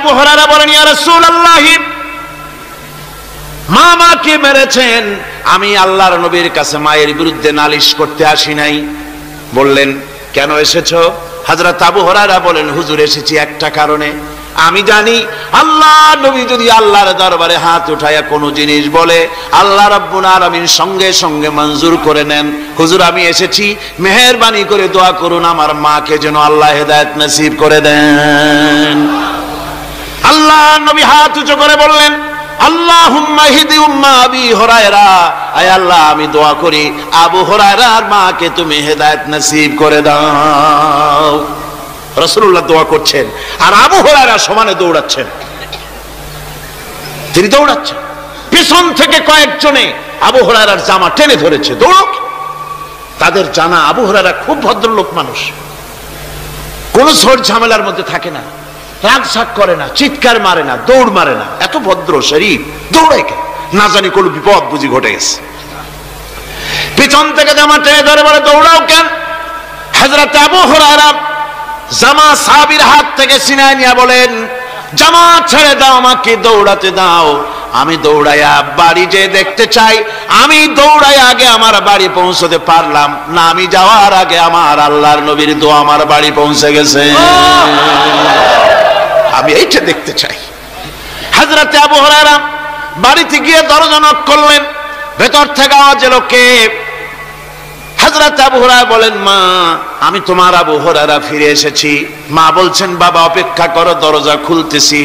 আবু হুরায়রা বলেন, ইয়া রাসূলুল্লাহ, মা মাকে মেরেছেন, আমি আল্লাহর নবীর কাছে মায়ের বিরুদ্ধে নালিশ করতে আসি নাই। বললেন, কেন এসেছো? হযরত আবু হুরায়রা বলেন, হুজুর এসেছি একটা কারণে, আমি জানি আল্লাহ নবী যদি আল্লাহর দরবারে হাত উঠায়া কোনো জিনিস বলে আল্লাহ রাব্বুল আলামিন সঙ্গে সঙ্গে মঞ্জুর করে নেন। হুজুর আমি এসেছি, মেহেরবানি করে দোয়া করুন আমার মাকে যেন আল্লাহ হেদায়েত নসিব করে দেন। আল্লাহ নবী হাত উঁচু করে বললেন, আল্লাহুম্মা হিদি উম্মা আবি হুরায়রা, আয় আল্লাহ আমি দোয়া করি আবু হুরায়রার মাকে তুমি হেদায়েত নসিব করে দাও। রাসূলুল্লাহ দোয়া করছেন আর আবু হুরায়রা সমানে দৌড়াচ্ছেন। তিনি দৌড়াচ্ছেন, পিছন থেকে কয়েকজনে আবু হুরায়রার জামা টেনে ধরেছে, দৌড়ো। তাদের জানা আবু হুরায়রা খুব ভদ্রলোক মানুষ, কোন ঝড় ঝামেলার মধ্যে থাকে না, রাগ শাক করে না, চিৎকার মারে না, দৌড় মারে না, এত ভদ্র শরীফ, দৌড়ায় কেন? না জানি কোন বিপদ বুঝি ঘটে গেছে। পিছন থেকে জামা টেনে ধরে বলে, দৌড়াও কেন? হযরত আবু হুরায়রা জামা সাহাবীর হাত থেকে ছিনিয়ে নিয়ে বলেন, জামা ছেড়ে দাও, আমাকে দৌড়াতে দাও। আমি দৌড়াইয়া বাড়ি যে দেখতে চাই, আমি দৌড়াইয়া আগে আমার বাড়ি পৌঁছতে পারলাম না, আমি যাওয়ার আগে আমার আল্লাহর নবীর দোয়া আমার বাড়ি পৌঁছে গেছে, আমি এইটা দেখতে চাই। হযরত আবু হুরায়রা বাড়িতে গিয়ে দরজা নক করলেন, ভেতর থেকে আওয়াজ এলো, কে? হযরত আবু হুরায়রা বলেন, মা আমি তোমার আবু হুরায়রা ফিরে এসেছি। মা বলছেন, বাবা অপেক্ষা করো, দরজা খুলতেছি।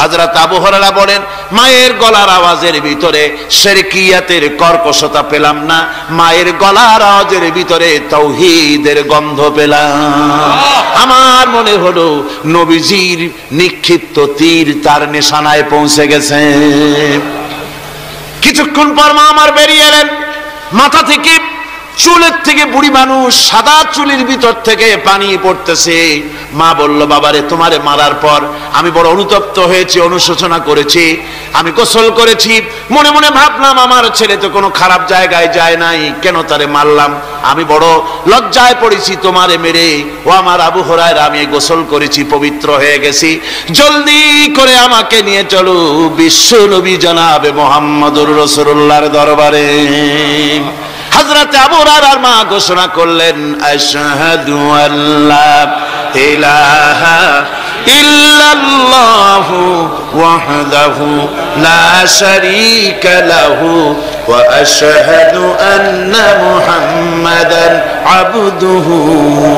হযরত আবু হুরায়রা বলেন, মায়ের গলার আওয়াজের ভিতরে শিরকিয়াতের কর্কশতা পেলাম না, মায়ের গলার আওয়াজের ভিতরে তাওহীদের গন্ধ পেলাম। আমার মনে হলো নবীজির নিক্ষিপ্ত তীর তার নিশানায় পৌঁছে গেছে। কিছুক্ষণ পর মা আমার বেরিয়ে এলেন, মাথা থেকে চুলের থেকে বুড়ি মানুষ, সাদা চুলের ভিতর থেকে পানি পড়তেছে। মা বলল, বাবারে তোমারে মারার পর আমি বড় অনুতপ্ত হয়েছি, অনুশোচনা করেছি, আমি গোসল করেছি, মনে মনে ভাবলাম আমার ছেলে তো কোনো খারাপ জায়গায় যায় নাই, কেন তারে মারলাম? আমি বড় লজ্জায় পড়েছি তোমারে মেরে। ও আমার আবু হুরায়রা, আমি গোসল করেছি, পবিত্র হয়ে গেছি, জলদি করে আমাকে নিয়ে চলো বিশ্ব নবী জনাবে মুহাম্মদুর রাসূলুল্লাহর দরবারে। হযরত আবু হুরায়রার মা ঘোষণা করলেন, আশহাদু আল্লা ইলাহা ইল্লাল্লাহু ওয়াহদাহু লা শারীকা লাহু ওয়া আশহাদু আন্না মুহাম্মাদান আবদুহু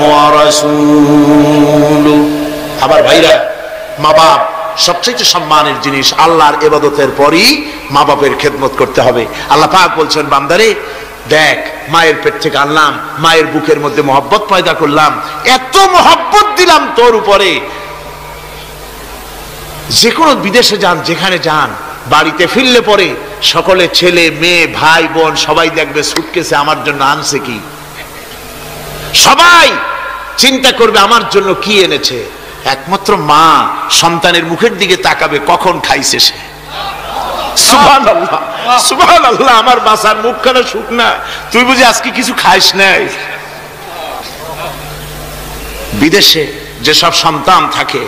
ওয়া রাসূলুহু। আবার ভাইরা, মা বাপ সবচেয়ে সম্মানের জিনিস, আল্লাহর ইবাদতের পরই মা বাপের খেদমত করতে হবে। আল্লাহ পাক বলছেন, বান্দারে দেখ, মায়ের পেট থেকে আনলাম, মায়ের বুকের মধ্যে মহব্বত পয়দা করলাম, এত মহব্বত দিলাম তোর উপরে, যে কোনো বিদেশে যান, যেখানে যান, বাড়িতে ফিরলে পরে সকলে ছেলে মেয়ে ভাই বোন সবাই দেখবে সুটকেসে আমার জন্য আনছে কি, সবাই চিন্তা করবে আমার জন্য কি এনেছে। একমাত্র মা সন্তানের মুখের দিকে তাকাবে কখন খাইছে সে। সুবহানাল্লাহ, সুবহানাল্লাহ, আমার বাসার মুখখানা শুকনা, তুই বুঝি আজকে কিছু খাইস নাই। বিদেশে যেসব সন্তান থাকে,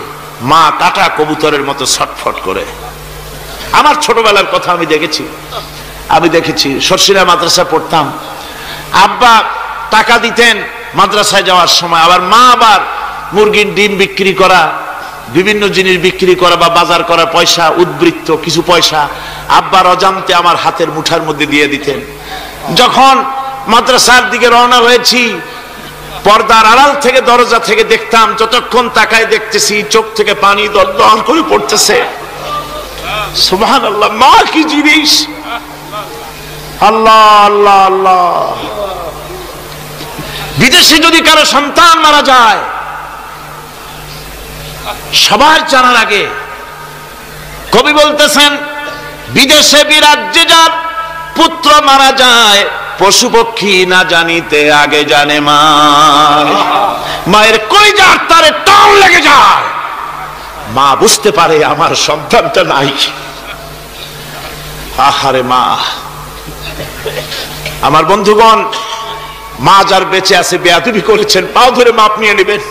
মা কাটা কবুতরের মতো ছটফট করে। আমার ছোটবেলার কথা আমি দেখেছি, সরসিলা মাদ্রাসা পড়তাম, আব্বা টাকা দিতেন মাদ্রাসায় যাওয়ার সময়, আবার মা আবার মুরগির ডিম বিক্রি করা, বিভিন্ন জিনিস বিক্রি করা বা বাজার করার পয়সা, উদ্বৃত্ত কিছু পয়সা আব্বার অজান্তে আমার হাতের মুঠার মধ্যে দিয়ে দিতেন। যখন মাদ্রাসার দিকে রওনা হয়েছি, পর্দার আড়াল থেকে দরজা থেকে দেখতাম, যতক্ষণ তাকায় দেখতেছি চোখ থেকে পানি দরদর করে পড়তেছে। সুবহানাল্লাহ, মা কি জিনিস! আল্লাহ আল্লাহ আল্লাহ। বিদেশে যদি কারো সন্তান মারা যায়, সবার জানার আগে কবি বলতেছেন, বিদেশে বিরাজ্যে যার পুত্র মারা যায়, পশু পক্ষী না জানিতে আগে জানে মা। মায়ের কলিজার তারে টান লেগে যায়, মা বুঝতে পারে আমার সন্তানটা নাই। আহারে মা! আমার বন্ধুগণ, মা যার বেঁচে আছে বেয়াদবি করেছেন, পাও ধরে মাপ নিয়ে নেবেন,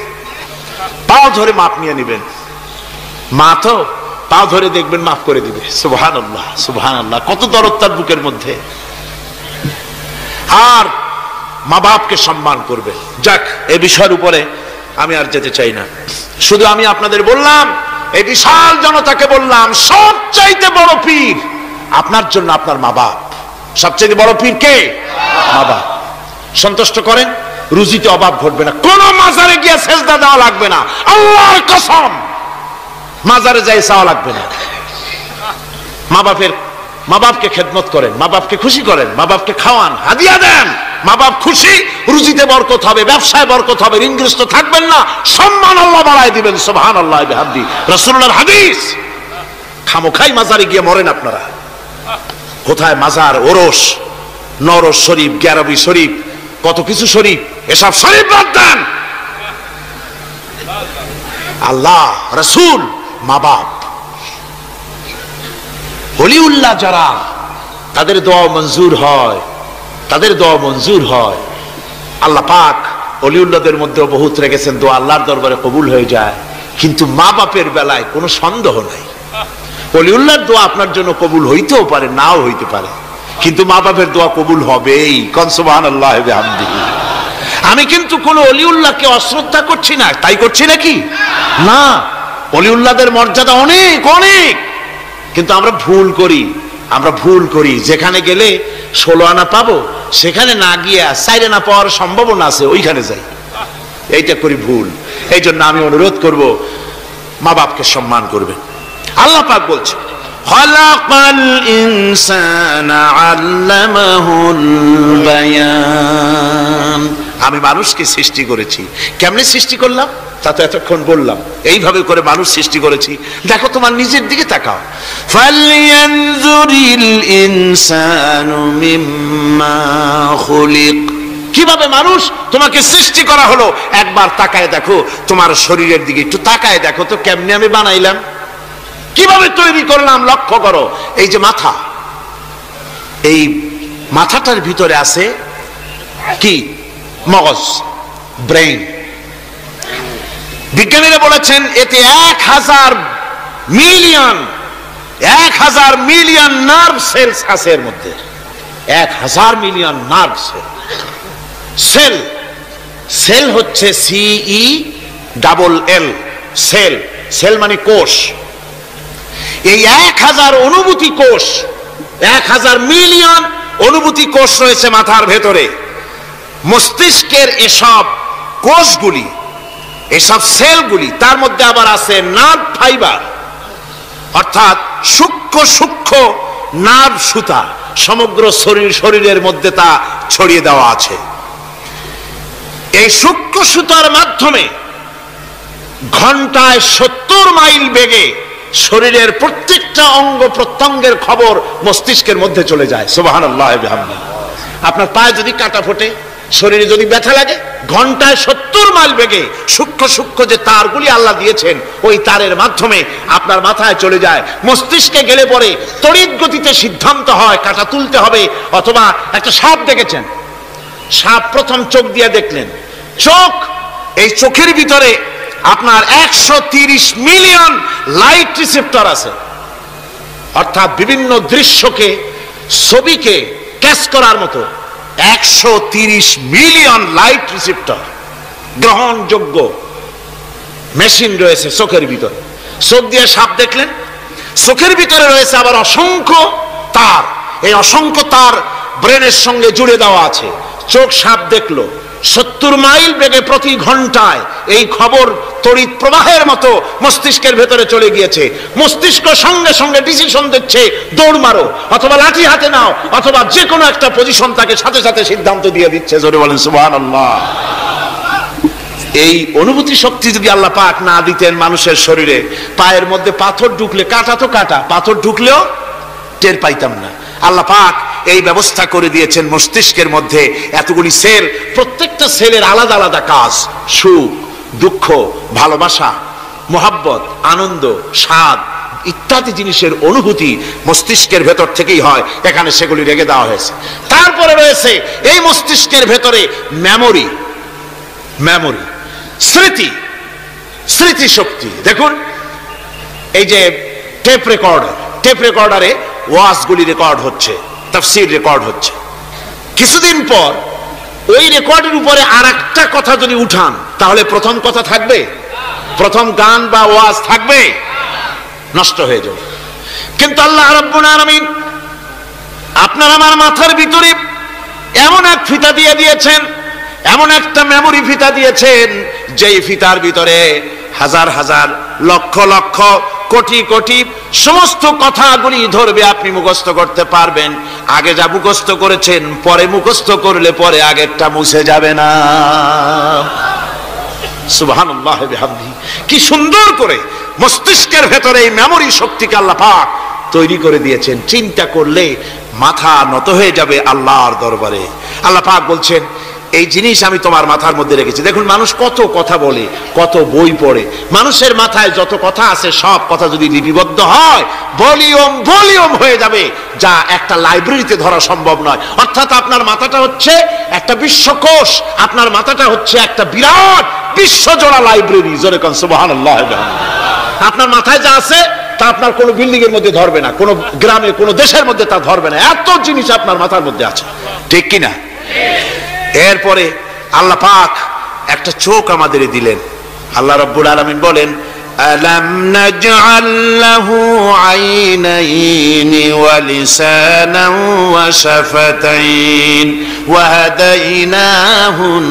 পাও ধরে মাপ নিয়ে নেবেন। মা তো পা ধরে দেখবেন মাফ করে দিবে। সুবহানাল্লাহ, সুবহানাল্লাহ, কত দরদ তার বুকের মধ্যে। আর মা বাপকে সম্মান করবে। যাক, এই বিষয়ের উপরে আমি আর যেতে চাই না। শুধু আমি আপনাদের বললাম, এই বিশাল জনতাকে বললাম, সবচাইতে বড় পীর আপনার জন্য আপনার মা বাপ। সবচাইতে বড় পীর কে? মা বাপ। সন্তুষ্ট করেন, রুজিতে অভাব ঘটবে না। কোন মাজারে গিয়ে সেজদা দেওয়া লাগবে না, আল্লাহর কসম, মাজারে যাই চাওয়া লাগবে না। মা বাপকে খেদমত করেন, মা বাপকে খুশি করেন, মা বাপকে খাওয়ান, হাদিয়া দেন, মা বাপ খুশি, রুজিতে বরকত হবে, ব্যবসায় বরকত হবে, ঋণগ্রস্ত থাকবেন না, সম্মান আল্লাহ বাড়ায় দিবেন। সুবহানাল্লাহ বিহামদি, রাসূলুল্লাহর হাদিস। খামোখাই মাজারে গিয়ে মরেন আপনারা। কোথায় মাজার, ওরস, নরস শরীফ, গ্যারবি শরীফ, কত কিছু শরীফ, এসব শরীফ বাদ দেন। আল্লাহ, রাসূল, মা বাপ, ওলিউল্লাহ যারা, তাদের দোয়া মঞ্জুর হয়, তাদের দোয়া মঞ্জুর হয়। আল্লাহ পাক ওলিউল্লাহদের মধ্যেও বহুত রেখেছেন, দোয়া আল্লাহর দরবারে কবুল হয়ে যায়। কিন্তু মা বাপের বেলায় কোনো সন্দেহ নাই। ওলিউল্লাহর দোয়া আপনার জন্য কবুল হইতেও পারে, নাও হইতে পারে, কিন্তু মা বাপের দোয়া কবুল হবেই। কোন সুবহানাল্লাহ বিহামদিহি। আমি কিন্তু কোন ওলিউল্লাহকে অশ্রদ্ধা করছি না, তাই করছি নাকি? না, ওলিউল্লাহদের মর্যাদা অনেক অনেক, কিন্তু আমরা ভুল করি। আমরা ভুল করি, যেখানে গেলে 16 আনা পাবো, সেখানে না গিয়ে 4 আনা পাওয়ার সম্ভাবনা আছে, ওইখানে যাই। এইটা করি ভুল। এই জন্য আমি অনুরোধ করব, মা বাপকে সম্মান করবেন। আল্লাহ পাক বলছে, খালাকাল ইনসানা আল্লামাহুল বায়ান। আমি মানুষকে সৃষ্টি করেছি। কেমনে সৃষ্টি করলাম তা তো এতক্ষণ বললাম। এইভাবে করে মানুষ সৃষ্টি করেছি। দেখো, তোমার নিজের দিকে তাকাও। ফালয়ানজুরিল ইনসানু মিম্মা খুলিক। কিভাবে মানুষ তোমাকে সৃষ্টি করা হলো, একবার তাকায় দেখো, তোমার শরীরের দিকে একটু তাকায় দেখো তো, কেমনে আমি বানাইলাম, কিভাবে তৈরি করলাম, লক্ষ্য করো। এই যে মাথা, এই মাথাটার ভিতরে আছে কি? মগজ, ব্রেইন। বিজ্ঞানীরা বলেছেন এতে 1000 মিলিয়ন নার্ভ সেলস আছে এর মধ্যে। 1000 মিলিয়ন নার্ভ সেল। সেল হচ্ছে CELL, সেল। সেল মানে কোষ। এই 1000 অনুভূতি কোষ, 1000 মিলিয়ন অনুভূতি কোষ রয়েছে মাথার ভেতরে। মস্তিষ্কের এসব কোষগুলি, এসব সেলগুলি, তার মধ্যে আবার আছে নার্ভ ফাইবার, অর্থাৎ সূক্ষ্ম সূক্ষ্ম নার্ভ সুতা, সমগ্র শরীরের মধ্যে তা ছড়িয়ে দেওয়া আছে। এই সূক্ষ্ম সুতার মাধ্যমে ঘন্টায় 70 মাইল বেগে শরীরের প্রত্যেকটা অঙ্গ প্রত্যঙ্গের খবর মস্তিষ্কের মধ্যে চলে যায়। সুবহানাল্লাহ বিহামদিহি। আপনার পায়ে যদি কাটা ফোটে, শরীরে যদি ব্যথা লাগে, ঘন্টায় 70 মাইল বেগে সূক্ষ্ম সূক্ষ্ম যে তারগুলি আল্লাহ দিয়েছেন, ওই তারের মাধ্যমে আপনার মাথায় চলে যায়। মস্তিষ্কে গেলে পরে তড়িৎ গতিতে সিদ্ধান্ত হয় কাটা তুলতে হবে, অথবা একটা সাপ দেখেছেন, সাপ প্রথম চোখ দিয়ে দেখলেন, চোখ, এই চোখের ভিতরে আপনার 130 মিলিয়ন লাইট রিসেপ্টর আছে, অর্থাৎ বিভিন্ন দৃশ্যকে, ছবিকে ক্যাচ করার মতো 130 মিলিয়ন লাইট রিসেপ্টর, গ্রহণযোগ্য মেশিন রয়েছে চোখের ভিতরে। চোখ দিয়ে সাপ দেখলেন, চোখের ভিতরে রয়েছে আবার অসংখ্য তার। এই অসংখ্য তার ব্রেনের সঙ্গে জুড়ে দেওয়া আছে। চোখ সাপ দেখলো, 70 মাইল বেগে প্রতি ঘন্টায় এই খবর তড়িৎ প্রবাহের মতো মস্তিষ্কের ভেতরে চলে গিয়েছে। মস্তিষ্ক সঙ্গে সঙ্গে ডিসিশন দিচ্ছে, দৌড় মারো, অথবা লাঠি হাতে নাও, অথবা যে কোনো একটা পজিশন তাকে সাথে সাথে সিদ্ধান্ত দিয়ে দিচ্ছে। জোরে বলেন সুবহানাল্লাহ। এই অনুভূতি শক্তি যদি আল্লাহ পাক না দিতেন মানুষের শরীরে, পায়ের মধ্যে পাথর ঢুকলে, কাটা তো কাটা, পাথর ঢুকলেও টের পাইতাম না। আল্লাহ পাক এই ব্যবস্থা করে দিয়েছেন মস্তিষ্কের মধ্যে এতগুলি সেল, প্রত্যেকটা সেলের আলাদা আলাদা কাজ। সুখ, দুঃখ, ভালোবাসা, মোহাব্বত, আনন্দ, স্বাদ ইত্যাদি জিনিসের অনুভূতি মস্তিষ্কের ভেতর থেকেই হয়। এখানে সেগুলি রেখে দেওয়া হয়েছে। তারপরে রয়েছে এই মস্তিষ্কের ভেতরে মেমোরি, স্মৃতি, স্মৃতি শক্তি। দেখুন, এই যে টেপ রেকর্ডারে ওয়াজগুলি রেকর্ড হচ্ছে, তাফসীর রেকর্ড হচ্ছে। কিছুদিন পর ওই রেকর্ডের উপরে আর একটা কথা যদি উঠান, তাহলে প্রথম কথা থাকবে? প্রথম গান বা ওয়াজ থাকবে? নষ্ট হয়ে যাবে। কিন্তু আল্লাহ রাব্বুল আলামিন আপনার আমার মাথার ভিতরে এমন এক ফিতা দিয়ে দিয়েছেন, এমন একটা মেমোরি ফিতা দিয়েছেন, যেই ফিতার ভিতরে হাজার হাজার লক্ষ লক্ষ কোটি কোটি সমস্ত কথাগুলি ধরবে, আপনি মুখস্থ করতে পারবেন। আগে যা মুখস্থ করেছেন, পরে মুখস্থ করলে পরে আগেরটা মুছে যাবে না। সুবহানাল্লাহ বিহামদিহি। কি সুন্দর করে মস্তিষ্কের ভেতরে এই মেমোরি শক্তিকে আল্লাহ পাক তৈরি করে দিয়েছেন। চিন্তা করলে মাথা নত হয়ে যাবে আল্লাহর দরবারে। আল্লাহ পাক বলছেন, এই জিনিস আমি তোমার মাথার মধ্যে রেখেছি। দেখুন মানুষ কত কথা বলে, কত বই পড়ে, মানুষের মাথায় যত কথা আছে সব কথা যদি লিপিবদ্ধ হয় ভলিউম হয়ে যাবে, যা একটা লাইব্রেরিতে ধরা সম্ভব নয়। অর্থাৎ আপনার মাথাটা হচ্ছে একটা বিশ্বকোষ, আপনার মাথাটা হচ্ছে একটা বিরাট বিশ্বজোড়া লাইব্রেরি। জোরে কোন সুবহানাল্লাহ। আপনার মাথায় যা আছে তা আপনার কোনো বিল্ডিং এর মধ্যে ধরবে না, কোনো গ্রামে কোনো দেশের মধ্যে তা ধরবে না, এত জিনিস আপনার মাথার মধ্যে আছে, ঠিক কিনা? এরপরে আল্লাহ পাক একটা চোখ আমাদের দিলেন। আল্লাহ রাব্বুল আলামিন বলেন, আলাম নাজআল লাহু আইনাইনি ওয়া লিসানান ওয়া শাফাতাইন ওয়া হাদাইনাহুন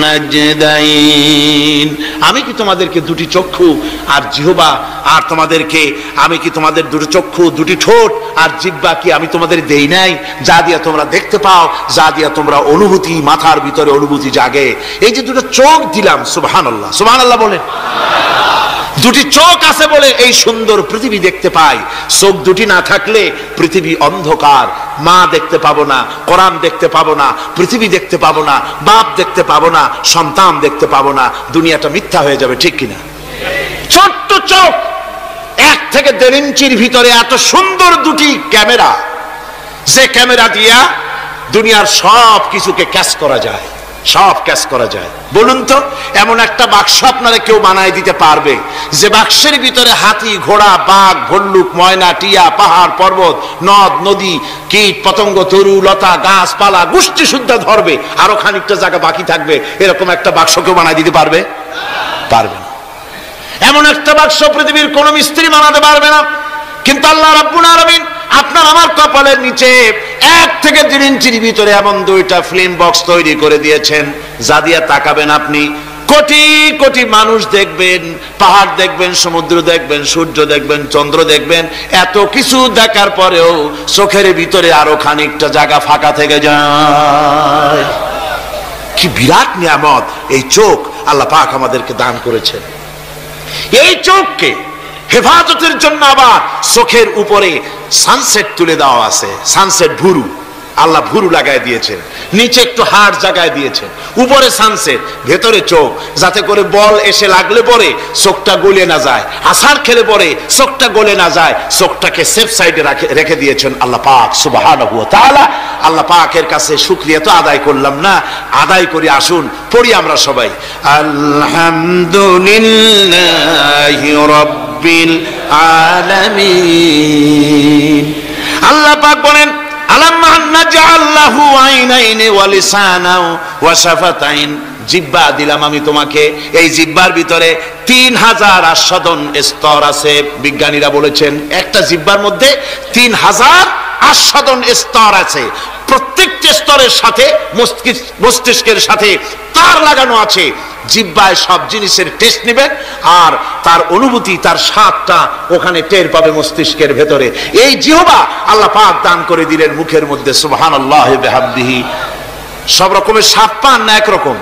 নাজদাইন। আমি কি তোমাদেরকে দুটি চক্ষু আর জিহ্বা, আর তোমাদেরকে আমি কি তোমাদের দুটি চক্ষু, দুটি ঠোঁট আর জিহ্বা কি আমি তোমাদের দেই নাই, যা দিয়া তোমরা দেখতে পাও, যা দিয়া তোমরা অনুভূতি, মাথার ভিতরে অনুভূতি জাগে। এই যে দুটো চোখ দিলাম, সুবহানাল্লাহ, সুবহানাল্লাহ বলেন। দুটি চোখ আছে বলে এই সুন্দর পৃথিবী দেখতে পাই। চোখ দুটি না থাকলে পৃথিবী অন্ধকার, মা দেখতে পাবো না, কোরআন দেখতে পাবো না, পৃথিবী দেখতে পাবো না, বাপ দেখতে পাবো না, সন্তান দেখতে পাবো না, দুনিয়াটা মিথ্যা হয়ে যাবে, ঠিক কিনা? ছোট্ট চোখ, 1 থেকে 1.5 ইঞ্চির ভিতরে এত সুন্দর দুটি ক্যামেরা, যে ক্যামেরা দিয়া দুনিয়ার সব কিছুকে ক্যাচ করা যায়, সব ক্যাচ করা যায়। বলুন তো, এমন একটা বাক্স আপনারা কেউ বানায় দিতে পারবে যে বাক্সের ভিতরে হাতি, ঘোড়া, বাঘ, ভল্লুক, ময়না, টিয়া, পাহাড়, পর্বত, নদ, নদী, কীট, পতঙ্গ, তরু, লতা, গাছপালা গোষ্ঠী শুদ্ধা ধরবে, আরো খানিকটা জায়গা বাকি থাকবে, এরকম একটা বাক্স কেউ বানায় দিতে পারবে? পারবে না। এমন একটা বাক্স পৃথিবীর কোন মিস্ত্রি বানাতে পারবে না। কিন্তু আল্লাহ রাব্বুল আলামিন আপনার আমার কপালের নিচে 1 থেকে 1.5 ইঞ্চির ভিতরে এমন 2টা ফিল্ম বক্স তৈরি করে দিয়েছেন, যা দিয়ে তাকাবেন আপনি কোটি কোটি মানুষ দেখবেন, পাহাড় দেখবেন, সমুদ্র দেখবেন, সূর্য দেখবেন, চন্দ্র দেখবেন। এত কিছু দেখার পরেও চোখের ভিতরে আরো খানিকটা জায়গা ফাঁকা থেকে যায়। কি বিরাট নিয়ামত এই চোখ আল্লাহ পাক আমাদেরকে দান করেছেন। এই চোখকে হেফাজতের জন্য আবার চোখের উপরে সানসেট তুলে দেওয়া আছে। সানসেট ভুরু, আল্লাহ ভুরু লাগায় দিয়েছেন, নিচে একটু হাড় জায়গায় দিয়েছেন, উপরে সানসেট, ভেতরে চোখ, যাতে করে বল এসে লাগলে পরে চোখটা গলে না যায়, আছাড় খেলে পরে চোখটা গলে না যায়, চোখটাকে সেফ সাইডে রেখে দিয়েছেন আল্লাহ পাক সুবহানাহু ওয়া তাআলা। আল্লাহ পাকের কাছে শুকরিয়া তো আদায় করলাম না, আদায় করি। আসুন পড়ি আমরা সবাই, আলহামদুলিল্লাহি রাব্বিল আলামিন। আল্লাহ পাক বলেন, আলাম নাজআল লাহু আইনাইনি ওয়া লিসানাও ওয়া শাফাতাইন। জিহ্বা দিলাম আমি তোমাকে, এই জিহ্বার ভিতরে 3000 আস্বাদন স্তর আছে। বিজ্ঞানীরা বলেছেন একটা জিহ্বার মধ্যে 3000 আস্বাদন স্তর আছে। প্রত্যেকটি স্তরের সাথে মস্তিষ্কের সাথে তার লাগানো আছে। জিহ্বায় সব জিনিসের টেস্ট নেবেন, আর তার অনুভূতি, তার স্বাদটা ওখানে টের পাবে মস্তিষ্কের ভেতরে। এই জিহ্বা আল্লাহ পাক দান করে দিলেন মুখের মধ্যে, সুবহানাল্লাহ বিহামদিহি। সব রকমের স্বাদ পান না একরকম?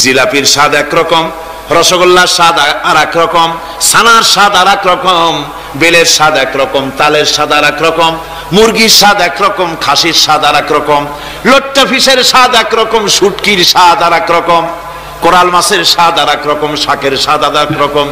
জিলাপির স্বাদ একরকম, রসগোল্লার স্বাদ আর এক রকম, ছানার স্বাদ আর এক রকম, বেলের স্বাদ একরকম, তালের স্বাদ আর এক রকম, মুরগির স্বাদ একরকম, খাসির স্বাদ আর এক রকম, লট্টা ফিশের স্বাদ একরকম, শুটকির স্বাদ আর এক রকম, কোরাল মাছের স্বাদ আর এক রকম, শাকের স্বাদ আর এক রকম।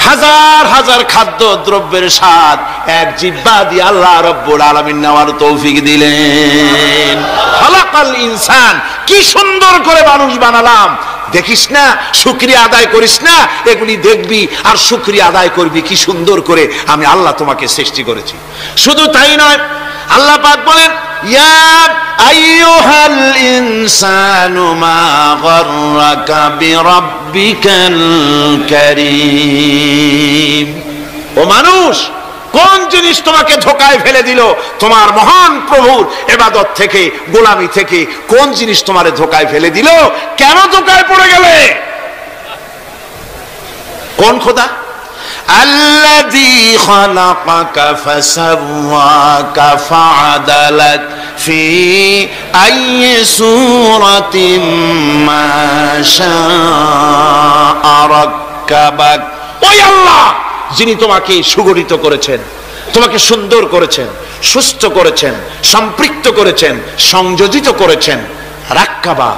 হাজার হাজার খাদ্য দ্রব্যের স্বাদ এক জিহ্বা দিয়ে আল্লাহ রাব্বুল আলামিন নেওয়ার তৌফিক দিলেন। খালাকাল ইনসান, কি সুন্দর করে মানুষ বানালাম, দেখিস না, শুকরিয়া আদায় করিস না, এগুলি দেখবি আর শুকরিয়া আদায় করবি কি সুন্দর করে আমি আল্লাহ তোমাকে সৃষ্টি করেছি। শুধু তাই নয়, আল্লাহ পাক বলেন ইয়া আইয়ুহাল ইনসানু মা গাররাকা বিরাব্বিকাল কারীম। ও মানুষ, কোন জিনিস তোমাকে ধোঁকায় ফেলে দিল? তোমার মহান প্রভুর ইবাদত থেকে, গোলামি থেকে কোন জিনিস তোমারে ধোঁকায় ফেলে দিল? কেন ধোঁকায় পড়ে গেলে? কোন খোদা? আল্লাযী খালাকাকা ফাসাওয়াকা ফাআদালাক ফি আইয়ি সূরাতিন মা শাআ রাক্কাবাক। ওই আল্লাহ যিনি তোমাকে সুগঠিত করেছেন, তোমাকে সুন্দর করেছেন, সুস্থ করেছেন, সম্পৃক্ত করেছেন, সংযোজিত করেছেন। রাক্কাবা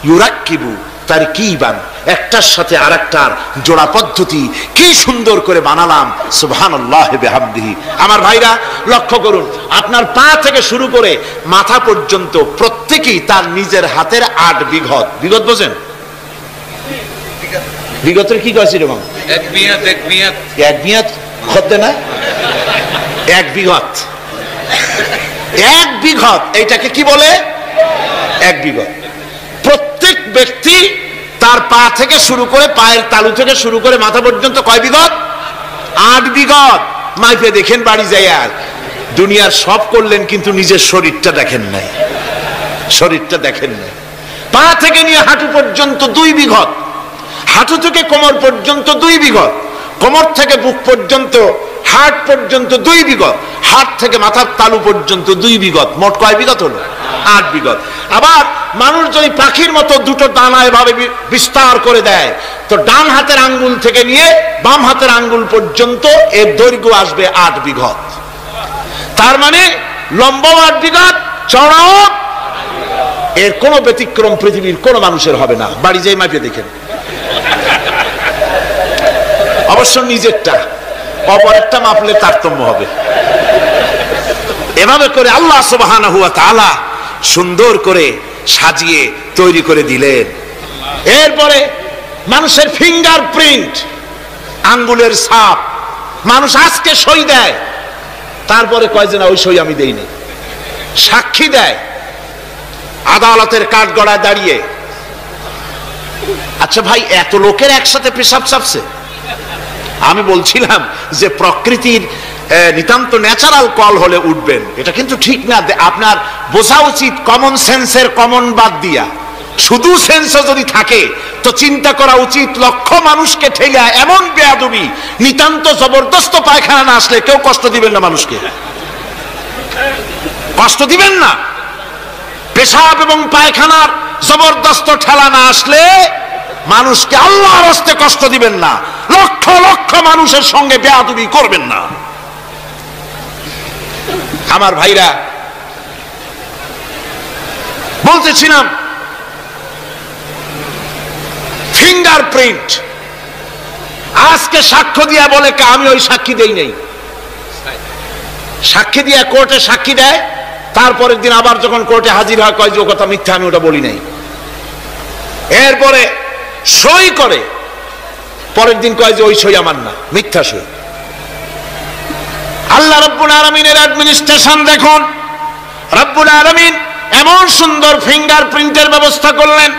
ইউরাক্কিবু তারকিবান, একটার সাথে আরেকটার জোড়া পদ্ধতি কি সুন্দর করে বানালাম। সুবহানাল্লাহি বিহামদিহি। আমার ভাইরা লক্ষ্য করুন, আপনার পা থেকে শুরু করে মাথা পর্যন্ত প্রত্যেকেই তার নিজের হাতের 8 বিঘত। বিঘত বোঝেন? বিগতের কি কয়েছি রকম? এক বিঘত হতে না, 1 বিঘত। 1 বিঘত এইটাকে কি বলে? 1 বিঘত। প্রত্যেক ব্যক্তি তার পা থেকে শুরু করে, পায়ের তালু থেকে শুরু করে মাথা পর্যন্ত কয় বিঘত? 8 বিঘত। মাইপে দেখেন বাড়ি যায়। আর দুনিয়ার সব করলেন কিন্তু নিজের শরীরটা দেখেন নাই, শরীরটা দেখেন নাই। পা থেকে নিয়ে হাঁটু পর্যন্ত 2 বিঘত, হাঁটু থেকে কোমর পর্যন্ত 2 বিঘত, কোমর থেকে বুক পর্যন্ত, হাট পর্যন্ত 2 বিঘত, হাট থেকে মাথার তালু পর্যন্ত 2 বিঘত। মোট কয় বিঘত হলো? 8 বিঘত। আবার মানুষ যদি পাখির মতো দুটো ডানা এভাবে বিস্তার করে দেয়, তো ডান হাতের আঙ্গুল থেকে নিয়ে বাম হাতের আঙ্গুল পর্যন্ত এর দৈর্ঘ্য আসবে 8 বিঘত। তার মানে লম্বাও 8 বিঘত, চওড়াও। এর কোনো ব্যতিক্রম পৃথিবীর কোনো মানুষের হবে না। বাড়ি যাই মাপে দেখেন। অবশ্য নিজেরটা, অপরেরটা মাপলে তারতম্য হবে। এভাবে করে আল্লাহ সুবহানাহু ওয়া তাআলা সুন্দর করে সাজিয়ে তৈরি করে দিলেন। এরপরে মানুষের ফিঙ্গারপ্রিন্ট, আঙ্গুলের ছাপ। মানুষ আজকে সই দেয়, তারপরে কয় যে না ওই সই আমি দেইনি। সাক্ষী দেয় আদালতের কাঠগড়ায় দাঁড়িয়ে। আচ্ছা ভাই, এত লোকের একসাথে পেশাব চাপছে। আমি বলছিলাম যে প্রকৃতির নিতান্ত ন্যাচারাল কল হলে উঠবেন, এটা কিন্তু ঠিক না। আপনার বোঝা উচিত কমন সেন্সের কমন বাদ দিয়া। শুধু সেন্স যদি থাকে তো চিন্তা করা উচিত লক্ষ মানুষকে ঠেলা এমন বেয়াদবি, নিতান্ত জবরদস্ত পায়খানা না আসলে কেউ কষ্ট দিবেন না, মানুষকে কষ্ট দিবেন না। পেশাব এবং পায়খানার জবরদস্ত ঠেলা না আসলে মানুষকে আল্লাহর রাস্তায় কষ্ট দিবেন না। লক্ষ লক্ষ মানুষের সঙ্গে বেয়াদবি করবেন না। আমার ভাইরা, বলতেছিলাম ফিঙ্গারপ্রিন্ট। আজকে সাক্ষ্য দিয়া বলে আমি ওই সাক্ষী দেই নাই। সাক্ষী দিয়া কোর্টে সাক্ষী দেয়, তারপরের দিন আবার যখন কোর্টে হাজির হয় কয় যে ও কথা মিথ্যা, আমি ওটা বলি নাই। এরপরে সই করে, পরের দিন কয় যে ওই সই আমার না, মিথ্যা সই। আল্লাহ রাব্বুল আলামিনের অ্যাডমিনিস্ট্রেশন দেখুন। রাব্বুল আলামিন এমন সুন্দর ফিঙ্গারপ্রিন্টের ব্যবস্থা করলেন,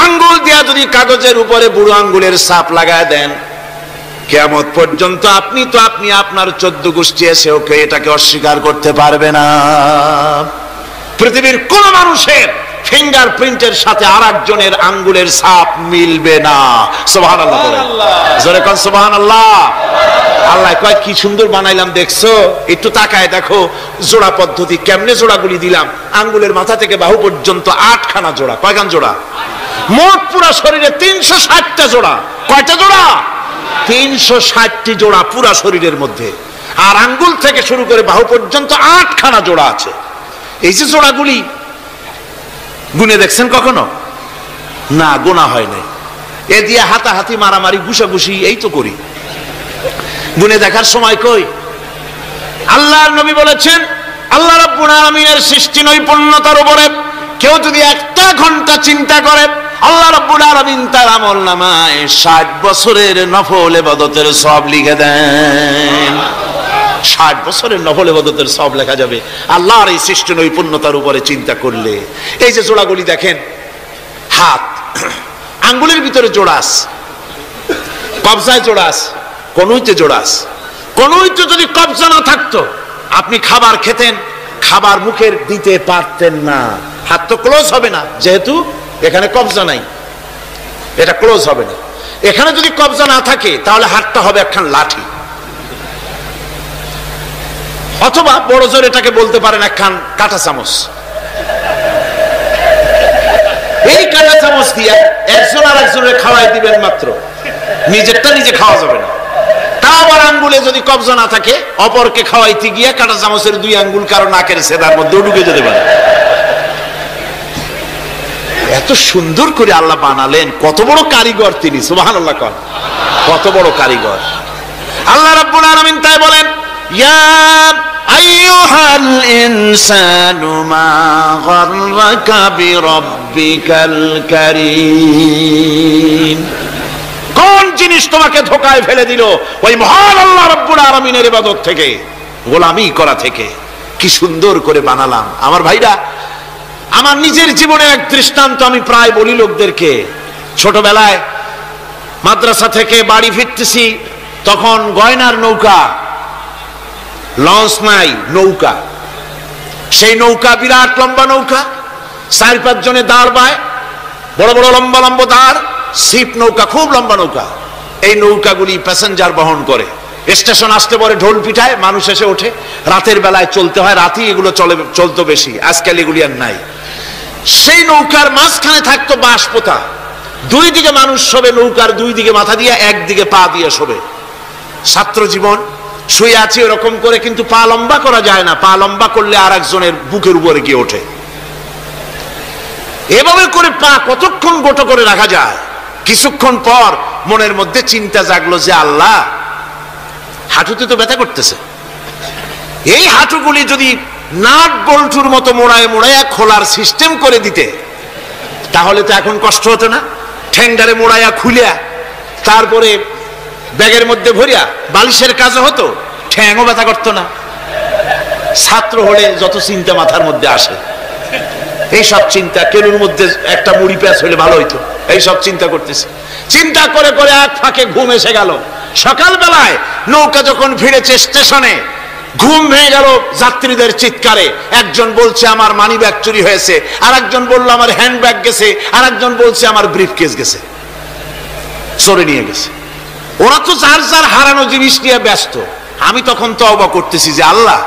আঙ্গুল দিয়া যদি কাগজের উপরে বুড়ো আঙ্গুলের ছাপ লাগায় দেন, কিয়ামত পর্যন্ত আপনি আপনার 14 গোষ্ঠী এসেও কেউ এটাকে অস্বীকার করতে পারবে না। পৃথিবীর কোন মানুষের ফিঙ্গারপ্রিন্টের সাথে আরেকজনের আঙ্গুলের ছাপ মিলবে না। সুবহানাল্লাহ, জোরে কোন সুবহানাল্লাহ। আল্লাহ কয় কি সুন্দর বানাইলাম, দেখছো? একটু তাকায় দেখো জোড়া পদ্ধতি, কেমনে জোড়াগুলি দিলাম। আঙ্গুলের মাথা থেকে বাহু পর্যন্ত 8খানা জোড়া। কয়খান জোড়া? মোট পুরা শরীরে 360টা জোড়া। কয়টা জোড়া? 360টি জোড়া পুরা শরীরের মধ্যে। আর আঙ্গুল থেকে শুরু করে বাহু পর্যন্ত 8খানা জোড়া আছে। এই যে জোড়াগুলি গুনে দেখছেন কখনো? না, গোনা হয় নাই। এ দিয়ে হাতাহাতি, মারামারি, ঘুষাঘুষি এই তো করি। গুনে দেখার সময় কই? আল্লাহর নবী বলেছেন, আল্লাহ রাব্বুল আলামিনের সৃষ্টি নৈপুণ্যতার উপরে কেউ যদি 1 ঘন্টা চিন্তা করে আল্লাহ রাব্বুল আলামিন তার আমলনামায় 60 বছরের নফল ইবাদতের সওয়াব লিখে দেন। 60 বছরের নফল ইবাদতের সওয়াব লেখা যাবে আল্লাহর এই সৃষ্ট নৈপুণ্যতার উপরে চিন্তা করলে। এই যে জোড়াগুলি দেখেন, হাত আঙ্গুলের ভিতরে জোড়াস, কবজায় জোড়াস, কনুইতে জোড়াস। কনুইতে যদি কবজা না থাকতো আপনি খাবার খেতেন, খাবার মুখের দিতে পারতেন না, হাত তো ক্লোজ হবে না, যেহেতু এখানে কবজা নাই, এটা ক্লোজ হবে না। এখানে যদি কবজা না থাকে তাহলে হাতটা হবে একখান লাঠি, অথবা বড় জোর এটাকে বলতে পারেন একখান কাঁটা চামচ। এই কাঁটা চামচ দিয়ে একজন আর একজনের খাওয়াই দিবেন মাত্র, নিজেরটা নিজে খাওয়া যাবে না। তা আবার আঙ্গুলে যদি কবজা না থাকে অপরকে খাওয়াইতে গিয়ে কাঁটা চামচের 2 আঙ্গুল কারো নাকের সেদার মধ্যে ঢুকে যেতে পারে। এত সুন্দর করে আল্লাহ বানালেন, কত বড় কারিগর তিনি, সুবহানাল্লাহ। কত বড় কারিগর আল্লাহ রাব্বুল আলামিন। তাই বলেন, ইয়া আইয়ুহাল ইনসানু মা গাররাকা বিরাব্বিকাল কারীম। কোন জিনিস তোমাকে ধোঁকায় ফেলে দিল? ওই মহান আল্লাহ রাব্বুল আলামিনের ইবাদত থেকে, গোলামি করা থেকে। কি সুন্দর করে বানালাম। আমার ভাইরা, আমার নিজের জীবনের এক দৃষ্টান্ত আমি প্রায় বলি লোকদেরকে। ছোটবেলায় মাদ্রাসা থেকে বাড়ি ফিরতেছি, তখন গয়নার নৌকা, লঞ্চ নাই, নৌকা। সেই নৌকা বিরাট লম্বা নৌকা, 4-5 জনে দাঁড় বায়, বড় বড় লম্বা লম্বা দাঁড়, শিপ নৌকা, খুব লম্বা নৌকা। এই নৌকাগুলি প্যাসেঞ্জার বহন করে। স্টেশন আসতে পরে ঢোল পিঠায়, মানুষ এসে ওঠে। রাতের বেলায় চলতে হয়, রাতেই এগুলো চলতো বেশি, আজকাল এগুলি আর নাই। সেই নৌকার মাঝখানে থাকতো বাঁশ পোতা, 2 দিকে মানুষ শোবে, নৌকার 2 দিকে মাথা দিয়ে, একদিকে পা দিয়ে শোবে। ছাত্র জীবন, শুয়ে আছে এরকম করে, কিন্তু পা লম্বা করা যায় না, পা লম্বা করলে আর একজনের বুকের উপরে গিয়ে ওঠে। এভাবে করে পা কতক্ষণ গোটো করে রাখা যায়? কিছুক্ষণ পর মনের মধ্যে চিন্তা জাগলো যে আল্লাহ, হাঁটুতে তো ব্যথা করতেছে, এই হাঁটুগুলি যদি নাট বল্টুর মতো মোড়ায় মোড়ায় খোলার সিস্টেম করে দিতে, তাহলে তো এখন কষ্ট হতো না। ঠ্যাংডারে মোড়াইয়া খুলিয়া তারপরে ব্যাগের মধ্যে ভরিয়া বালিশের কাজ হতো, ঠ্যাংও ব্যথা করতো না। ছাত্র হলে যত চিন্তা মাথার মধ্যে আসে, এই সব চিন্তা, কেলুর মধ্যে একটা মুড়ি পেঁয়াজ হলে ভালো হইতো, এই সব চিন্তা করতেছে। চিন্তা করে করে এক ফাঁকে ঘুম এসে গেল। সকালবেলায় নৌকা যখন ফিরেছে স্টেশনে, ঘুম ভেঙে গেল যাত্রীদের চিৎকারে। একজন বলছে আমার মানি ব্যাগ চুরি হয়েছে, আর একজন বলল আমার হ্যান্ড ব্যাগ গেছে, আর একজন বলছে আমার ব্রিফকেস গেছে, চোরে নিয়ে গেছে। ওরা তো যার যার হারানো জিনিস নিয়ে ব্যস্ত। আমি তখন তওবা করতেছি যে আল্লাহ,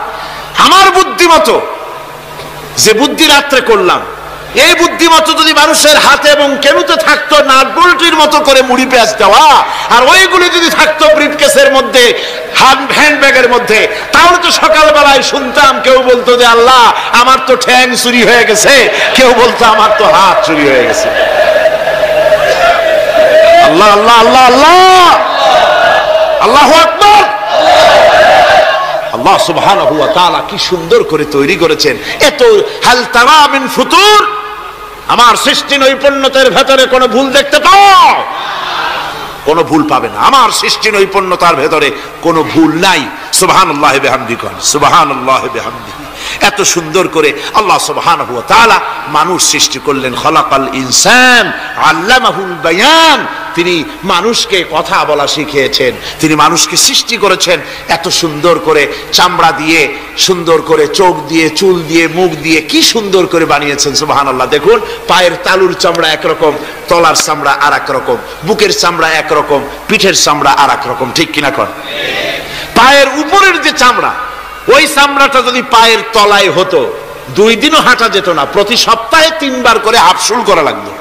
আমার বুদ্ধিমতো যে বুদ্ধি রাত্রে করলাম, এই বুদ্ধিমতো যদি মানুষের হাতে এবং কেনুতে থাকতো নাট বল্টুর মতো করে মুড়ি পেঁয়াজ দেওয়া, আর ওইগুলি যদি থাকতো ব্রিফকেসের মধ্যে, হ্যান্ড ব্যাগের মধ্যে, তাহলে তো সকালবেলায় শুনতাম কেউ বলতো যে আল্লাহ আমার তো ঠ্যাং চুরি হয়ে গেছে, কেউ বলতো আমার তো হাত চুরি হয়ে গেছে। আল্লাহ আল্লাহ আল্লাহ আল্লাহ, আল্লাহু আকবার। আল্লাহ সুবহানাহু ওয়া তাআলা কি সুন্দর করে তৈরি করেছেন। এত হাল তারা মিন ফুতুর, আমার সৃষ্টি নৈপুণ্যতার ভেতরে কোনো ভুল দেখতে পাও? কোনো ভুল পাবে না। আমার সৃষ্টি নৈপুণ্যতার ভেতরে কোনো ভুল নাই। সুবহানাল্লাহি বিহামদিহি, সুবহানাল্লাহি বিহামদিহি। এত সুন্দর করে আল্লাহ সুবহানাহু ওয়া তাআলা মানুষ সৃষ্টি করলেন। খলাকাল ইনসান আল্লামাহুল বায়ান। তিনি মানুষকে কথা বলা শিখিয়েছেন, তিনি মানুষকে সৃষ্টি করেছেন এত সুন্দর করে, চামড়া দিয়ে, সুন্দর করে চোখ দিয়ে, চুল দিয়ে, মুখ দিয়ে, কি সুন্দর করে বানিয়েছেন। সুবহানাল্লাহ। দেখুন, পায়ের তালুর চামড়া একরকম, তলার চামড়া আর এক রকম, বুকের চামড়া একরকম, পিঠের চামড়া আর এক রকম, ঠিক কিনা কন? পায়ের উপরের যে চামড়া, ওই চামড়াটা যদি পায়ের তলায় হতো 2 দিনও হাঁটা যেত না, প্রতি সপ্তাহে 3 বার করে হাফসুল করা লাগতো,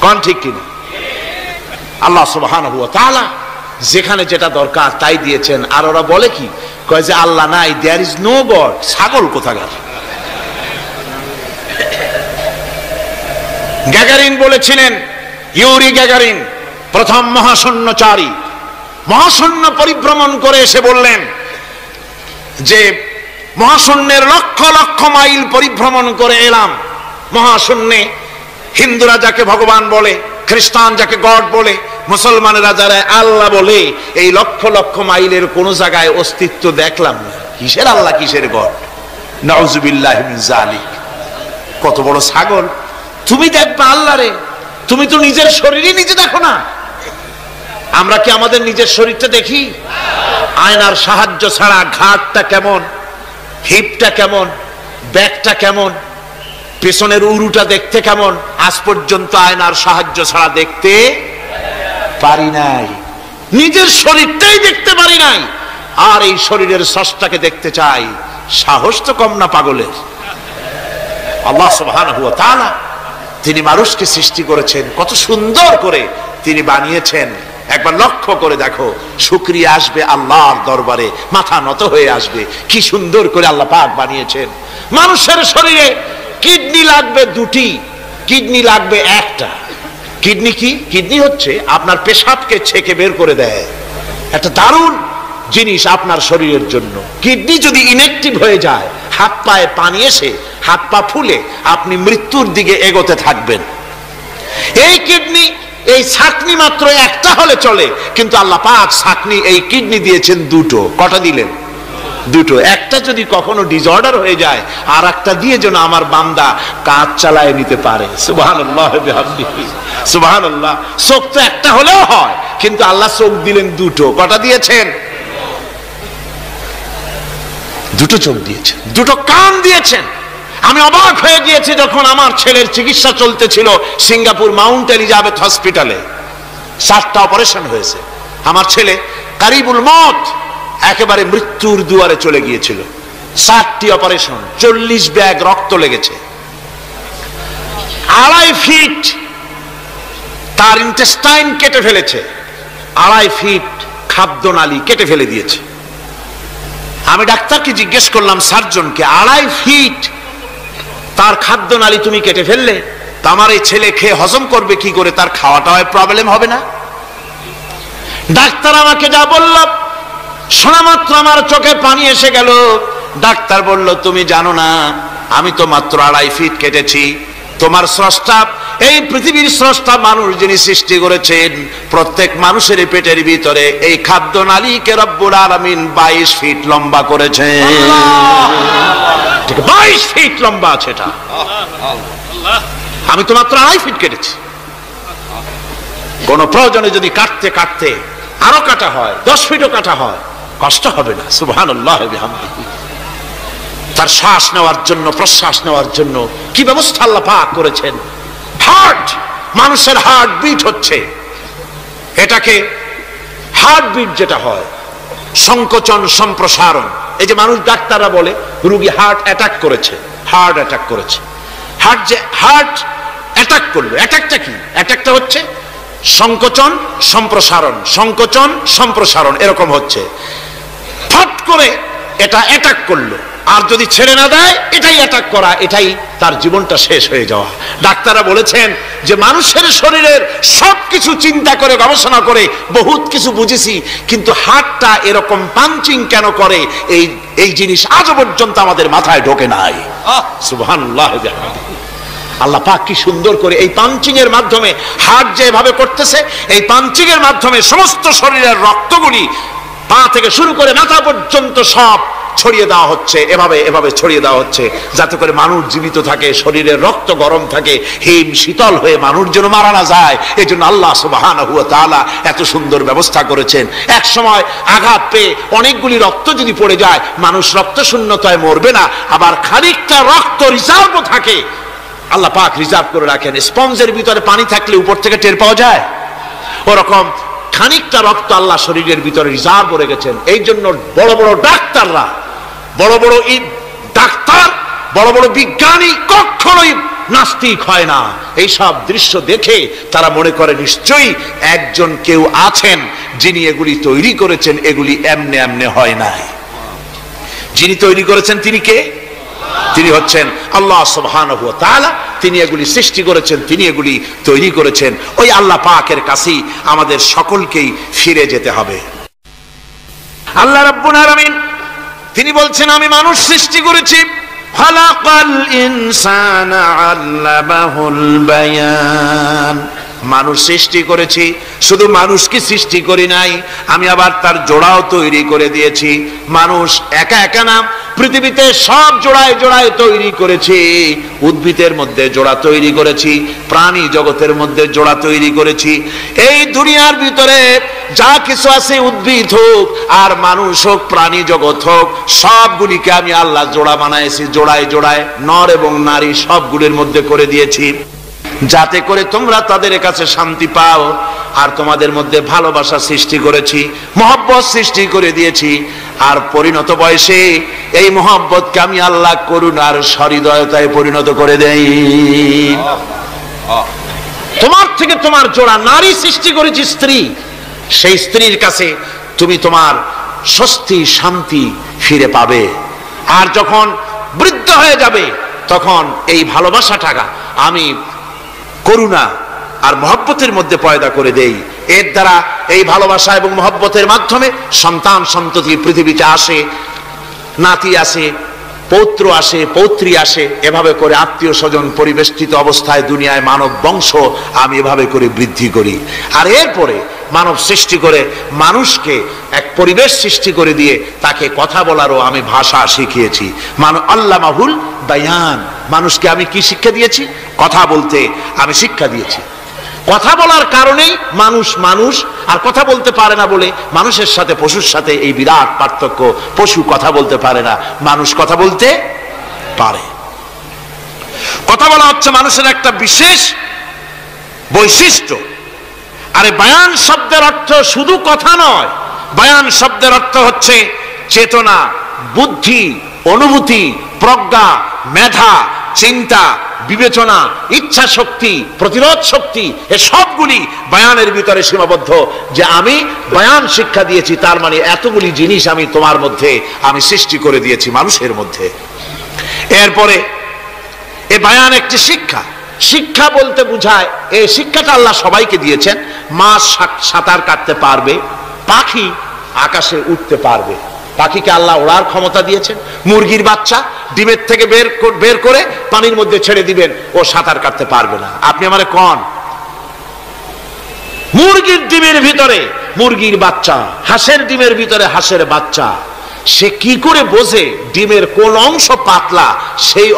কন ঠিক কিনা? আল্লাহ সুবহানাহু ওয়া তাআলা যেখানে যেটা দরকার তাই দিয়েছেন। আর ওরা বলে কি, কয় যে আল্লাহ নাই, দেয়ার ইজ নো গড। ছাগল কোথাকার। গ্যাগারিন বলেছিলেন, ইউরি গ্যাগারিন প্রথম মহাশূন্যচারী, মহাশূন্য পরিভ্রমণ করে এসে বললেন যে মহাশূন্যের লক্ষ লক্ষ মাইল পরিভ্রমণ করে এলাম, মহাশূন্যে হিন্দুরা যাকে ভগবান বলে, খ্রিস্টান যাকে গড বলে, মুসলমানেরা যারা আল্লাহ বলে, এই লক্ষ লক্ষ মাইলের কোন জায়গায় অস্তিত্ব দেখলাম না। কিসের আল্লাহ, কিসের গড? নাউজুবিল্লাহি মিন যালিক। কত বড় ছাগল! তুমি দেখবে আল্লাহ রে, তুমি তো নিজের শরীরই নিজে দেখো না। আমরা কি আমাদের নিজের শরীরটা দেখি? আয়নার সাহায্য ছাড়া ঘাটটা কেমন, হিপটা কেমন, ব্যাকটা কেমন, পেছনের উরুটা দেখতে কেমন, আজ পর্যন্ত আয়নার সাহায্য ছাড়া দেখতে পারি নাই। নিজের শরীরটাই দেখতে পারি নাই, আর এই শরীরের স্রষ্টাকে দেখতে চাই। সাহস তো কম না পাগলের। আল্লাহ সুবহানাহু ওয়া তাআলা তিনি মানুষকে সৃষ্টি করেছেন, কত সুন্দর করে তিনি বানিয়েছেন। একবার লক্ষ্য করে দেখো, শুকরিয়া আসবে আল্লাহর দরবারে, মাথা নত হয়ে আসবে। কি সুন্দর করে আল্লাহ পাক বানিয়েছেন। মানুষের শরীরে কিডনি লাগবে দুটি, কিডনি লাগবে একটা। কিডনি কি? কিডনি হচ্ছে আপনার পেশাবকে ছেঁকে বের করে দেয়, একটা দারুণ জিনিস আপনার শরীরের জন্য। কিডনি যদি ইনঅ্যাক্টিভ হয়ে যায়, হাত পায়ে পানি এসে হাত পা ফুলে আপনি মৃত্যুর দিকে এগোতে থাকবেন। এই কিডনি, এই ছাকনি মাত্র একটা হলে চলে, কিন্তু আল্লাহ পাক ছাকনি, এই কিডনি দিয়েছেন দুটো। কটা দিলেন? দুটো। একটা যদি কখনো ডিসঅর্ডার হয়ে যায়, আর একটা দিয়ে যেন আমার বান্দা কাজ চালায় নিতে পারে। সুবহানাল্লাহ বিহামদিহি, সুবহানাল্লাহ। চোখ তো একটা হলেও হয়, কিন্তু আল্লাহ চোখ দিলেন দুটো। কটা দিয়েছেন? দুটো চোখ দিয়েছেন, দুটো কান দিয়েছেন। আমি অবাক হয়ে গিয়েছি যখন আমার ছেলের চিকিৎসা চলতেছিল সিঙ্গাপুর মাউন্ট এলিজাবেথ হসপিটালে। 7টা অপারেশন হয়েছে। আমার ছেলে কারিবুল মত, একেবারে মৃত্যুর দুয়ারে চলে গিয়েছিল। 7টি অপারেশন, 40 ব্যাগ রক্ত লেগেছে। 2.5 ফিট তার ইন্টেস্টাইন কেটে ফেলেছে, 2.5 ফিট খাদ্যনালী কেটে ফেলে দিয়েছে। আমি ডাক্তারকে জিজ্ঞেস করলাম, সার্জনকে, 2.5 ফিট তার খাদ্যনালী তুমি কেটে ফেললে, তা আমার এই ছেলে খেয়ে হজম করবে কি করে? তার খাওয়াটা হয় প্রবলেম হবে না? ডাক্তার আমাকে যা বলল, শোনা মাত্র আমার চোখে পানি এসে গেল। ডাক্তার বলল, তুমি জানো না, আমি তো মাত্র 2.5 ফিট কেটেছি। তোমার স্রষ্টা, এই পৃথিবীর স্রষ্টা মানুষ যিনি সৃষ্টি করেছেন, প্রত্যেক মানুষের পেটের ভিতরে এই খাদ্যনালীকে রব্বুল আলামিন 22 ফিট লম্বা করেছেন। 22 ফিট লম্বা আছে এটা। আমি তো মাত্র 2.5 ফিট কেটেছি। কোন প্রয়োজনে যদি কাটতে কাটতে আরো কাটা হয়, 10 ফিটও কাটা হয়, কষ্ট হবে না। সুবহানাল্লাহ বিহামদিহি। তার শ্বাস নেওয়ার জন্য, প্রশ্বাস নেওয়ার জন্য কি ব্যবস্থা আল্লাহ পাক করেছেন। হার্ট, মানুষের হার্ট বিট হচ্ছে, এটাকে হার্ট বিট যেটা হয়, সংকোচন সম্প্রসারণ। এই যে মানুষ, ডাক্তাররা বলে রোগী হার্ট অ্যাটাক করেছে, হার্ট অ্যাটাক করেছে। হার্ট যে হার্ট অ্যাটাক করলো, অ্যাটাকটা কি? অ্যাটাকটা হচ্ছে সংকোচন সম্প্রসারণ, সংকোচন সম্প্রসারণ, এরকম হচ্ছে। ফট করে এটা অ্যাটাক করলো, আর যদি ছেড়ে না দেয় এটাই অ্যাটাক করা, এটাই তার জীবনটা শেষ হয়ে যাওয়া। ডাক্তাররা বলেছেন যে মানুষের শরীরের সবকিছু চিন্তা করে, গবেষণা করে বহুত কিছু বুঝেছি, কিন্তু হার্টটা এরকম পাঞ্চিং কেন করে, এই জিনিস আজও পর্যন্ত আমাদের মাথায় ঢোকে নাই। সুবহানাল্লাহ। আল্লাহ পাক কি সুন্দর করে এই পাঞ্চিং এর মাধ্যমে, হার্ট যেভাবে করতেছে, এই পাঞ্চিং এর মাধ্যমে সমস্ত শরীরের রক্তগুলি পা থেকে শুরু করে মাথা পর্যন্ত সব ছড়িয়ে দেওয়া হচ্ছে। এভাবে এভাবে ছড়িয়ে দেওয়া হচ্ছে যাতে করে মানুষ জীবিত থাকে, শরীরের রক্ত গরম থাকে, হিম শীতল হয়ে মানুষ যেন মারা না যায়। এই জন্য আল্লাহ সুবহানাহু ওয়া তাআলা এত সুন্দর ব্যবস্থা করেছেন। এক সময় আঘাত পেয়ে অনেকগুলি রক্ত যদি পড়ে যায়, মানুষ রক্ত শূন্যতায় মরবে না, আবার খানিকটা রক্ত রিজার্ভও থাকে। আল্লাহ পাক রিজার্ভ করে রাখেন। স্পঞ্জের ভিতরে পানি থাকলে উপর থেকে টের পাওয়া যায়, ওরকম খানিকটা রক্ত আল্লাহ শরীরের ভিতরে রিজার্ভ করে গেছেন। এই জন্য বড় বড় ডাক্তাররা, বড় বড় ডাক্তার, বড় বড় বিজ্ঞানী কখনোই নাস্তিক হয় না। এই সব দৃশ্য দেখে তারা মনে করে নিশ্চয়ই একজন কেউ আছেন যিনি এগুলি তৈরি করেছেন, এগুলি এমনে এমনে হয় নাই। যিনি তৈরি করেছেন তিনি কে? তিনি হচ্ছেন আল্লাহ সুবহানাহু ওয়া তাআলা। তিনি এগুলি সৃষ্টি করেছেন, তিনি এগুলি তৈরি করেছেন। ওই আল্লাহ পাকের কাছেই আমাদের সকলকেই ফিরে যেতে হবে। আল্লাহ রাব্বুল আলামিন তিনি বলছেন, আমি মানুষ সৃষ্টি করেছি খালাকাল ইনসানা আল্লামাহুল বায়ান। মানুষ সৃষ্টি করেছি, শুধু মানুষকে সৃষ্টি করি নাই, আমি আবার তার জোড়াও তৈরি করে দিয়েছি। মানুষ একা একা না, পৃথিবীতে সব জোড়ায় জোড়ায় তৈরি করেছি। উদ্ভিদের মধ্যে জোড়া তৈরি করেছি, প্রাণী জগতের মধ্যে জোড়া তৈরি করেছি। এই দুনিয়ার ভিতরে যা কিছু আছে, উদ্ভিদ হোক আর মানুষ হোক, প্রাণী জগৎ হোক, সবগুলিকে আমি আল্লাহ জোড়া বানাইছি। জোড়ায় জোড়ায় নর এবং নারী সবগুলির মধ্যে করে দিয়েছি, যাতে করে তোমরা তাদের কাছে শান্তি পাও। আর তোমাদের মধ্যে ভালোবাসা সৃষ্টি করেছি, মহব্বত সৃষ্টি করে দিয়েছি। আর পরিণত বয়সে এই মহব্বতকে আমি আল্লাহ করুণার সহৃদয়তায় পরিণত করে দেই। তোমার থেকে তোমার জোড়া নারী সৃষ্টি করেছি, স্ত্রী। সেই স্ত্রীর কাছে তুমি তোমার স্বস্তি শান্তি ফিরে পাবে। আর যখন বৃদ্ধ হয়ে যাবে, তখন এই ভালোবাসাটা আমি করুণা আর মহব্বতের মধ্যে পয়দা করে দেই। এর দ্বারা এই ভালোবাসা এবং মহব্বতের মাধ্যমে সন্তান সন্ততি পৃথিবীতে আসে, নাতি আসে, পৌত্র আসে, পৌত্রী আসে। এভাবে করে আত্মীয় স্বজন পরিবেষ্টিত অবস্থায় দুনিয়ায় মানব বংশ আমি এভাবে করে বৃদ্ধি করি। আর এরপরে মানব সৃষ্টি করে মানুষকে এক পরিবেশ সৃষ্টি করে দিয়ে তাকে কথা বলারও আমি ভাষা শিখিয়েছি। আল্লামাহুল বায়ান। মানুষকে আমি কি শিক্ষা দিয়েছি? কথা বলতে আমি শিক্ষা দিয়েছি। কথা বলার কারণেই মানুষ মানুষ, আর কথা বলতে পারে না বলে মানুষের সাথে পশুর সাথে এই বিরাট পার্থক্য। পশু কথা বলতে পারে না, মানুষ কথা বলতে পারে। কথা বলা হচ্ছে মানুষের একটা বিশেষ বৈশিষ্ট্য। আরে বায়ান শব্দের অর্থ শুধু কথা নয়, বায়ান শব্দের অর্থ হচ্ছে চেতনা, বুদ্ধি, অনুভূতি, প্রজ্ঞা, মেধা, চিন্তা, বিবেচনা, ইচ্ছা শক্তি, প্রতিরোধ শক্তি, এ সবগুলি বায়ানের ভিতরে সীমাবদ্ধ। যে আমি বায়ান শিক্ষা দিয়েছি, তার মানে এতগুলি জিনিস আমি তোমার মধ্যে আমি সৃষ্টি করে দিয়েছি মানুষের মধ্যে। এরপরে এ বায়ান একটি শিক্ষা। শিক্ষা বলতে বুঝায়, এই শিক্ষাটা আল্লাহ সবাইকে দিয়েছেন। মাছ সাঁতার কাটতে পারবে, পাখি আকাশে উঠতে পারবে। পাখিকে আল্লাহ ওড়ার ক্ষমতা দিয়েছেন। মুরগির বাচ্চা ডিমের থেকে বের করে পানির মধ্যে ছেড়ে দিবেন, ও সাঁতার কাটতে পারবে না। আপনি আমারে কোন মুরগির ডিমের ভিতরে মুরগির বাচ্চা, হাঁসের ডিমের ভিতরে হাঁসের বাচ্চা, সে কি করে বোঝে ডিমের কোন অংশ পাতলা, সেই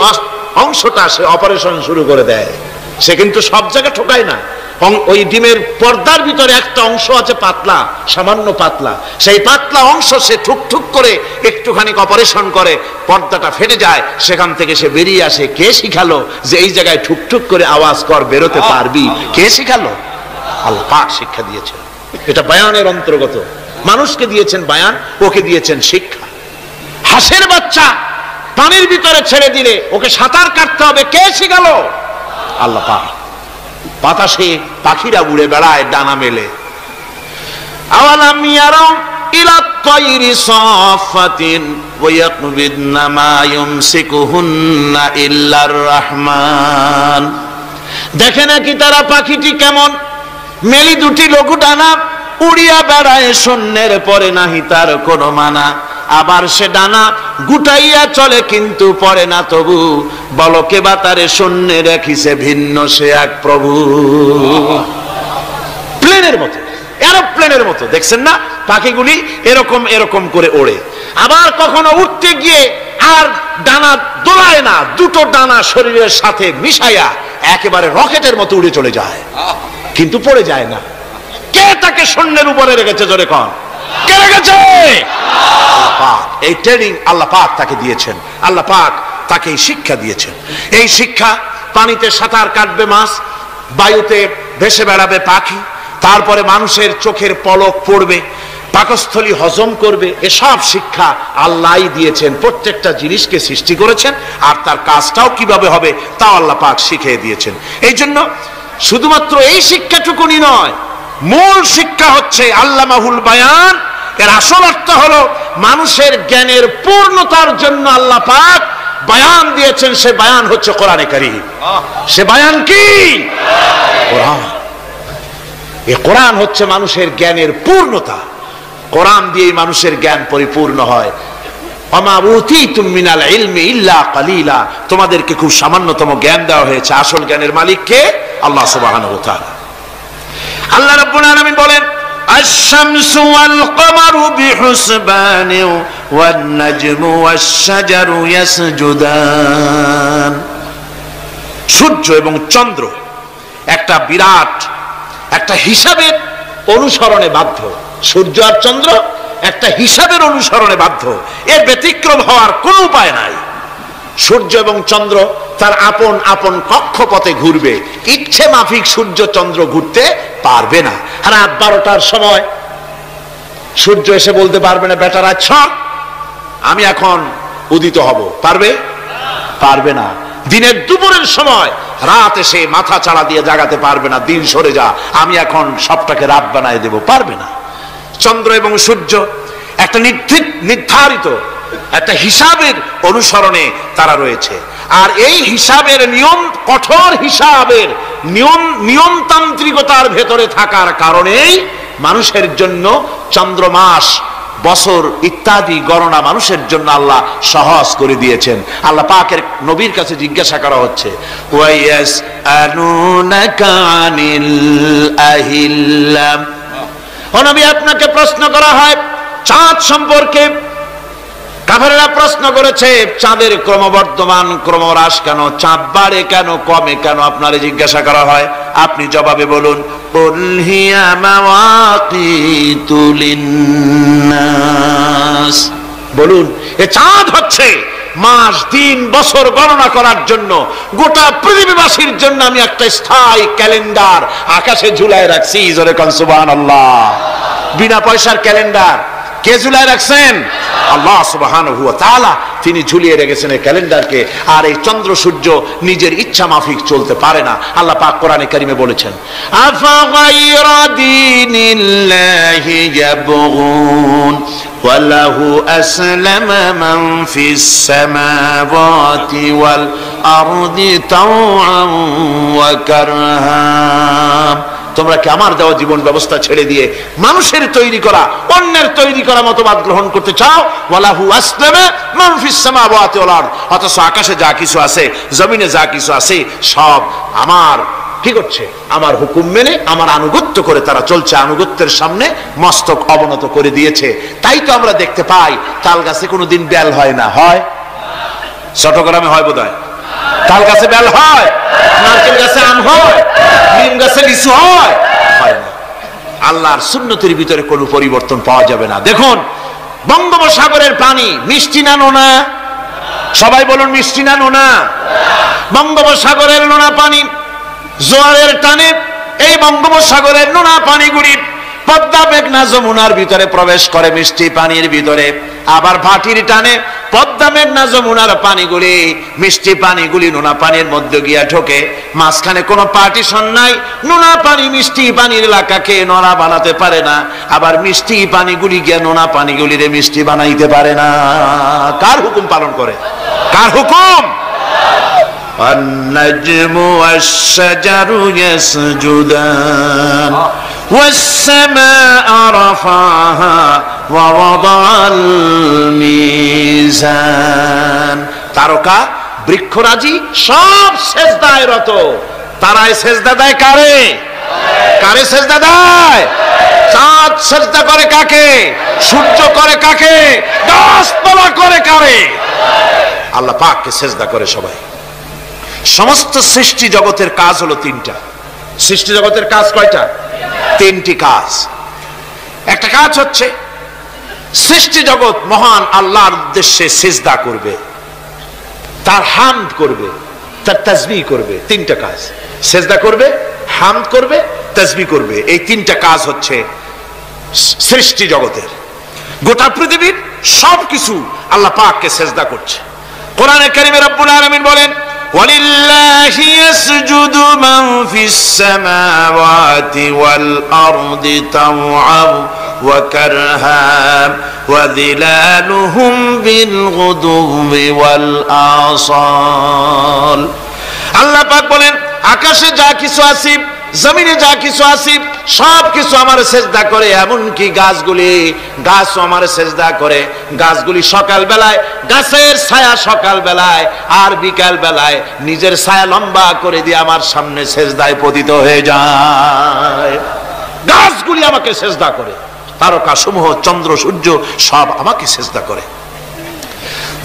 অংশটা সে অপারেশন শুরু করে দেয়। সে কিন্তু সব জায়গায় ঠোকায় না। ওই ডিমের পর্দার ভিতরে একটা অংশ আছে পাতলা, সামান্য পাতলা, সেই পাতলা অংশ সে ঠুকঠুক করে একটুখানি অপারেশন করে, পর্দাটা ফেটে যায়, সেখান থেকে সে বেরিয়ে আসে। কে শিখালো যে এই জায়গায় ঠুকঠুক করে আওয়াজ কর, বেরোতে পারবি? কে শিখালো? আল্লাহ পাক শিক্ষা দিয়েছেন। এটা বায়ানের অন্তর্গত। মানুষকে দিয়েছেন বায়ান, ওকে দিয়েছেন শিক্ষা। হাঁসের বাচ্চা পানির ভিতরে ছেড়ে দিলে ওকে সাঁতার কাটতে হবে, কে শিখালো? আল্লাহ পাক। বাতাসে পাখিরা উড়ে বেড়ায় ডানা মেলে। আওয়ালাম ইয়ারাউ ইলা তায়রি সাফাতিন ওয়া ইয়াকবিদনা মা ইউমসিকুহুন্না ইল্লার রহমান। দেখে নাকি তারা পাখিটি কেমন? মেলি দুটি লঘু ডানা, উড়িয়া বেড়ায় শূন্যের পরে নাহি তার কোনো মানা। আবার সে ডানা গুটাইয়া চলে কিন্তু পড়ে না তবু, বলকে বা তারে শূন্যে রাখিছে ভিন্ন সে এক প্রভু। প্লেনের মতো, এরোপ্লেনের মতো দেখছেন না পাখিগুলি এরকম এরকম করে ওড়ে। আবার কখনো উঠতে গিয়ে আর ডানা দোলায় না, দুটো ডানা শরীরের সাথে মিশাইয়া একেবারে রকেটের মতো উড়ে চলে যায়, কিন্তু পড়ে যায় না। কে তাকে শূন্যের উপরে রেখেছে? জোরে কন, কে রেখেছে? আল্লাহ পাক। এই ট্রেনিং আল্লাহ পাক তাকে দিয়েছেন। আল্লাহ পাক তাকে এই শিক্ষা দিয়েছেন। এই শিক্ষা, পানিতে সাঁতার কাটবে মাছ, বায়ুতে ভেসে বেড়াবে পাখি, তারপরে মানুষের চোখের পলক পড়বে, পাকস্থলী হজম করবে, এসব শিক্ষা আল্লাহই দিয়েছেন। প্রত্যেকটা জিনিসকে সৃষ্টি করেছেন, আর তার কাজটাও কিভাবে হবে তাও আল্লাহ পাক শিখিয়ে দিয়েছেন। এই জন্য শুধুমাত্র এই শিক্ষাটুকুনি নয়, মূল শিক্ষা হচ্ছে আল্লামাহুল বায়ান। এর আসল অর্থ হলো মানুষের জ্ঞানের পূর্ণতার জন্য আল্লাহ পাক বায়ান দিয়েছেন। সে বায়ান হচ্ছে কোরআনে কারীম। সে বায়ান কি? কোরআন। এই কোরআন হচ্ছে মানুষের জ্ঞানের পূর্ণতা। কোরআন দিয়েই মানুষের জ্ঞান পরিপূর্ণ হয়। ওমা উতীতুম মিনাল ইলমি ইল্লা কালিলা, তোমাদেরকে খুব সামান্যতম জ্ঞান দেওয়া হয়েছে। আসল জ্ঞানের মালিক কে? আল্লাহ সুবহানাহু ওয়া তাআলা। আল্লাহ রাব্বুল আলামিন বলেন আশ-শামসু ওয়াল কমারু বিহুসবান ওয়ান নাজমু ওয়াশ-শাজারু ইয়াসজুদান। সূর্য এবং চন্দ্র একটা বিরাট একটা হিসাবের অনুসরণে বাধ্য। সূর্য আর চন্দ্র একটা হিসাবের অনুসরণে বাধ্য, এর ব্যতিক্রম হওয়ার কোনো উপায় নাই। সূর্য এবং চন্দ্র তার আপন আপন কক্ষপথে ঘুরবে, ইচ্ছে মাফিক সূর্য চন্দ্র ঘুরতে পারবে না। রাত 12টার সময় সূর্য এসে বলতে পারবে না বেটারা ছক আমি এখন উদিত হব, পারবে? পারবে না। দিনের দুপুরের সময় রাত এসে মাথা চাড়া দিয়ে জাগাতে পারবে না, দিন সরে যা আমি এখন সবটাকে রাত বানায় দেব, পারবে না। চন্দ্র এবং সূর্য একটা নির্ধারিত একটা হিসাবের অনুসরণে তারা রয়েছে, আর এই হিসাবের নিয়ম, কঠোর হিসাবের নিয়মতান্ত্রিকতার ভেতরে থাকার কারণেই মানুষের জন্য চন্দ্র মাস বছর ইত্যাদি গণনা মানুষের জন্য আল্লাহ সহজ করে দিয়েছেন। আল্লাহ পাকের নবীর কাছে জিজ্ঞাসা করা হচ্ছে ওয়ায়াসআলুনাকা আনিল আহিল্লা, ও নবী আপনাকে প্রশ্ন করা হয় চাঁদ সম্পর্কে। কাফেররা প্রশ্ন করেছে চাঁদের ক্রমবর্ধমান ক্রমহ্রাস কেন, চাঁদ বাড়ে কেন, কমে কেন, আপনারে জিজ্ঞাসা করা হয়, আপনি জবাবে বলুন কুল হিয়া মাওয়াকিতু লিন্নাস, বলুন এ চাঁদ হচ্ছে মাস দিন বছর গণনা করার জন্য, গোটা পৃথিবীবাসীর জন্য আমি একটা স্থায়ী ক্যালেন্ডার আকাশে ঝুলায় রাখছি। জোরে কোন সুবহানাল্লাহ। বিনা পয়সার ক্যালেন্ডার কে ঝুলায় রাখছেন? আল্লাহ সুবহানাহু ওয়া তাআলা, তিনি ঝুলিয়ে রেখেছেন এই ক্যালেন্ডারকে। আর এই চন্দ্র সূর্য নিজের ইচ্ছা মাফিক চলতে পারে না। আল্লাহ পাক কোরআনে কারিমে বলেছেন আফা গায়রা দীনিল্লাহি ইয়াবগুন ওয়া লাহু আসলামা মান ফিস সামাওয়াতি ওয়াল আরদি তাওআন ওয়া কারহা, তোমরা কি আমার দেওয়া জীবন ব্যবস্থা ছেড়ে দিয়ে মানুষের তৈরি করা, অন্যের তৈরি করা মতবাদ গ্রহণ করতে চাও? ওয়ালাহু আসলামা মান ফিস সামাওয়াতি ওয়াল আরদ, অথচ আকাশে যা কিছু আছে, জমিনে যা কিছু আছে সব আমার কি করছে? আমার হুকুম মেনে আমার আনুগত্য করে তারা চলছে, আনুগত্যের সামনে মস্তক অবনত করে দিয়েছে। তাই তো আমরা দেখতে পাই তাল গাছে কোনোদিন বেল হয় না, হয়? চট্টগ্রামে হয় বোধহয়, তাল গাছে বেল হয়, নারকেল গাছে আম হয়, নিম গাছে লিচু হয়? হয় না। আল্লাহর সুন্নতের ভিতরে কোনো পরিবর্তন পাওয়া যাবে না। দেখুন বঙ্গোপসাগরের পানি মিষ্টি না নোনা? সবাই বলুন মিষ্টি না নোনা? বঙ্গোপসাগরের নোনা পানি জোয়ারের টানে এই বঙ্গোপসাগরের নোনা পানিগুলি পদ্মা মেঘনা যমুনার ভিতরে প্রবেশ করে মিষ্টি পানির ভিতরে, আবার ভাটির টানে পদ্মা মেঘনা যমুনার পানিগুলি মিষ্টি পানিগুলি নোনা পানির মধ্যে গিয়া ঢোকে। মাঝখানে কোনো পার্টিশন নাই, নোনা পানি মিষ্টি পানির এলাকাকে নোনা বানাতে পারে না, আবার মিষ্টি পানিগুলি গিয়া নোনা পানিগুলিরে মিষ্টি বানাইতে পারে না। কার হুকুম পালন করে? কার হুকুম? النجم والشجر يسجدان والسماء رفعها ووضع الميزان, তারকা বৃক্ষরাজি সব সেজদায় রত। তারাই সেজদা দেয় কারে? কারে সেজদা দেয়? চাঁদ সেজদা করে কাকে? সূর্য করে কাকে? গাছপালা করে কারে? আল্লাহ পাককে সেজদা করে সবাই। সমস্ত সৃষ্টি জগতের কাজ হলো তিনটা। সৃষ্টি জগতের কাজ কয়টা? তিনটি কাজ। একটা কাজ হচ্ছে সৃষ্টি জগৎ মহান আল্লাহর উদ্দেশ্যে সিজদা করবে, তার হামদ করবে, তার তাসবিহ করবে। তিনটা কাজ, সিজদা করবে, হামদ করবে, তাসবিহ করবে। এই তিনটা কাজ হচ্ছে সৃষ্টি জগতের। গোটা পৃথিবীর সবকিছু আল্লাহ পাককে সিজদা করছে। কোরআনে কারিমে রব্বুল আলামিন বলেন وَلِلَّهِ يَسْجُدُ مَنْ فِي السَّمَاوَاتِ وَالْأَرْضِ طَوْعًا وَكَرْهًا وَظِلَالُهُمْ بِالْغُدُوِّ وَالْآصَالِ। আল্লাহ পাক বলেন আকাশে যা কিছু আছে জমিনে যা কিছু আছে সব কিছু আমার সেজদা করে, এমনকি গাছও আমার সেজদা করে। গাছগুলি সকাল বেলায় গাছের ছায়া সকাল বেলায় আর বিকাল বেলায় নিজের ছায়া লম্বা করে দিয়ে আমার সামনে সেজদায় পতিত হয়ে যায়। গাছগুলি আমাকে সেজদা করে, তারকা সমূহ চন্দ্র সূর্য সব আমাকে সেজদা করে।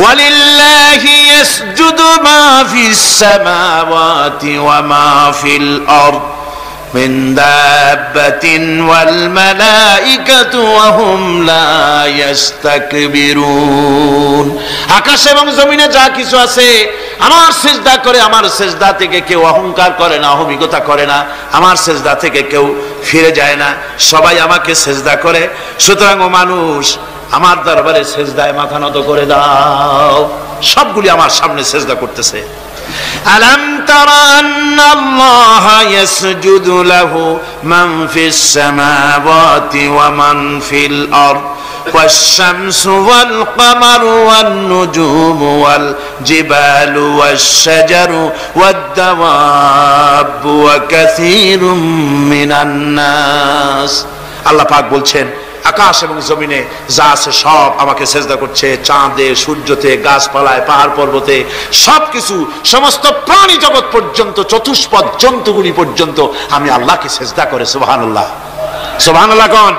ওয়ালিল্লাহি ইয়াসজুদু মা ফিস সামাওয়াতি ওয়া মা ফিল আরদ মিন দাব্বাতিন ওয়াল মালাইকাতু ওয়া হুম লা ইস্তাকবিরুন। আকাশ এবং জমিনে যা কিছু আছে আমার সিজদা করে, আমার সিজদা থেকে কেউ অহংকার করে না, অহমিকতা করে না, আমার সিজদা থেকে কেউ ফিরে যায় না, সবাই আমাকে সিজদা করে। সুতরাং ও মানুষ, আমার দরবারে সিজদায় মাথা নত করে দাও। সবগুলি আমার সামনে সিজদা করতেছে। আলাম তারা আন্নাল্লাহা ইয়াসজুদু লাহু মান ফিস সামাওয়াতি ওয়া মান ফিল আরদ والشمس والقمر والنجوم والجبال والشجر والدواب وكثير من الناس। আল্লাহ পাক বলছেন আকাশ এবং জমিনে যা আছে সব আমাকে সেজদা করছে। চাঁদে, সূর্যতে, গাছপালায়, পাহাড় পর্বতে সবকিছু, সমস্ত প্রাণী জগৎ পর্যন্ত, চতুষ্পদ জন্তুগুলি পর্যন্ত আমি আল্লাহকে সেজদা করে। সুবহানাল্লাহ, সুবহানাল্লাহ কোন?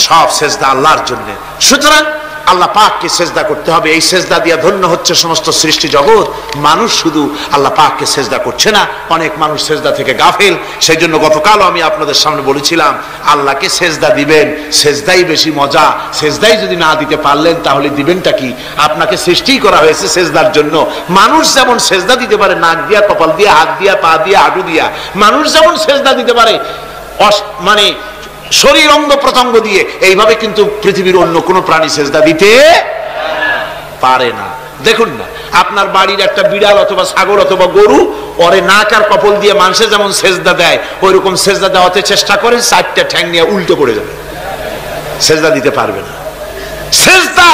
সব সেজদা আল্লাহর জন্য। সুতরাং আল্লাহ পাককে সেজদা করতে হবে। এই সেজদা দিয়া ধন্য হচ্ছে সমস্ত সৃষ্টি জগৎ। মানুষ শুধু আল্লাহ পাককে সেজদা করছে না, অনেক মানুষ সেজদা থেকে গাফেল। সেই জন্য গতকালও আমি আপনাদের সামনে বলেছিলাম, আল্লাহকে সেজদা দিবেন, সেজদাই বেশি মজা। সেজদাই যদি না দিতে পারলেন তাহলে দিবেনটা কি? আপনাকে সৃষ্টি করা হয়েছে সেজদার জন্য। মানুষ যেমন সেজদা দিতে পারে নাক দিয়া, কপাল দিয়া, হাত দিয়া, পা দিয়া, হাঁটু দিয়া, মানুষ যেমন সেজদা দিতে পারে মানে শরীর অঙ্গ প্রত্যঙ্গ দিয়ে, এইভাবে কিন্তু পৃথিবীর অন্য কোন প্রাণী সেজদা দিতে পারে না। দেখুন না, আপনার বাড়ির একটা বিড়াল অথবা ছাগল অথবা গরু, ওরে নাক আর কপাল দিয়ে মানুষে যেমন সেজদা দেয়, ওই রকম সেজদা দেওয়াতে চেষ্টা করে, চারটা ঠ্যাং নিয়ে উল্টো করে যাবে, সেজদা দিতে পারবে না। সেজদা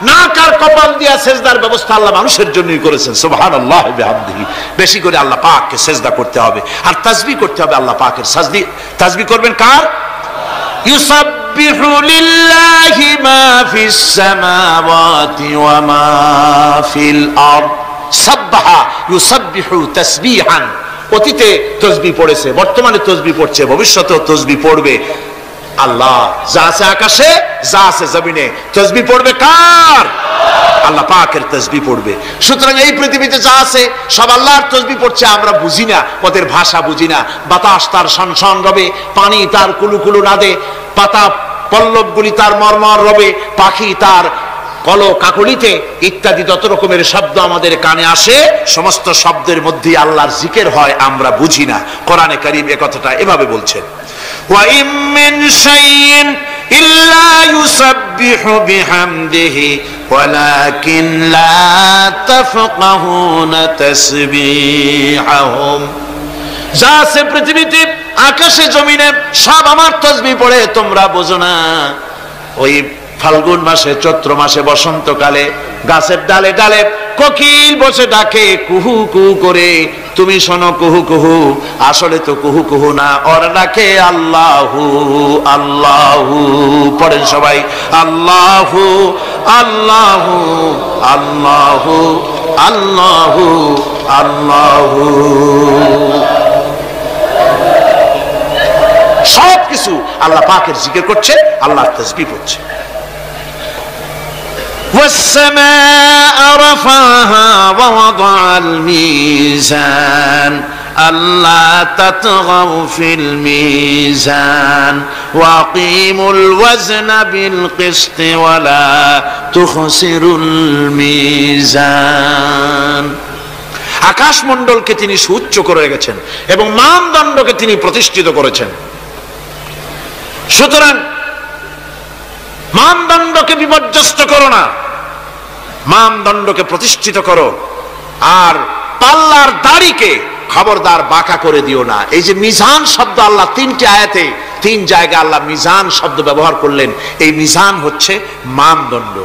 নাক আর কপাল দিয়া সেজদার ব্যবস্থা আল্লাহ মানুষের জন্যই করেছেন। সুবহানাল্লাহ ওয়া বিহামদিহি। বেশি করে আল্লাহ পাককে সেজদা করতে হবে আর তাসবিহ করতে হবে। আল্লাহ পাকের তাসবিহ করবেন কার? ইউসাব্বিহু লিল্লাহি মা ফিস সামাওয়াতি ওয়া মা ফিল আরদ। সাব্বাহা ইউসাব্বিহু তাসবিহান। অতীতে তাসবিহ পড়েছে, বর্তমানে তাসবিহ পড়ছে, ভবিষ্যতেও তাসবিহ পড়বে। আল্লাহ যা আছে আকাশে, যা আছে জমিনে, তাসবিহ পড়বে কার? আল্লাহ পাকের তাসবিহ পড়বে। সুতরাং এই পৃথিবীতে যা আছে সব আল্লাহর তাসবিহ পড়ছে। আমরা বুঝি না, ওদের ভাষা বুঝি না। বাতাস তার শনশন রবে, পানি তার কুলুকুলু নাদে, পাতা পল্লবগুলি তার মরমর রবে, পাখি তার কল কাকলিতে ইত্যাদি যত রকমের শব্দ আমাদের কানে আসে, সমস্ত শব্দের মধ্যে আল্লাহর জিকির হয়, আমরা বুঝি না। কোরআনে কারীম এই কথাটা এভাবে বলছেন, ওয়া ইম মিন শাইইন ইল্লা ইউসাব্বিহু বিহামদিহি ওয়ালাকিন লা তাফকাহুনা তাসবিহাহুম। যা আছে পৃথিবীতে, আকাশে জমিনে, সব আমার তাসবিহ পড়ে, তোমরা বোঝো না। ওই ফাল্গুন মাসে, চৈত্র মাসে, বসন্তকালে গাছের ডালে ডালে কোকিল বসে ডাকে কুহু কুহু করে, তুমি শোনো কুহু কুহু, আসলে তো কুহু কুহু না, ওরা ডাকে আল্লাহু আল্লাহু। পড়েন সবাই, আল্লাহু আল্লাহু আল্লাহু আল্লাহু আল্লাহু। সব কিছু আল্লাহ পাকের জিকির করছে, আল্লাহর তাসবিহ পড়ছে। والسماء رفعها ووضع الميزان ألا تطغوا في الميزان وأقيموا الوزن بالقسط ولا تخسروا الميزان। আকাশ মণ্ডলকে তিনি সুউচ্চ করে রেখেছেন এবং মানদণ্ডকে তিনি প্রতিষ্ঠিত করেছেন। সুতরাং মানদণ্ডকে বিপর্যস্ত করো না, মানদণ্ডকে প্রতিষ্ঠিত করো। আর পাল্লার দাড়িকে খবরদার বাঁকা করে দিও না। এই যে মিজান শব্দ আল্লাহ তিনটি আয়াতে, তিন জায়গায় আল্লাহ মিজান শব্দ ব্যবহার করলেন। এই মিজান হচ্ছে মানদণ্ড।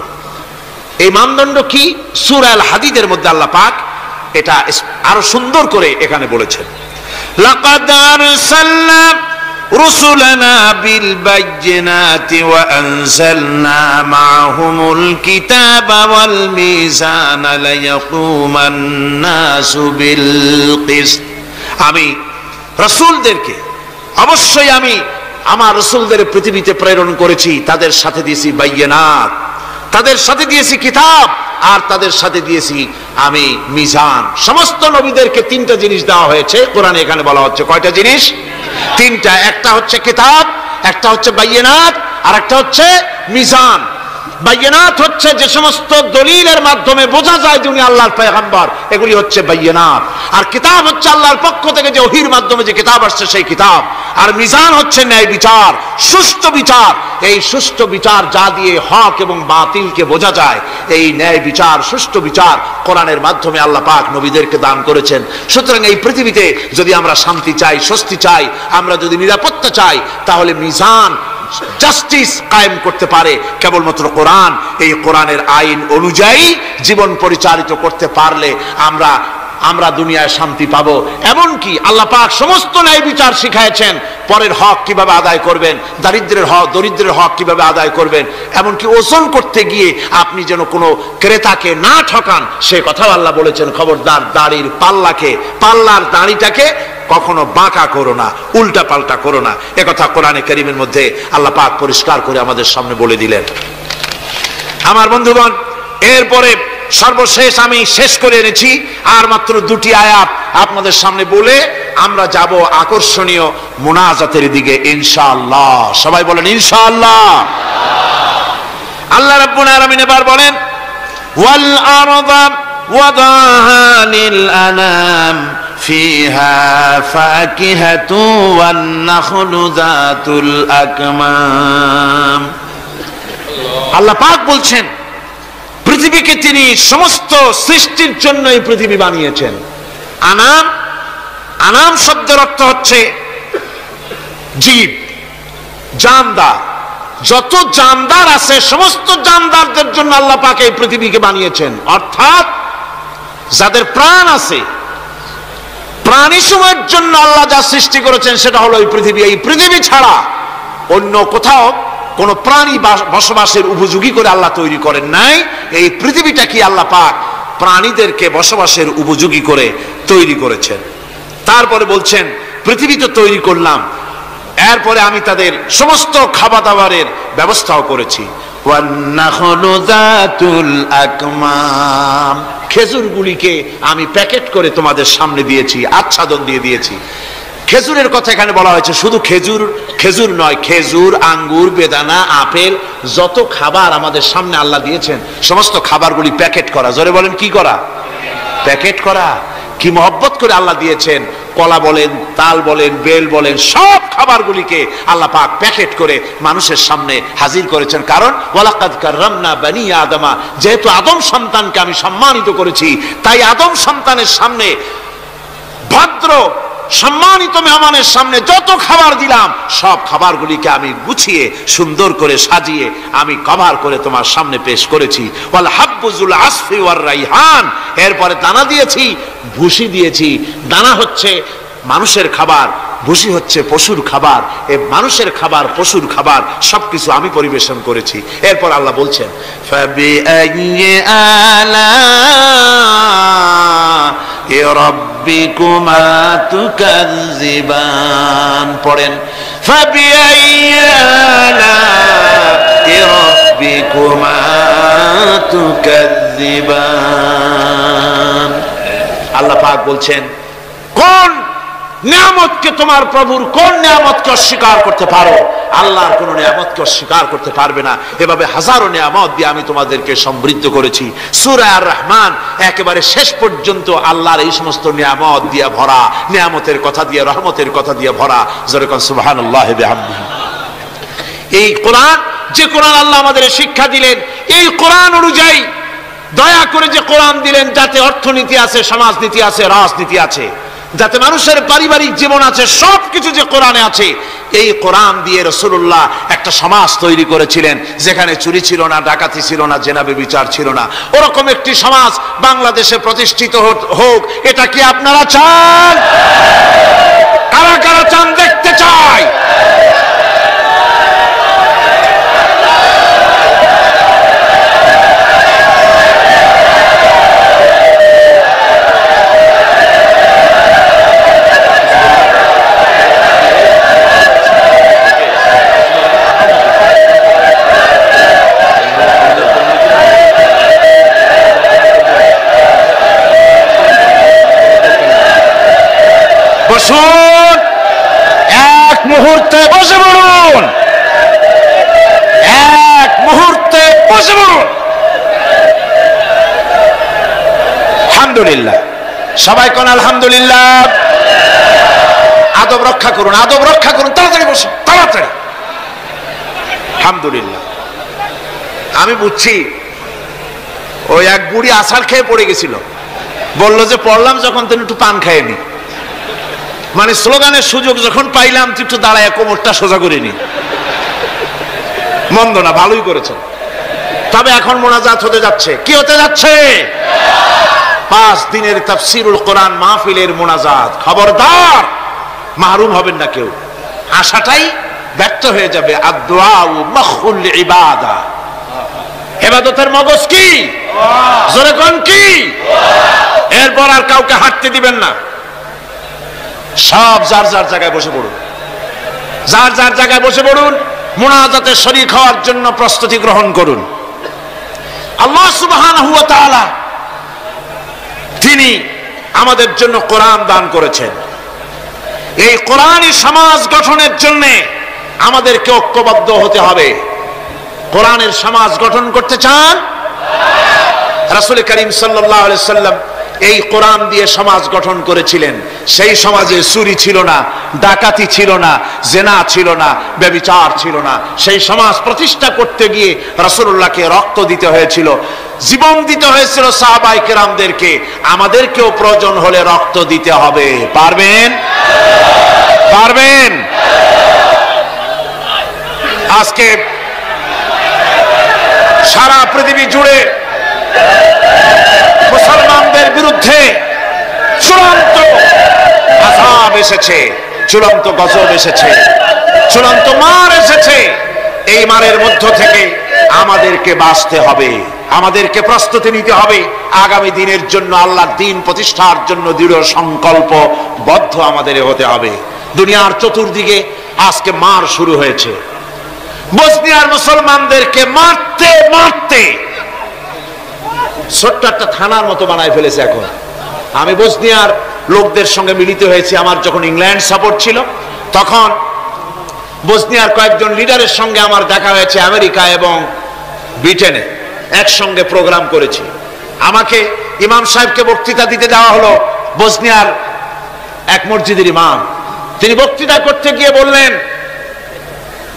এই মানদণ্ড কি? সূরা আল হাদীদের মধ্যে আল্লাহ পাক এটা আরো সুন্দর করে এখানে বলেছেন, লাকাদ আরসালনা رسلنا بالبينات وأنزلنا معهم الكتاب والميزان ليقوم الناس بالقسط আমি রাসূলদেরকে অবশ্যই আমি আমার রাসূলদের পৃথিবীতে প্রেরণ করেছি, তাদের সাথে দিয়েছি বাইয়িনাত, তাদের সাথে দিয়েছি কিতাব, আর তাদের সাথে দিয়েছি আমি মিজান। সমস্ত নবীদেরকে তিনটা জিনিস দেওয়া হয়েছে কোরআনে। এখানে বলা হচ্ছে কয়টা জিনিস? তিনটা। একটা হচ্ছে কিতাব, একটা হচ্ছে বাইয়িনাত, আর একটা হচ্ছে মিজান। বাইয়িনাত হচ্ছে যে সমস্ত দলিলের মাধ্যমে বোঝা যায় যে উনি আল্লাহর পয়গম্বর, এগুলি হচ্ছে বাইয়িনাত। আর কিতাব হচ্ছে আল্লাহর পক্ষ থেকে যে ওহীর মাধ্যমে যে কিতাব আসছে সেই কিতাব। আর মিজান হচ্ছে ন্যায় বিচার, সুষ্ঠু বিচার। এই সুষ্ঠু বিচার যা দিয়ে হক এবং বাতিলকে বোঝা যায়, এই ন্যায় বিচার, সুষ্ঠু বিচার কোরআনের মাধ্যমে আল্লাহ পাক নবীদেরকে দান করেছেন। সুতরাং এই পৃথিবীতে যদি আমরা শান্তি চাই, স্বস্তি চাই, আমরা যদি নিরাপত্তা চাই, তাহলে মিজান, জাস্টিস কায়েম করতে পারে কেবলমাত্র কোরআন। এই কোরআনের আইন অনুযায়ী জীবন পরিচালিত করতে পারলে আমরা দুনিয়ায় শান্তি পাবো। এমনকি আল্লাহ পাক সমস্ত ন্যায় বিচার শিখাইছেন, পরের হক কিভাবে আদায় করবেন, দরিদ্রের হক কিভাবে আদায় করবেন। এমনকি ওজন করতে গিয়ে আপনি যেন কোনো ক্রেতাকে না ঠকান, সে কথাও আল্লাহ বলেছেন। খবরদার, দাড়ির পাল্লার দাড়িটাকে কখনো বাঁকা করো না, উল্টা পাল্টা করো না। একথা কোরআনে কারীমের মধ্যে আল্লাহ পাক পরিষ্কার করে আমাদের সামনে বলে দিলেন। আমার বন্ধুগণ, এরপরে সর্বশেষ আমি শেষ করে এনেছি, আর মাত্র দুটি আয়াত আপনাদের সামনে বলে আমরা যাব আকর্ষণীয় মুনাজাতের দিকে ইনশাআল্লাহ। সবাই বলেন ইনশাআল্লাহ। আল্লাহ রাব্বুল আলামিন এবার বলেন, ওয়াল আরদা ওয়াদাহা লিল আনাম ফিহা ফাকিহাতু ওয়ান নাখলু যাতুল আকমাম। আল্লাহ পাক বলছেন, পৃথিবীকে তিনি সমস্ত সৃষ্টির জন্য এই পৃথিবী বানিয়েছেন। আনাম শব্দের অর্থ হচ্ছে জীব, জানদার। যত জানদার আছে সমস্ত জানদারদের জন্য আল্লাহ পাক এই পৃথিবীকে বানিয়েছেন। অর্থাৎ যাদের প্রাণ আছে, প্রাণী সময়ের জন্য আল্লাহ যা সৃষ্টি করেছেন সেটা হলো এই পৃথিবী। এই পৃথিবী ছাড়া অন্য কোথাও কোন প্রাণী বসবাসের উপযোগী করে আল্লাহ তৈরি করেন নাই। এই পৃথিবীটা কি আল্লাহ পাক প্রাণীদেরকে বসবাসের উপযোগী করে তৈরি করেছেন। তারপরে বলছেন, পৃথিবী তো তৈরি করলাম, এরপরে আমি তাদের সমস্ত খাবার দাবারের ব্যবস্থাও করেছি। খেজুরগুলিকে আমি প্যাকেট করে তোমাদের সামনে দিয়েছি, আচ্ছাদন দিয়ে দিয়েছি। খেজুরের কথা এখানে বলা হয়েছে, শুধু খেজুর নয়, খেজুর, আঙ্গুর, বেদানা, আপেল, যত খাবার আমাদের সামনে আল্লাহ দিয়েছেন সমস্ত খাবারগুলি প্যাকেট করা। জোরে বলেন, কি করা? প্যাকেট করা। কি মহব্বত করে আল্লাহ দিয়েছেন। কলা বলেন, তাল বলেন, বেল বলেন, সব খাবারগুলিকে আল্লাহ পাক প্যাকেট করে মানুষের সামনে হাজির করেছেন। কারণ ওয়ালাকাদ কাররামনা বানি আদমা, যেহেতু আদম সন্তানকে আমি সম্মানিত করেছি, তাই আদম সন্তানের সামনে, ভদ্র সম্মানিত মেহমানের সামনে যত খাবার দিলাম সব খাবারগুলিকে আমি গুছিয়ে সুন্দর করে সাজিয়ে আমি কভার করে তোমার সামনে পেশ করেছি। ওয়াল হাব্বুজুল আসফি ওয়ার রাইহান, এরপরে দানা দিয়েছি, ভুসি দিয়েছি। দানা হচ্ছে মানুষের খাবার, ভুসি হচ্ছে পশুর খাবার। এই মানুষের খাবার, পশুর খাবার সবকিছু আমি পরিবেশন করেছি। এরপর আল্লাহ বলছেন, ফাবিআইয়ি আলা'i রাব্বিকুমা তুকাযযিবান। পড়েন, ফাবিআইয়ি আলা'i রাব্বিকুমা তুকাযযিবান। আল্লাহ পাক বলছেন, কোন নিয়ামতকে, তোমার প্রভুর কোন নিয়ামতকে অস্বীকার করতে পারো? আল্লাহর কোন নিয়ামতকে অস্বীকার করতে পারবে না। এভাবে হাজারো নিয়ামত দিয়ে আমি তোমাদেরকে সমৃদ্ধ করেছি। সূরা আর রহমান একেবারে শেষ পর্যন্ত আল্লাহর এই সমস্ত নিয়ামত দিয়ে ভরা, নিয়ামতের কথা দিয়ে, রহমতের কথা দিয়ে ভরা। জোরে কোন সুবহানাল্লাহি বিহামদিহি। এই কোরআন, যে কোরআন আল্লাহ আমাদের শিক্ষা দিলেন, এই কোরআন অনুযায়ী দয়া করে যে কোরআন দিলেন, যাতে অর্থনীতি আছে, সমাজনীতি আছে, রাজনীতি আছে, যাতে মানুষের পারিবারিক জীবন আছে, সবকিছু যে কোরআনে আছে, এই কোরআন দিয়ে রাসূলুল্লাহ একটা সমাজ তৈরি করেছিলেন যেখানে চুরি ছিল না, ডাকাতি ছিল না, জেনাবে বিচার ছিল না। ওরকম একটি সমাজ বাংলাদেশে প্রতিষ্ঠিত হোক, এটা কি আপনারা চান? কারা কারা চান? দেখতে চাই। বসুন, এক মুহূর্তে বসে পড়ুন, এক মুহূর্তে বসে পড়ুন। আলহামদুলিল্লাহ, সবাই কোন আলহামদুলিল্লাহ। আদব রক্ষা করুন, আদব রক্ষা করুন, তাড়াতাড়ি বসুন, তাড়াতাড়ি। আলহামদুলিল্লাহ। আমি বুঝছি ওই এক বুড়ি আছাড় খেয়ে পড়ে গেছিল, বললো যে পড়লাম যখন তুমি একটু পান খায়নি, মানে স্লোগানের সুযোগ যখন পাইলাম একটু দাঁড়ায় কোমরটা সোজা করে নি। মন্দ না, ভালোই করেছেন। তবে এখন মোনাজাত হতে যাচ্ছে। কি হতে যাচ্ছে? 5 দিনের তাফসীরুল কোরআন মাহফিলের মোনাজাত। খবরদার, মাহরুম হবেন না কেউ। আশাটাই ব্যর্থ হয়ে যাবে। আদ-দুআউ মাখুল ইবাদা, ইবাদতের মগজ কি? জোরে কোন কি? এরপর আর কাউকে হাঁটতে দিবেন না। সব যার যার জায়গায় বসে পড়ুন, যার যার জায়গায় বসে পড়ুন। মুনাজাতে শরীক হওয়ার জন্য প্রস্তুতি গ্রহণ করুন। আল্লাহ সুবহানাহু ওয়া তাআলা তিনি আমাদের জন্য কোরআন দান করেছেন। এই কোরআনী সমাজ গঠনের জন্য আমাদেরকে ঐক্যবদ্ধ হতে হবে। কোরআনের সমাজ গঠন করতে চান? রাসূল করিম সাল্লাল্লাহু আলাইহি সাল্লাম এই কোরআন দিয়ে সমাজ গঠন করেছিলেন। সেই সমাজে চুরি ছিল না, ডাকাতি ছিল না, জেনা ছিল না, ব্যভিচার ছিল না। সেই সমাজ প্রতিষ্ঠা করতে গিয়ে রাসূলুল্লাহকে রক্ত দিতে হয়েছিল, জীবন দিতে হয়েছিল সাহাবায়ে কেরামদেরকে। আমাদেরকেও প্রয়োজন হলে রক্ত দিতে হবে। পারবেন? পারবেন? আজকে সারা পৃথিবী জুড়ে মুসলমানদের বিরুদ্ধে চূড়ান্ত আযাব এসেছে, চূড়ান্ত গজব এসেছে, চূড়ান্ত মার এসেছে। এই মারের মধ্য থেকে আমাদেরকে বাঁচতে হবে, আমাদেরকে প্রস্তুতি নিতে হবে। আগামী দিনের জন্য, আল্লাহর দ্বীন প্রতিষ্ঠার জন্য দৃঢ় সংকল্পবদ্ধ আমাদের হতে হবে। দুনিয়ার চতুর্দিকে আজকে মার শুরু হয়েছে। বসনিয়ার মুসলমানদেরকে মারতে মারতে ছোট্ট একটা থানার মতো বানায় ফেলেছে। এখন আমি বসনিয়ার লোকদের সঙ্গে মিলিত হয়েছি। আমার যখন ইংল্যান্ড সাপোর্ট ছিল, তখন বসনিয়ার কয়েকজন লিডারের সঙ্গে আমার দেখা হয়েছে আমেরিকা এবং ব্রিটেনে। একসঙ্গে প্রোগ্রাম করেছি। আমাকে ইমাম সাহেবকে বক্তৃতা দিতে দেওয়া হলো। বসনিয়ার এক মসজিদের ইমাম, তিনি বক্তৃতা করতে গিয়ে বললেন,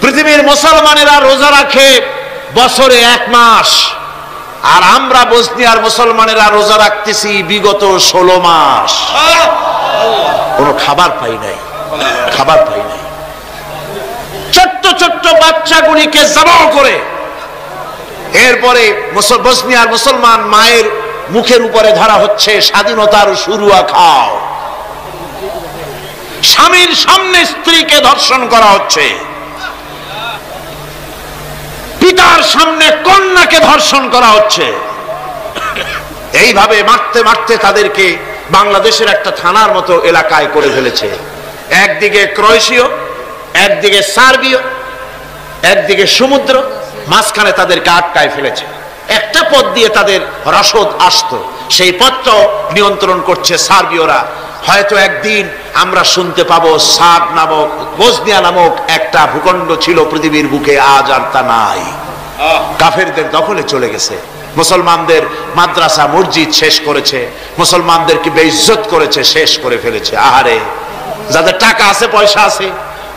পৃথিবীর মুসলমানেরা রোজা রাখে বছরে 1 মাস, আর আমরা বসনিয়ার মুসলমানেরা রোজা রাখতেছি বিগত 16 মাস। কোনো খাবার পাই নাই, খাবার পাই নাই। ছোট্ট ছোট্ট বাচ্চাগুলিকে জবাহ করে এরপরে বসনিয়ার মুসলমান মায়ের মুখের উপরে ধরা হচ্ছে স্বাধীনতার শুরুয়া খাও। স্বামীর সামনে স্ত্রীকে ধর্ষণ করা হচ্ছে, পিতার সামনে কন্যাকে ধর্ষণ করা হচ্ছে। এইভাবে মারতে মারতে তাদেরকে বাংলাদেশের একটা থানার মতো এলাকায় করে ফেলেছে। একদিকে ক্রোয়েশীয়, একদিকে সার্বীয়, একদিকে সমুদ্র, মাঝখানে তাদেরকে আটকায় ফেলেছে। একটা পথ দিয়ে তাদের রসদ আসতো, সেই পথটাও নিয়ন্ত্রণ করছে সার্বীয়রা। হয়তো একদিন আমরা শুনতে পাবো সাদ নামক, বসনিয়া নামক একটা ভূখণ্ড ছিল পৃথিবীর বুকে, আজ আর তা নাই, কাফেরদের দখলে চলে গেছে। মুসলমানদের মাদ্রাসা মসজিদ শেষ করেছে, মুসলমানদেরকে বেইজ্জত করেছে, শেষ করে ফেলেছে। আহারে, যাদের টাকা আছে, পয়সা আছে,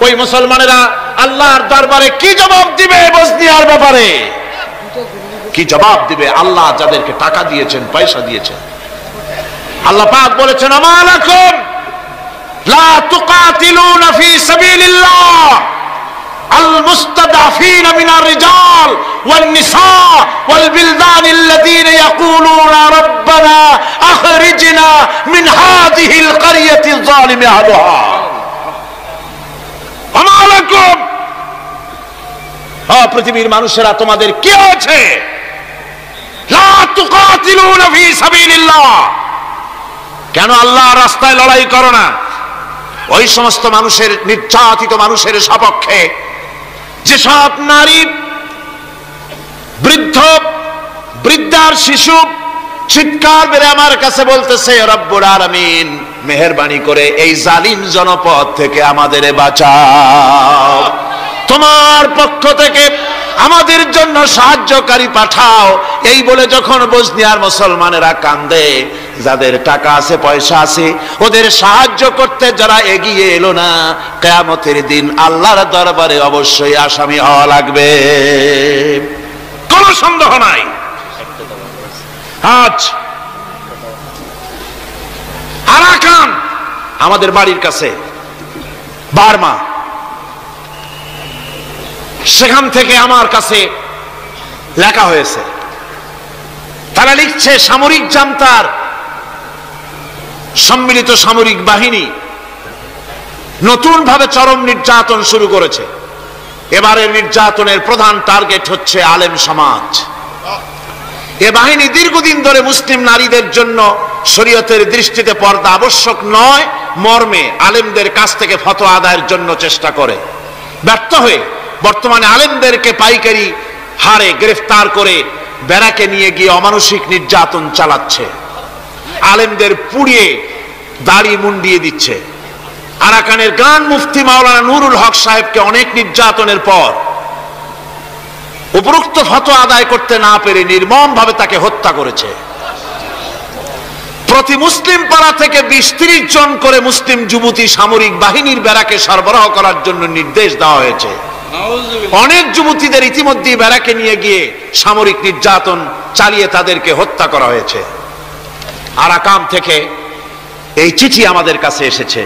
ওই মুসলমানেরা আল্লাহর দরবারে কি জবাব দিবে বসনিয়ার ব্যাপারে? কি জবাব দিবে? আল্লাহ যাদেরকে টাকা দিয়েছেন, পয়সা দিয়েছেন। আল্লাহ পাক বলেছেন, আমালাকুম লা তুকাতিলুনা ফি সাবিলিল্লাহ المستضعفين من الرجال والنساء والبلدان الذين يقولون ربنا أخرجنا من هذه القرية الظالم أهلها وما لكم পৃথিবীর মানুষেরা তোমাদের কি হয়েছে লা তুকাতিলুনা ফি সাবিলিল্লাহ কেন আল্লাহর রাস্তায় লড়াই করো না ওই সমস্ত মানুষের নির্যাতিত মানুষের সপক্ষে যেসব নারী বৃদ্ধার শিশু চিৎকার বেড়ে আমার কাছে বলতেছে রব্বুল আলামিন মেহেরবানি করে এই জালিম জনপদ থেকে আমাদের বাঁচাও তোমার পক্ষ থেকে আমাদের জন্য সাহায্যকারী পাঠাও এই বলে যখন বসনিয়ার মুসলমানেরা কান্দে যাদের টাকা আছে পয়সা আছে ওদের সাহায্য করতে যারা এগিয়ে এলো না কিয়ামতের দিন আল্লাহর দরবারে অবশ্যই আসামি হওয়া লাগবে কোনো সন্দেহ নাই আজ আরাকান আমাদের বাড়ির কাছে বার্মা সেখান থেকে আমার কাছে লেখা হয়েছে তারা লিখছে সামরিক জান্তার সম্মিলিত সামরিক বাহিনী নতুন ভাবে চরম নির্যাতন শুরু করেছে এবারের নির্যাতনের প্রধান টার্গেট হচ্ছে আলেম সমাজ এ বাহিনী দীর্ঘদিন ধরে মুসলিম নারীদের জন্য শরীয়তের দৃষ্টিতে পর্দা আবশ্যক নয় মর্মে আলেমদের কাছ থেকে ফতোয়া আদায়ের জন্য চেষ্টা করে ব্যর্থ হয়ে বর্তমানে আলেমদেরকে পাইকারি হারে গ্রেফতার করে ব্যারাকে নিয়ে গিয়ে অমানসিক নির্যাতন চালাচ্ছে আলেমদের পুড়িয়ে দাড়ি মুন্ডিয়ে দিচ্ছে আরাকানের গ্রান্ড মুফতি মাওলানা নুরুল হক সাহেবকে অনেক নির্যাতনের পর উপরোক্ত ফতোয়া আদায় করতে না পেরে নির্মমভাবে তাকে হত্যা করেছে প্রতি মুসলিম পাড়া থেকে 20-30 জন করে মুসলিম যুবতী সামরিক বাহিনীর ব্যারাকে সরবরাহ করার জন্য নির্দেশ দেওয়া হয়েছে অনেক যুবতীদের ইতিমধ্যে ব্যারাকে নিয়ে গিয়ে সামরিক নির্যাতন চালিয়ে তাদেরকে হত্যা করা হয়েছে আরাকান থেকে এই চিঠি আমাদের কাছে এসেছে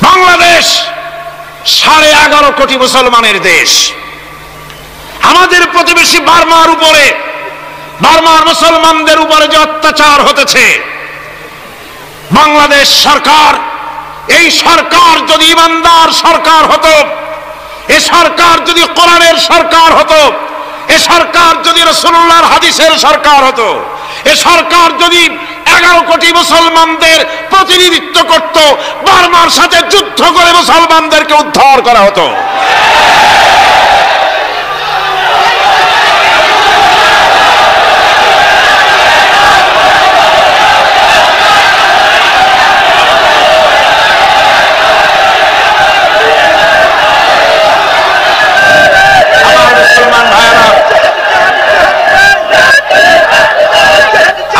বাংলাদেশ 11.5 কোটি মুসলমানের দেশ আমাদের প্রতিবেশী বার্মার উপরে বার্মার মুসলমানদের উপরে যে অত্যাচার হতেছে বাংলাদেশ সরকার এই সরকার যদি ইমানদার সরকার হতো এই সরকার যদি কোরআনের সরকার হতো এই সরকার যদি রাসূলুল্লাহর হাদিসের সরকার হতো এই সরকার যদি 11 কোটি মুসলমানদের প্রতিনিধিত্ব করত বার্মার সাথে যুদ্ধ করে মুসলমানদেরকে উদ্ধার করা হতো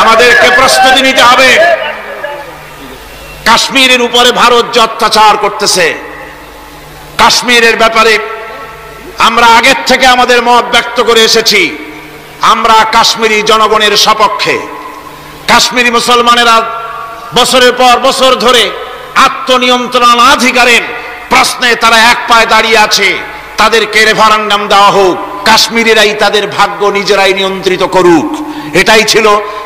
আমাদেরকে প্রস্তুতি নিতে হবে কাশ্মীরের উপরে ভারত যে অত্যাচার করতেছে কাশ্মীরের ব্যাপারে আমরা আগের থেকে আমাদের মত ব্যক্ত করে এসেছি আমরা কাশ্মীরি জনগণের সপক্ষে কাশ্মীরি মুসলমানেরা বছরের পর বছর ধরে আত্মনিয়ন্ত্রণাধিকারের প্রশ্নে তারা এক পায়ে দাঁড়িয়ে আছে তাদেরকে রেফারেন্ডাম দেওয়া হোক কাশ্মীরিরাই তাদের ভাগ্য নিজেরাই নিয়ন্ত্রিত করুক এটাই ছিল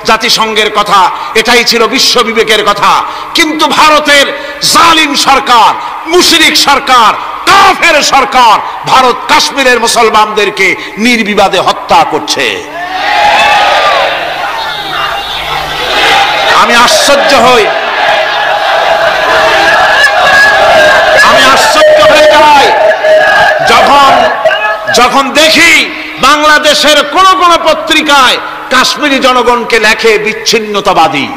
জাতিসংঘের কথা এটাই ছিল বিশ্ব বিবেকের কথা কিন্তু ভারতের জালিম সরকার মুশরিক সরকার কাফের সরকার ভারত কাশ্মীরের মুসলমানদেরকে নির্বিবাদে হত্যা করছে আমি আশ্চর্য হয়ে যাই যখন দেখি বাংলাদেশের কোন কোন পত্রিকায় কাশ্মীরি জনগণকে লেখে বিচ্ছিন্নতাবাদী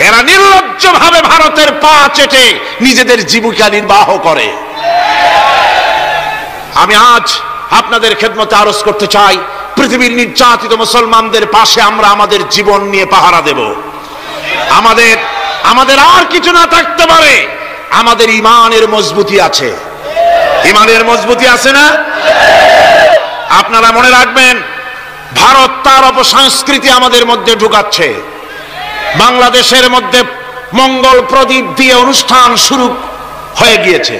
এরা নির্লজ্জভাবে ভারতের পা চেটে নিজেদের জীবিকা নির্বাহ করে আমি আজ আপনাদের খেদমতে আরজ করতে চাই পৃথিবীর নির্যাতিত মুসলমানদের পাশে আমরা আমাদের জীবন নিয়ে পাহারা দেব আমাদের আর কিছু না থাকতে পারে আমাদের ঈমানের মজবুতি আছে ঈমানের মজবুতি আছে না আপনারা মনে রাখবেন ভারত তার অপসংস্কৃতি আমাদের মধ্যে ঢুকাচ্ছে বাংলাদেশের মধ্যে মঙ্গল প্রদীপ দিয়ে অনুষ্ঠান শুরু হয়ে গিয়েছে,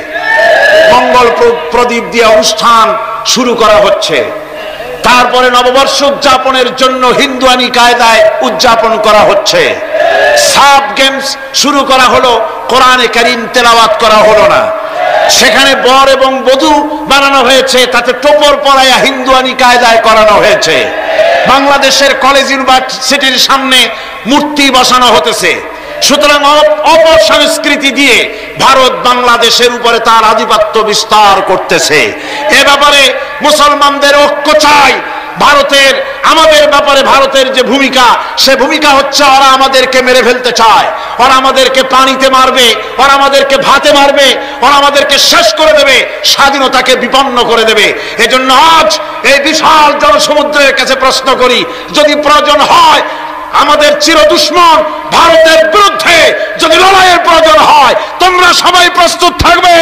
মঙ্গল প্রদীপ দিয়ে অনুষ্ঠান শুরু করা হচ্ছে। তারপরে নববর্ষ উদযাপনের জন্য হিন্দুয়ানি কায়দায় উদযাপন করা হচ্ছে। সাব গেমস শুরু করা হলো, কোরআনে কারীম তেলাওয়াত করা হলো না। সেখানে বর এবং বধূ বানানো হয়েছে, তাতে টোপর পরায়া হিন্দুয়ানি কায়দায় করানো হয়েছে। বাংলাদেশের কলেজ ইউনিভার্সিটির সামনে মূর্তি বসানো হতেছে। সুতরাং অপসংস্কৃতি দিয়ে ভারত বাংলাদেশের উপরে তার আধিপত্য বিস্তার করতেছে। এ ব্যাপারে মুসলমানদের ঐক্য চাই। ভারতের আমাদের ব্যাপারে ভারতের যে ভূমিকা, সে ভূমিকা হচ্ছে ওরা আমাদেরকে মেরে ফেলতে চায়, ওরা আমাদেরকে পানিতে মারবে, ওরা আমাদেরকে ভাতে মারবে, ওরা আমাদেরকে শেষ করে দেবে, স্বাধীনতাকে বিপন্ন করে দেবে। এজন্য আজ এই বিশাল জনসমুদ্রের কাছে প্রশ্ন করি, যদি প্রয়োজন হয় আমাদের চির দুশ্মন ভারতের বিরুদ্ধে যদি লড়াইয়ের প্রয়োজন হয়, তোমরা সবাই প্রস্তুত থাকবে।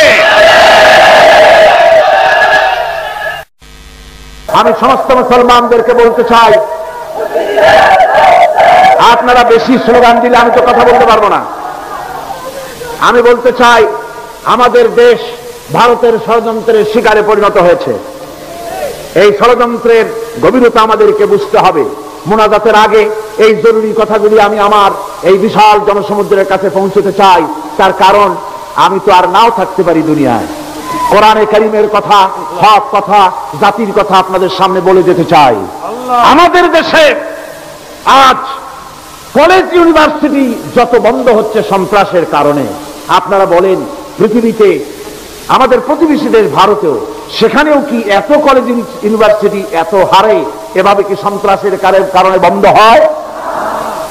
আমি সমস্ত মুসলমানদেরকে বলতে চাই, আপনারা বেশি স্লোগান দিলে আমি তো কথা বলতে পারবো না। আমি বলতে চাই, আমাদের দেশ ভারতের ষড়যন্ত্রের শিকারে পরিণত হয়েছে। এই ষড়যন্ত্রের গভীরতা আমাদেরকে বুঝতে হবে। মোনাজাতের আগে এই জরুরি কথাগুলি আমি আমার এই বিশাল জনসমুদ্রের কাছে পৌঁছতে চাই। তার কারণ আমি তো আর নাও থাকতে পারি দুনিয়ায়। কোরআনে কারীমের কথা, হক কথা, জাতির কথা আপনাদের সামনে বলে যেতে চাই। আমাদের দেশে আজ কলেজ ইউনিভার্সিটি যত বন্ধ হচ্ছে সন্ত্রাসের কারণে, আপনারা বলেন পৃথিবীতে আমাদের প্রতিবেশী দেশ ভারতেও, সেখানেও কি এত কলেজ ইউনিভার্সিটি এত হারে এভাবে কি সন্ত্রাসের কারণে বন্ধ হয়?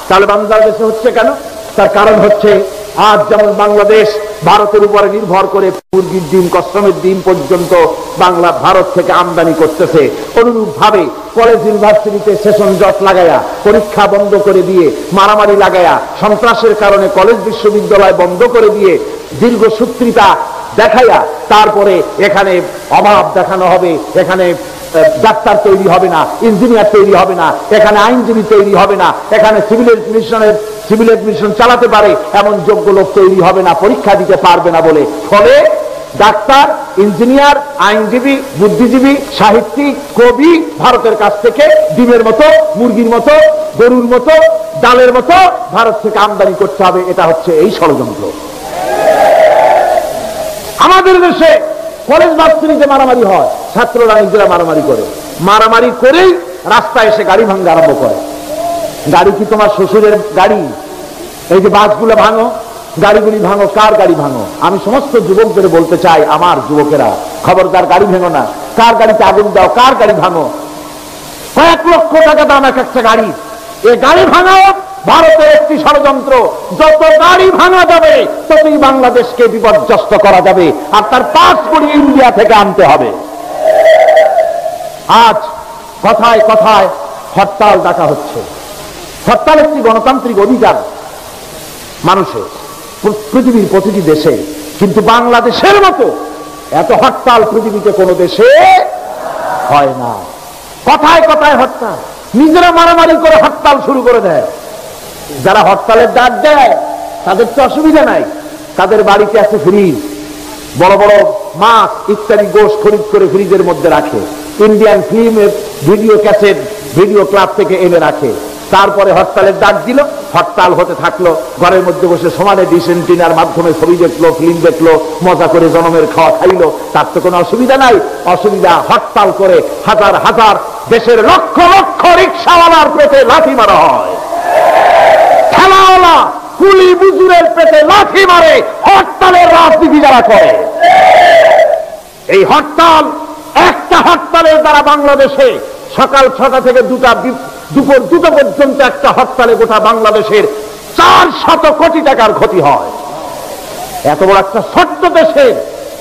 তাহলে বাংলাদেশে হচ্ছে কেন? তার কারণ হচ্ছে আজ যেমন বাংলাদেশ ভারতের উপরে নির্ভর করে মুরগির ডিম, কসমের ডিম পর্যন্ত বাংলা ভারত থেকে আমদানি করতেছে, অনুরূপ ভাবে কলেজ ইউনিভার্সিটিতে সেশন জট লাগায়া, পরীক্ষা বন্ধ করে দিয়ে, মারামারি লাগায়া, সন্ত্রাসের কারণে কলেজ বিশ্ববিদ্যালয় বন্ধ করে দিয়ে, দীর্ঘসূত্রিতা দেখাইয়া তারপরে এখানে অভাব দেখানো হবে, এখানে ডাক্তার তৈরি হবে না, ইঞ্জিনিয়ার তৈরি হবে না, এখানে আইনজীবী তৈরি হবে না, এখানে সিভিল এডমিশন চালাতে পারে এমন যোগ্য লোক তৈরি হবে না, পরীক্ষা দিতে পারবে না বলে। ফলে ডাক্তার, ইঞ্জিনিয়ার, আইনজীবী, বুদ্ধিজীবী, সাহিত্যিক, কবি ভারতের কাছ থেকে ডিমের মতো, মুরগির মতো, গরুর মতো, ডালের মতো ভারত থেকে আমদানি করতে হবে। এটা হচ্ছে এই ষড়যন্ত্র। আমাদের দেশে কলেজ ভার্সিটিতে মারামারি হয়, ছাত্ররা নিজেরা মারামারি করে, মারামারি করেই রাস্তায় এসে গাড়ি ভাঙতে আরম্ভ করে। গাড়ি কি তোমার শ্বশুরের গাড়ি? এই যে বাসগুলো ভাঙো, গাড়িগুলি ভাঙো, কার গাড়ি ভাঙো? আমি সমস্ত যুবকদের বলতে চাই, আমার যুবকেরা, খবরদার গাড়ি ভেঙো না। কার গাড়িতে আগুন দাও, কার গাড়ি ভাঙো? কয়েক লক্ষ টাকা দাম এক একটা গাড়ি। এই গাড়ি ভাঙাও ভারতের একটি ষড়যন্ত্র। যত গাড়ি ভাঙা যাবে ততই বাংলাদেশকে বিপর্যস্ত করা যাবে, আর তার 5 কোটি ইন্ডিয়া থেকে আনতে হবে। আজ কথায় কথায় হরতাল ডাকা হচ্ছে। হরতাল একটি গণতান্ত্রিক অধিকার মানুষের, পৃথিবীর প্রতিটি দেশে, কিন্তু বাংলাদেশের মতো এত হরতাল পৃথিবীতে কোনো দেশে হয় না। কথায় কথায় হরতাল, নিজেরা মারামারি করে হরতাল শুরু করে দেয়। যারা হরতালের ডাক দেয় তাদের তো অসুবিধা নাই, তাদের বাড়িতে আছে ফ্রিজ, বড় বড় মাছ ইত্যাদি গোশ খরিদ করে ফ্রিজের মধ্যে রাখে, ইন্ডিয়ান ফিল্মের ভিডিও ক্যাসেট ভিডিও ক্লাব থেকে এনে রাখে। তারপরে হরতালের ডাক দিল, হরতাল হতে থাকলো, ঘরের মধ্যে বসে সমানে ডিশ এন্টিনার মাধ্যমে ছবি দেখলো, ফিল্ম দেখলো, মজা করে জনমের খাওয়া খাইলো, তার তো কোনো অসুবিধা নাই। অসুবিধা হরতাল করে হাজার হাজার দেশের লক্ষ লক্ষ রিক্সাওয়ালার পেটে লাথি মারা হয়, ঠেলাওয়ালা কুলি বুজুরের পেটে লাথি মারে হরতালের রাজনীতি যারা করে। এই হরতাল, একটা হরতালের দ্বারা বাংলাদেশে সকাল 6টা থেকে দুপুর 2টা পর্যন্ত একটা হরতালে গোটা বাংলাদেশের 400 কোটি টাকার ক্ষতি হয়। এত বড় একটা ছোট্ট দেশে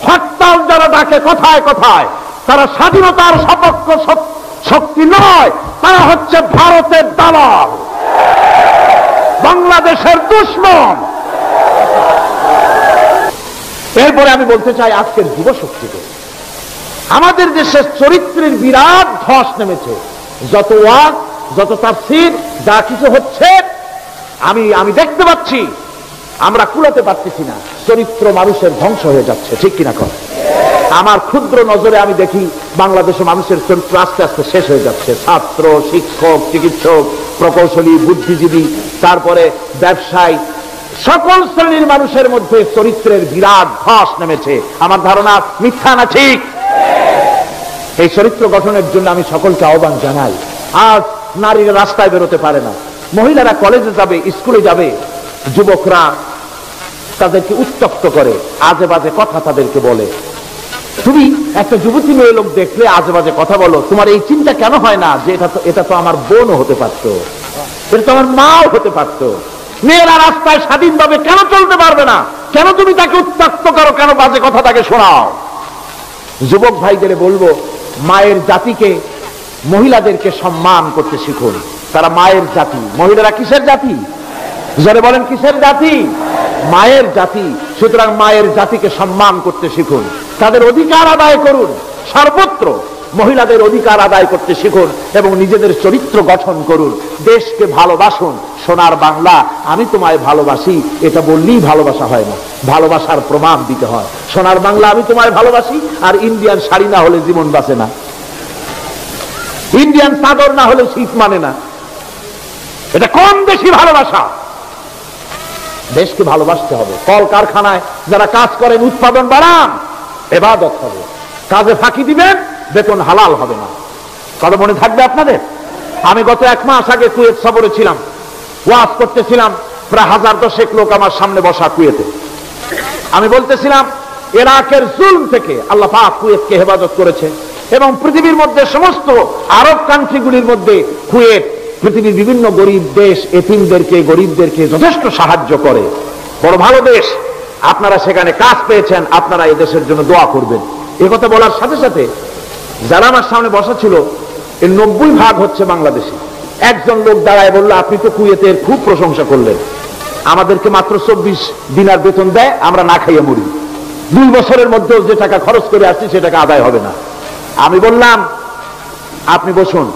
হরতাল যারা ডাকে কথায় কথায়, তারা স্বাধীনতার সপক্ষ শক্তি নয়, তারা হচ্ছে ভারতের দালাল, বাংলাদেশের দুশমন। এরপরে আমি বলতে চাই আজকের যুব শক্তিকে, আমাদের দেশের চরিত্রের বিরাট ধস নেমেছে। যত ওয়াজ, যত তাফসীর, যা কিছু হচ্ছে, আমি দেখতে পাচ্ছি আমরা কুলাতে পারতেছি না, চরিত্র মানুষের ধ্বংস হয়ে যাচ্ছে, ঠিক কিনা কর? আমার ক্ষুদ্র নজরে আমি দেখি বাংলাদেশে মানুষের চরিত্র আস্তে আস্তে শেষ হয়ে যাচ্ছে। ছাত্র, শিক্ষক, চিকিৎসক, প্রকৌশলী, বুদ্ধিজীবী, তারপরে ব্যবসায়ী, সকল শ্রেণীর মানুষের মধ্যে চরিত্রের বিরাট ধস নেমেছে। আমার ধারণা মিথ্যা না ঠিক? এই চরিত্র গঠনের জন্য আমি সকলকে আহ্বান জানাই। আজ নারীরা রাস্তায় বেরোতে পারে না, মহিলারা কলেজে যাবে, স্কুলে যাবে, যুবকরা তাদেরকে উত্তপ্ত করে, আজে বাজে কথা তাদেরকে বলে। তুমি একটা যুবতী মেয়ে লোক দেখলে আজে বাজে কথা বলো, তোমার এই চিন্তা কেন হয় না যে এটা তো আমার বোনও হতে পারতো, এটা তো আমার মাও হতে পারতো? মেয়েরা রাস্তায় স্বাধীনভাবে কেন চলতে পারবে না? কেন তুমি তাকে উত্তক্ত করো? কেন বাজে কথা তাকে শোনাও? যুবক ভাইদের বলবো, মায়ের জাতিকে, মহিলাদেরকে সম্মান করতে শিখুন। তারা মায়ের জাতি। মহিলারা কিসের জাতি? যারা বলেন কিসের জাতি? মায়ের জাতি। সুতরাং মায়ের জাতিকে সম্মান করতে শিখুন, তাদের অধিকার আদায় করুন। সর্বত্র মহিলাদের অধিকার আদায় করতে শিখুন এবং নিজেদের চরিত্র গঠন করুন। দেশকে ভালোবাসুন। সোনার বাংলা, আমি তোমায় ভালোবাসি, এটা বললেই ভালোবাসা হয় না, ভালোবাসার প্রমাণ দিতে হয়। সোনার বাংলা, আমি তোমায় ভালোবাসি, আর ইন্ডিয়ান শাড়ি না হলে জীবন বাঁচে না, ইন্ডিয়ান চাদর না হলে শীত মানে না। এটা কম বেশি ভালোবাসা। দেশকে ভালোবাসতে হবে। কল কারখানায় যারা কাজ করেন, উৎপাদন বাড়ান, ইবাদত হবে। কাজে ফাঁকি দিবেন, বেতন হালাল হবে না। কথা মনে থাকবে আপনাদের? আমি গত 1 মাস আগে কুয়েত সফরে ছিলাম, ওয়াজ করতেছিলাম। প্রায় 1000-10 লোক আমার সামনে বসা কুয়েতে। আমি বলতেছিলাম, ইরাকের জুলম থেকে আল্লাহ পাক কুয়েতকে হেফাজত করেছে এবং পৃথিবীর মধ্যে সমস্ত আরব কান্ট্রিগুলির মধ্যে কুয়েত পৃথিবীর বিভিন্ন গরিব দেশ, এতিমদেরকে, গরিবদেরকে যথেষ্ট সাহায্য করে। বড় ভালো দেশ। আপনারা সেখানে কাজ পেয়েছেন, আপনারা এই দেশের জন্য দোয়া করবেন। এ কথা বলার সাথে সাথে যারা আমার সামনে বসা ছিল, এর 90% হচ্ছে বাংলাদেশি। একজন লোক দাঁড়ায় বলল, আপনি তো কুয়েতের খুব প্রশংসা করলেন, আমাদেরকে মাত্র 24 দিনার বেতন দেয়, আমরা না খাইয়ে মরি। 2 বছরের মধ্যেও যে টাকা খরচ করে আসছি সে টাকা আদায় হবে না। আমি বললাম, আপনি বসুন।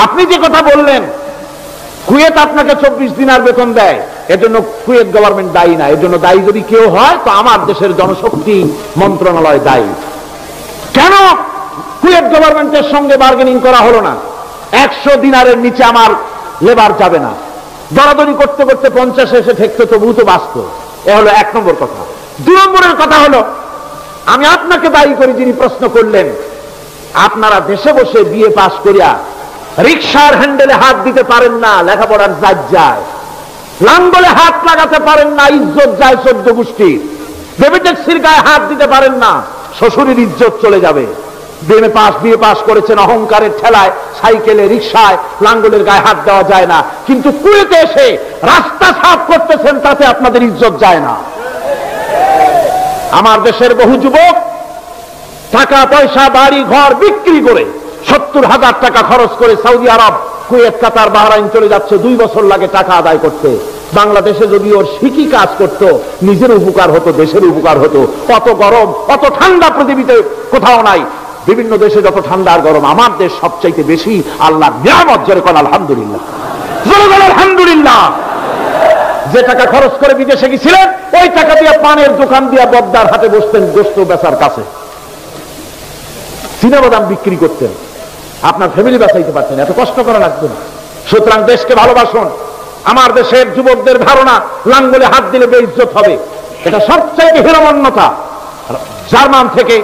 আপনি যে কথা বললেন, কুয়েত আপনাকে 24 দিনার বেতন দেয়, এজন্য কুয়েত গভর্নমেন্ট দায়ী না। এর জন্য দায়ী যদি কেউ হয় তো আমার দেশের জনশক্তি মন্ত্রণালয় দায়ী। কেন কুয়েত গভর্নমেন্টের সঙ্গে বার্গেনিং করা হলো না? 100 দিনারের নিচে আমার লেবার যাবে না। দরাদরি করতে করতে 50 এসে ঠেকতে তবু তো বাঁচত। এ হলো 1 নম্বর কথা। 2 নম্বরের কথা হলো, আমি আপনাকে দায়ী করি যিনি প্রশ্ন করলেন, আপনারা দেশে বসে বিএ পাস করিয়া রিকশার হ্যান্ডেলে হাত দিতে পারেন না, লেখাপড়ার জাজ যায়। লাঙ্গলে হাত লাগাতে পারেন না, ইজ্জত যায় 14 গোষ্ঠীর। বেবি ট্যাক্সির গায়ে হাত দিতে পারেন না, শ্বশুরের ইজ্জত চলে যাবে। বিএ পাস করেছেন অহংকারের ঠেলায়, সাইকেলে, রিকশায়, লাঙ্গলের গায়ে হাত দেওয়া যায় না। কিন্তু কুয়েতে এসে রাস্তা সাফ করতেছেন, তাতে আপনাদের ইজ্জত যায় না। আমার দেশের বহু যুবক টাকা পয়সা, বাড়ি ঘর বিক্রি করে 70,000 টাকা খরচ করে সৌদি আরব, কুয়েত, কাতার, বাহরাইন চলে যাচ্ছে। 2 বছর লাগে টাকা আদায় করতে। বাংলাদেশে যদি ওর শিখি কাজ করত, নিজের উপকার হতো, দেশের উপকার হতো। অত গরম, অত ঠান্ডা পৃথিবীতে কোথাও নাই। বিভিন্ন দেশে যত ঠান্ডা আর গরম, আমার দেশ সবচাইতে বেশি। আল্লাহ নিয়ামত, জোরে বলেন আলহামদুলিল্লাহ, জোরে বলেন আলহামদুলিল্লাহ। যে টাকা খরচ করে বিদেশে গেছিলেন, ওই টাকা দিয়ে পানের দোকান দিয়ে বদ্দার হাতে বসতেন, গোস্ত বেচার কাছে চীনাবাদাম বিক্রি করতেন, আপনার ফ্যামিলি বাঁচাইতে পারতেন, এত কষ্ট করা লাগতো না। সুতরাং দেশকে ভালোবাসুন। আমার দেশের যুবকদের ধারণা লাঙ্গলে হাত দিলে বেইজ্জত হবে, এটা সবচাইতে হীনমন্যতা। জার্মান থেকে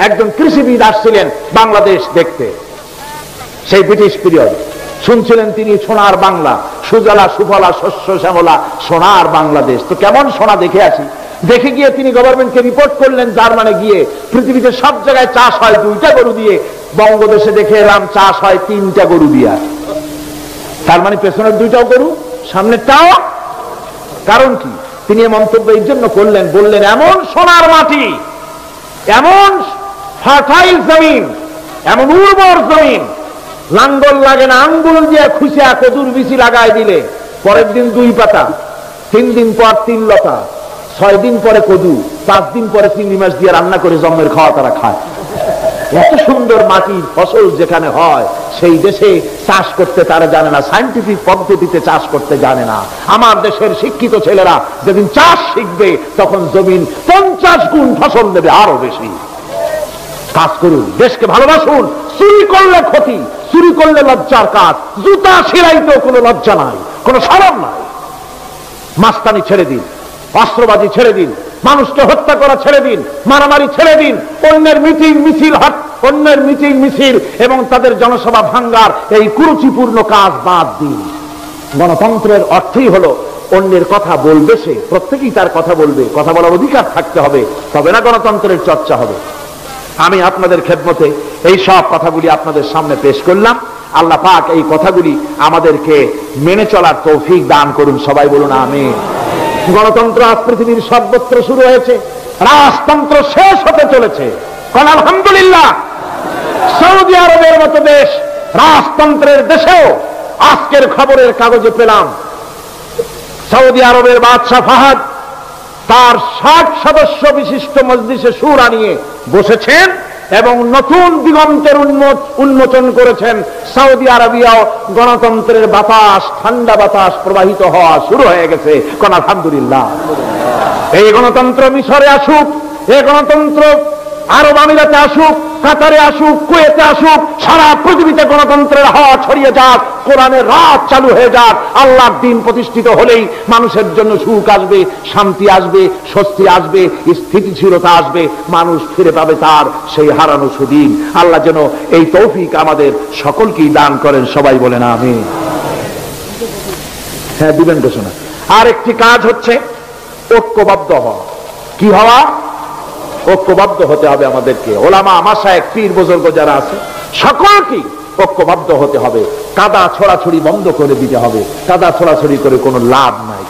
একজন কৃষিবিদ আসছিলেন বাংলাদেশ দেখতে, সেই ব্রিটিশ পিরিয়ড। শুনছিলেন তিনি সোনার বাংলা, সুজলা সুফলা শস্য শ্যামলা, সোনার বাংলাদেশ। তো কেমন সোনা দেখে আসি। দেখে গিয়ে তিনি গভর্নমেন্টকে রিপোর্ট করলেন, জার্মানে গিয়ে পৃথিবীতে সব জায়গায় চাষ হয় 2টা গরু দিয়ে, বঙ্গদেশে দেখে এলাম চাষ হয় 3টা গরু দিয়া। তার মানে পেছনের 2টাও গরু, সামনেরটাও। কারণ কি? তিনি এই মন্তব্য এই জন্য করলেন, বললেন, এমন সোনার মাটি, এমন ফার্টাইল জমিন, এমন উর্বর জমিন, লাঙ্গল লাগে না, আঙ্গুল দিয়ে খুশিয়া কদুর বিচি লাগাই দিলে পরের দিন 2 পাতা, 3 দিন পর 3 লতা, 6 দিন পরে কদু, 5 দিন পরে চিংড়ি মাছ দিয়ে রান্না করে জন্মের খাওয়া তারা খায়। এত সুন্দর মাটির ফসল যেখানে হয় সেই দেশে চাষ করতে তারা জানে না, সায়েন্টিফিক পদ্ধতিতে চাষ করতে জানে না। আমার দেশের শিক্ষিত ছেলেরা যেদিন চাষ শিখবে তখন জমিন 50 গুণ ফসল দেবে, আরো বেশি। কাজ করুন, দেশকে ভালোবাসুন। চুরি করলে ক্ষতি, চুরি করলে লজ্জার কাজ। জুতা সেলাইতেও কোনো লজ্জা নাই, কোনো শরম নাই। মাস্তানি ছেড়ে দিন, অস্ত্রবাজি ছেড়ে দিন, মানুষকে হত্যা করা ছেড়ে দিন, মারামারি ছেড়ে দিন, অন্যের মিটিং মিছিল এবং তাদের জনসভা ভাঙ্গার এই কুরুচিপূর্ণ কাজ বাদ দিন। গণতন্ত্রের অর্থই হলো অন্যের কথা বলবে সে, প্রত্যেকেই তার কথা বলবে, কথা বলার অধিকার থাকতে হবে, তবে না গণতন্ত্রের চর্চা হবে। আমি আপনাদের খেদমতে এই সব কথাগুলি আপনাদের সামনে পেশ করলাম। আল্লাহ পাক এই কথাগুলি আমাদেরকে মেনে চলার তৌফিক দান করুন, সবাই বলুন আমিন। গণতন্ত্র আজ পৃথিবীর সর্বত্র শুরু হয়েছে, রাজতন্ত্র শেষ হতে চলেছে। আলহামদুলিল্লাহ, সৌদি আরবের মতো দেশ রাজতন্ত্রের দেশেও আজকের খবরের কাগজে পেলাম সৌদি আরবের বাদশাহ ফাহাদ তার 60 সদস্য বিশিষ্ট মজলিসে শুরা নিয়ে বসেছেন এবং নতুন দিগন্তের উন্মোচন করেছেন। সৌদি আরবিয়াও গণতন্ত্রের বাতাস, ঠান্ডা বাতাস প্রবাহিত হওয়া শুরু হয়ে গেছে। কোন আলহামদুলিল্লাহ। এই গণতন্ত্র মিশরে আসুক, এই গণতন্ত্র আরব আমিরাতে আসুক, কাতারে আসুক, কুয়েতে আসুক, সারা পৃথিবীতে গণতন্ত্রের হাওয়া ছড়িয়ে যাক, কোরআনের রাত চালু হয়ে যাক। আল্লাহর দ্বীন প্রতিষ্ঠিত হলেই মানুষের জন্য সুখ আসবে, শান্তি আসবে, স্বস্তি আসবে, স্থিতিশীলতা আসবে, মানুষ ফিরে পাবে তার সেই হারানো সুদিন। আল্লাহ যেন এই তৌফিক আমাদের সকলকেই দান করেন, সবাই বলেন আমিন। হ্যাঁ, দিবেন ঘোষণা। আর একটি কাজ হচ্ছে ঐক্যবদ্ধ হওয়া। কি হওয়া? ঐক্যবদ্ধ হতে হবে আমাদেরকে। ওলামা, মাশায়েখ, পীর বুজুর্গ যারা আছে সকলকেই ঐক্যবদ্ধ হতে হবে। কাদা ছড়াছড়ি বন্ধ করে দিতে হবে। কাদা ছড়াছড়ি করে কোনো লাভ নাই,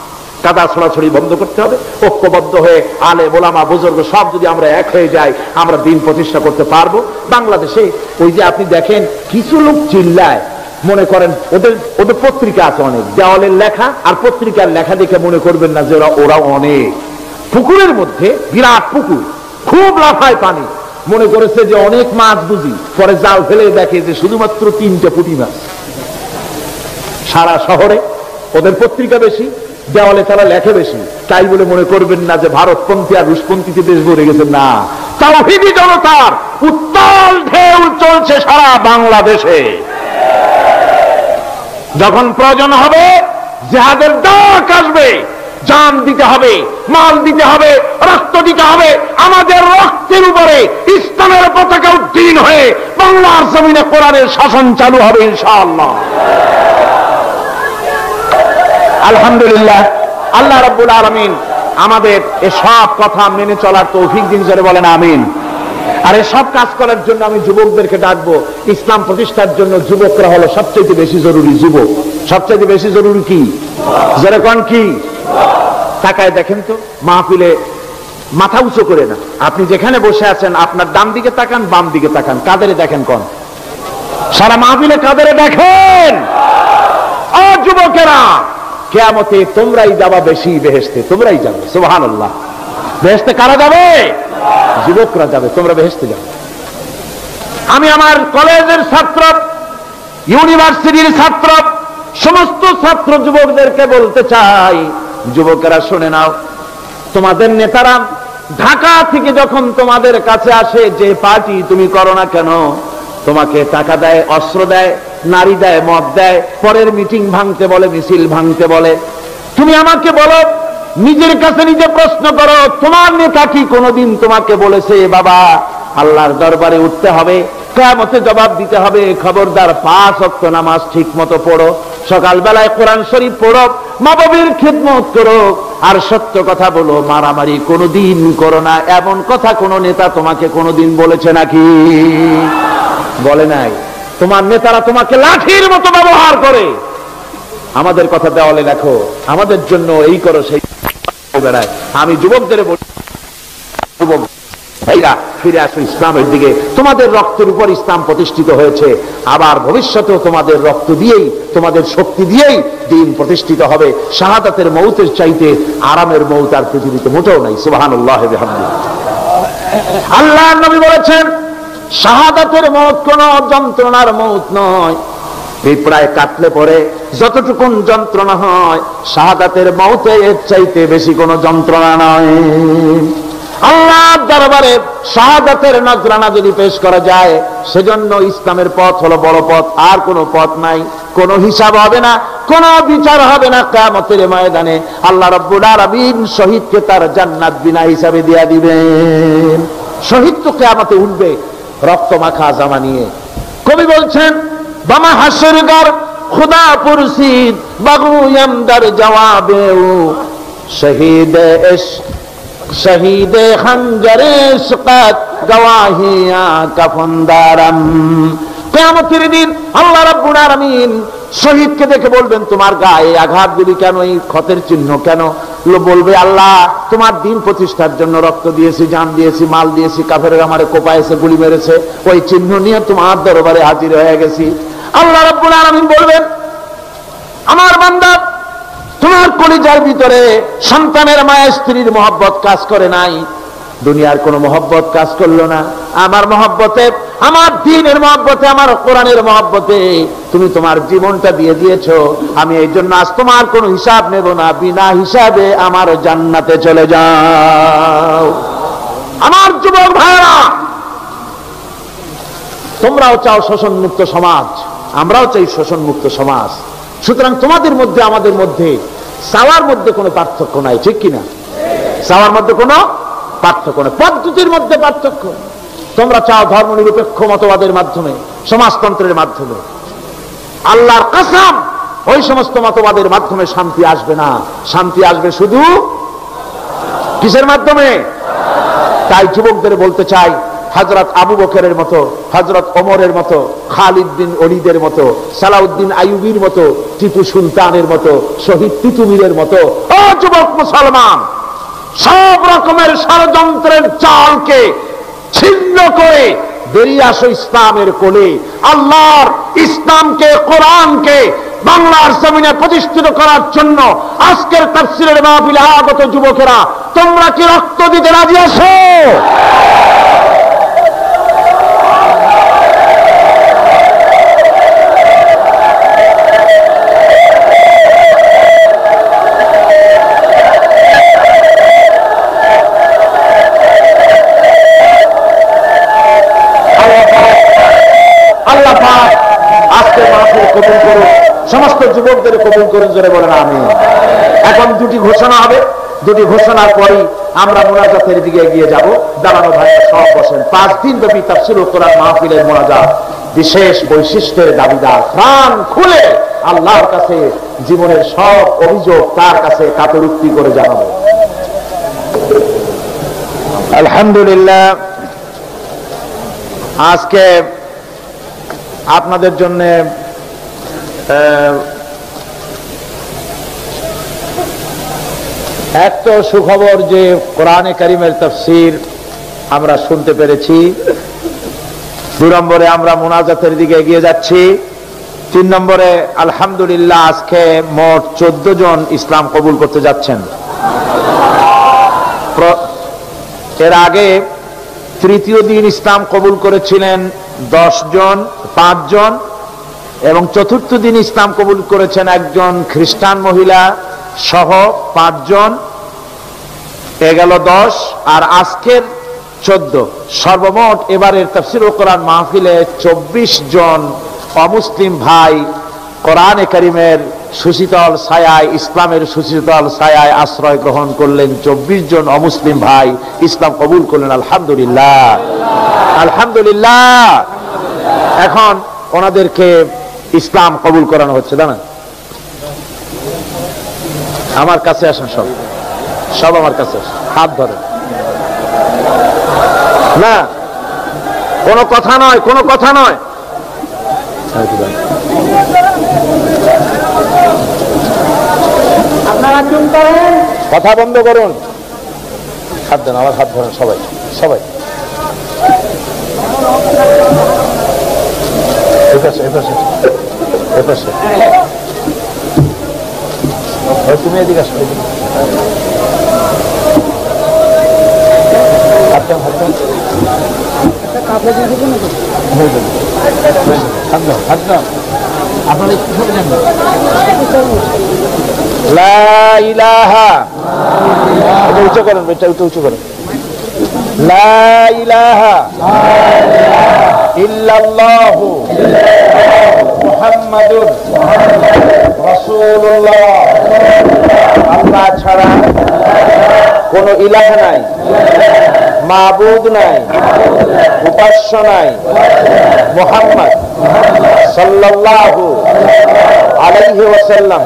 কাদা ছড়াছড়ি বন্ধ করতে হবে। ঐক্যবদ্ধ হয়ে আলেম, ওলামা, বুজুর্গ সব যদি আমরা এক হয়ে যাই, আমরা দিন প্রতিষ্ঠা করতে পারবো। বাংলাদেশে ওই যে আপনি দেখেন কিছু লোক চিল্লায়, মনে করেন ওদের পত্রিকা আছে অনেক, দেওয়ালের লেখা আর পত্রিকার লেখা দেখে মনে করবেন না যে ওরা অনেক। পুকুরের মধ্যে বিরাট পুকুর, খুব লাফায় পানি, মনে করেছে যে অনেক মাছ বুঝি, পরে জাল ফেলে দেখে যে শুধুমাত্র 3টে পুঁটি মাছ। সারা শহরে ওদের পত্রিকা বেশি, দেওয়ালে তারা লেখে বেশি, তাই বলে মনে করবেন না যে ভারতপন্থী আর রুশপন্থীতে দেশ ভরে গেছে। না, তাওহীদি জনতার উত্তাল ঢেউ চলছে সারা বাংলাদেশে। যখন প্রয়োজন হবে জিহাদের ডাক আসবে, জান দিতে হবে, মাল দিতে হবে, রক্ত দিতে হবে। আমাদের রক্তের উপরে ইসলামের পতাকা উত্তীর্ণ হয়ে বাংলার জমিনে কোরআনের শাসন চালু হবে ইনশাআল্লাহ। আলহামদুলিল্লাহ, আল্লাহ রাব্বুল আলামিন আমাদের এসব কথা মেনে চলার তৌফিক দিন, জোরে বলেন আমিন। আর এসব কাজ করার জন্য আমি যুবকদেরকে ডাকবো। ইসলাম প্রতিষ্ঠার জন্য যুবকরা হলো সবচেয়ে বেশি জরুরি। যুবক সবচেয়ে বেশি জরুরি কি? জোরে কোন কি? তাকায় দেখেন তো, মাহফিলে মাথা উঁচু করে না, আপনি যেখানে বসে আছেন আপনার ডান দিকে তাকান, বাম দিকে তাকান, কাদেরে দেখেন? কোন? সারা মাহফিলে কাদেরে দেখেন? ও যুবকেরা, কিয়ামতে তোমরাই যাবা বেশি বেহেশতে, তোমরাই যাবে। সুবহানাল্লাহ। বেহেশতে কারা যাবে? যুবকরা যাবে, তোমরা বেহেশতে যাবে। আমি আমার কলেজের ছাত্র, ইউনিভার্সিটির ছাত্র, সমস্ত ছাত্র যুবকদেরকে বলতে চাই, যুবকেরা শুনে নাও, তোমাদের নেতারা ঢাকা থেকে যখন তোমাদের কাছে আসে, যে পার্টি তুমি করো না কেন, তোমাকে টাকা দেয়, অস্ত্র দেয়, নারী দেয়, মদ দেয়, পরের মিটিং ভাঙতে বলে, মিছিল ভাঙতে বলে। তুমি আমাকে বলো, নিজের কাছে নিজে প্রশ্ন করো, তোমার নেতা কি কোনোদিন তোমাকে বলেছে বাবা আল্লাহর দরবারে উঠতে হবে, কিয়ামতে জবাব দিতে হবে, খবরদার 5 ওয়াক্ত নামাজ ঠিক মতো পড়ো, সকালবেলায় কোরআন শরীফ পড়ো, মা বাবার খিদমত করো, আর সত্য কথা বলো, মারামারি কোনোদিন করো না। এমন কথা কোন নেতা তোমাকে কোনোদিন বলেছে নাকি? বলে নাই। তোমার নেতারা তোমাকে লাঠির মতো ব্যবহার করে। আমাদের কথা দেওয়ালে লেখো, আমাদের জন্য এই করো, সেই বেড়ায়। আমি যুবকদের বলি, যুবক ভাইরা ফিরে আসো ইসলামের দিকে। তোমাদের রক্তের উপর ইসলাম প্রতিষ্ঠিত হয়েছে, আবার ভবিষ্যতেও তোমাদের রক্ত দিয়েই, তোমাদের শক্তি দিয়েই দ্বীন প্রতিষ্ঠিত হবে। শাহাদাতের মৌতের চাইতে আরামের মৌত আর পৃথিবীতে মোটেও নাই। সুবহানাল্লাহ। আল্লাহর নবী বলেছেন, শাহাদাতের মওত কোনো যন্ত্রণার মওত নয়। পিঁপড়ায় কাটলে পরে যতটুকুন যন্ত্রণা হয়, শাহাদাতের মওতে এর চাইতে বেশি কোনো যন্ত্রণা নয়। আল্লাহর দরবারে শাহাদাতের নজরানা যদি পেশ করা যায়, সেজন্য ইসলামের পথ হলো বড় পথ, আর কোনো পথ নাই। কোনো হিসাব হবে না, কোনো বিচার হবে না। কিয়ামতের ময়দানে আল্লাহ রাব্বুল আলামিন শহীদকে তার জান্নাত বিনা হিসাবে দিয়া দিবেন। শহীদ তো কিয়ামতে উঠবে রক্ত মাখা জামা নিয়ে। কবি বলছেন, বামা হাসরগার খুদা পুরসিদ বাগুয়াম দার জওয়াবে শহীদ ইশক শহীদ খঞ্জরে ইশকাত গওয়াহিয়া কাফনদারাম। কিয়ামতের দিন আল্লাহ রাব্বুল আলামিন শহীদকে দেখে বলবেন, তোমার গায়ে আঘাতগুলি কেন, এই ক্ষতের চিহ্ন কেন? বলবে, আল্লাহ তোমার দিন প্রতিষ্ঠার জন্য রক্ত দিয়েছি, জান দিয়েছি, মাল দিয়েছি, কাফেররা আমারে কোপায়েছে, গুলি মেরেছে, ওই চিহ্ন নিয়ে তোমার দরবারে হাজির হয়ে গেছি। আল্লাহ রাব্বুল আলামিন বলবেন, আমার বান্দা তোমার কলিজার ভিতরে সন্তানের মায়া স্ত্রীর মহব্বত কাজ করে নাই, দুনিয়ার কোন মহব্বত কাজ করলো না। আমার মহব্বতে, আমার দ্বীনের মহব্বতে, আমার কোরআনের মহব্বতে তুমি তোমার জীবনটা দিয়ে দিয়েছো। আমি এই জন্য আজ তোমার কোনো হিসাব নেব না, বিনা হিসাবে আমার জান্নাতে চলে যাও। আমার যুবক ভাইরা, তোমরাও চাও শোষণ মুক্ত সমাজ, আমরাও চাই শোষণ মুক্ত সমাজ। সুতরাং তোমাদের মধ্যে আমাদের মধ্যে চাওয়ার মধ্যে কোনো পার্থক্য নাই, ঠিক কিনা? চাওয়ার মধ্যে কোনো পার্থক্য নেই, পদ্ধতির মধ্যে পার্থক্য। তোমরা চাও ধর্ম নিরপেক্ষ মতবাদের মাধ্যমে, সমাজতন্ত্রের মাধ্যমে। আল্লাহর কসম, ওই সমস্ত মতবাদের মাধ্যমে শান্তি আসবে না। শান্তি আসবে শুধু কিসের মাধ্যমে? তাই যুবকদের বলতে চাই, হযরত আবু বকরের মতো, হযরত ওমরের মতো, খালিদ বিন ওলীদের মতো, সালাউদ্দিন আইয়ুবীর মতো, টিপু সুলতানের মতো, শহীদ তিতুমীরের মতো ও যুবক মুসলমান, সব রকমের ষড়যন্ত্রের চালকে ছিন্ন করে বেরিয়ে আসো ইসলামের কোলে। আল্লাহর ইসলামকে, কোরআনকে বাংলার জমিনে প্রতিষ্ঠিত করার জন্য আজকের তাফসীরের মাহফিলে আগত যুবকেরা, তোমরা কি রক্ত দিতে রাজি আছো? সমস্ত যুবকদের কবুল করুন, জোরে বলেন আমিন। এখন দুটি ঘোষণা হবে, দুটি ঘোষণার পরই আমরা মোনাজাতের দিকে এগিয়ে যাব। দাঁড়ানো ভাইরা সব বসেন। 5 দিন ব্যাপী তাফসীরুল কোরআন মাহফিলের মোনাজাত বিশেষ বৈশিষ্ট্যের দাবিদার, প্রাণ খুলে আল্লাহর কাছে জীবনের সব অভিযোগ তার কাছে কাতরুক্তি করে জানাবো। আলহামদুলিল্লাহ, আজকে আপনাদের জন্য এক তো সুখবর যে কোরআনে কারীমের তাফসীর আমরা শুনতে পেরেছি। 2 নম্বরে আমরা মুনাজাতের দিকে এগিয়ে যাচ্ছি। 3 নম্বরে আলহামদুলিল্লাহ আজকে মোট 14 জন ইসলাম কবুল করতে যাচ্ছেন। এর আগে তৃতীয় দিন ইসলাম কবুল করেছিলেন 10 জন, 5 জন, এবং চতুর্থ দিন ইসলাম কবুল করেছেন একজন খ্রিস্টান মহিলা সহ 5 জন। এ গেল 10, আর আজকের 14। সর্বমোট এবারের তাফসীরুল কোরআন মাহফিলে 24 জন অমুসলিম ভাই কোরআনে কারীমের সুশীতল ছায়ায়, ইসলামের সুশীতল ছায়ায় আশ্রয় গ্রহণ করলেন। 24 জন অমুসলিম ভাই ইসলাম কবুল করলেন। আলহামদুলিল্লাহ, আলহামদুলিল্লাহ। এখন ওনাদেরকে ইসলাম কবুল করানো হচ্ছে। দাঁড়ান, আমার কাছে আসেন, সব সব আমার কাছে আসেন, হাত ধরেন। না, কোনো কথা নয়, কোনো কথা নয়। আপনারা চুপ করেন, কথা বন্ধ করুন। হাত দেন, আমার হাত ধরেন, সবাই সবাই। তুমি এদিকে আসো, হাত দেন, হাত দেন। আপনারা একটু সরে যান। লা ইলাহা, এটা উঁচু করেন, এটা উঁচু করেন। লা ইলাহা ইল্লাল্লাহু মুহাম্মাদুর রাসূলুল্লাহ। আল্লাহ ছাড়া কোন ইলাহ নাই, মাবুদ নাই, উপাস্য নাই। মুহাম্মদ সাল্লাল্লাহু আলাইহি ওয়াসাল্লাম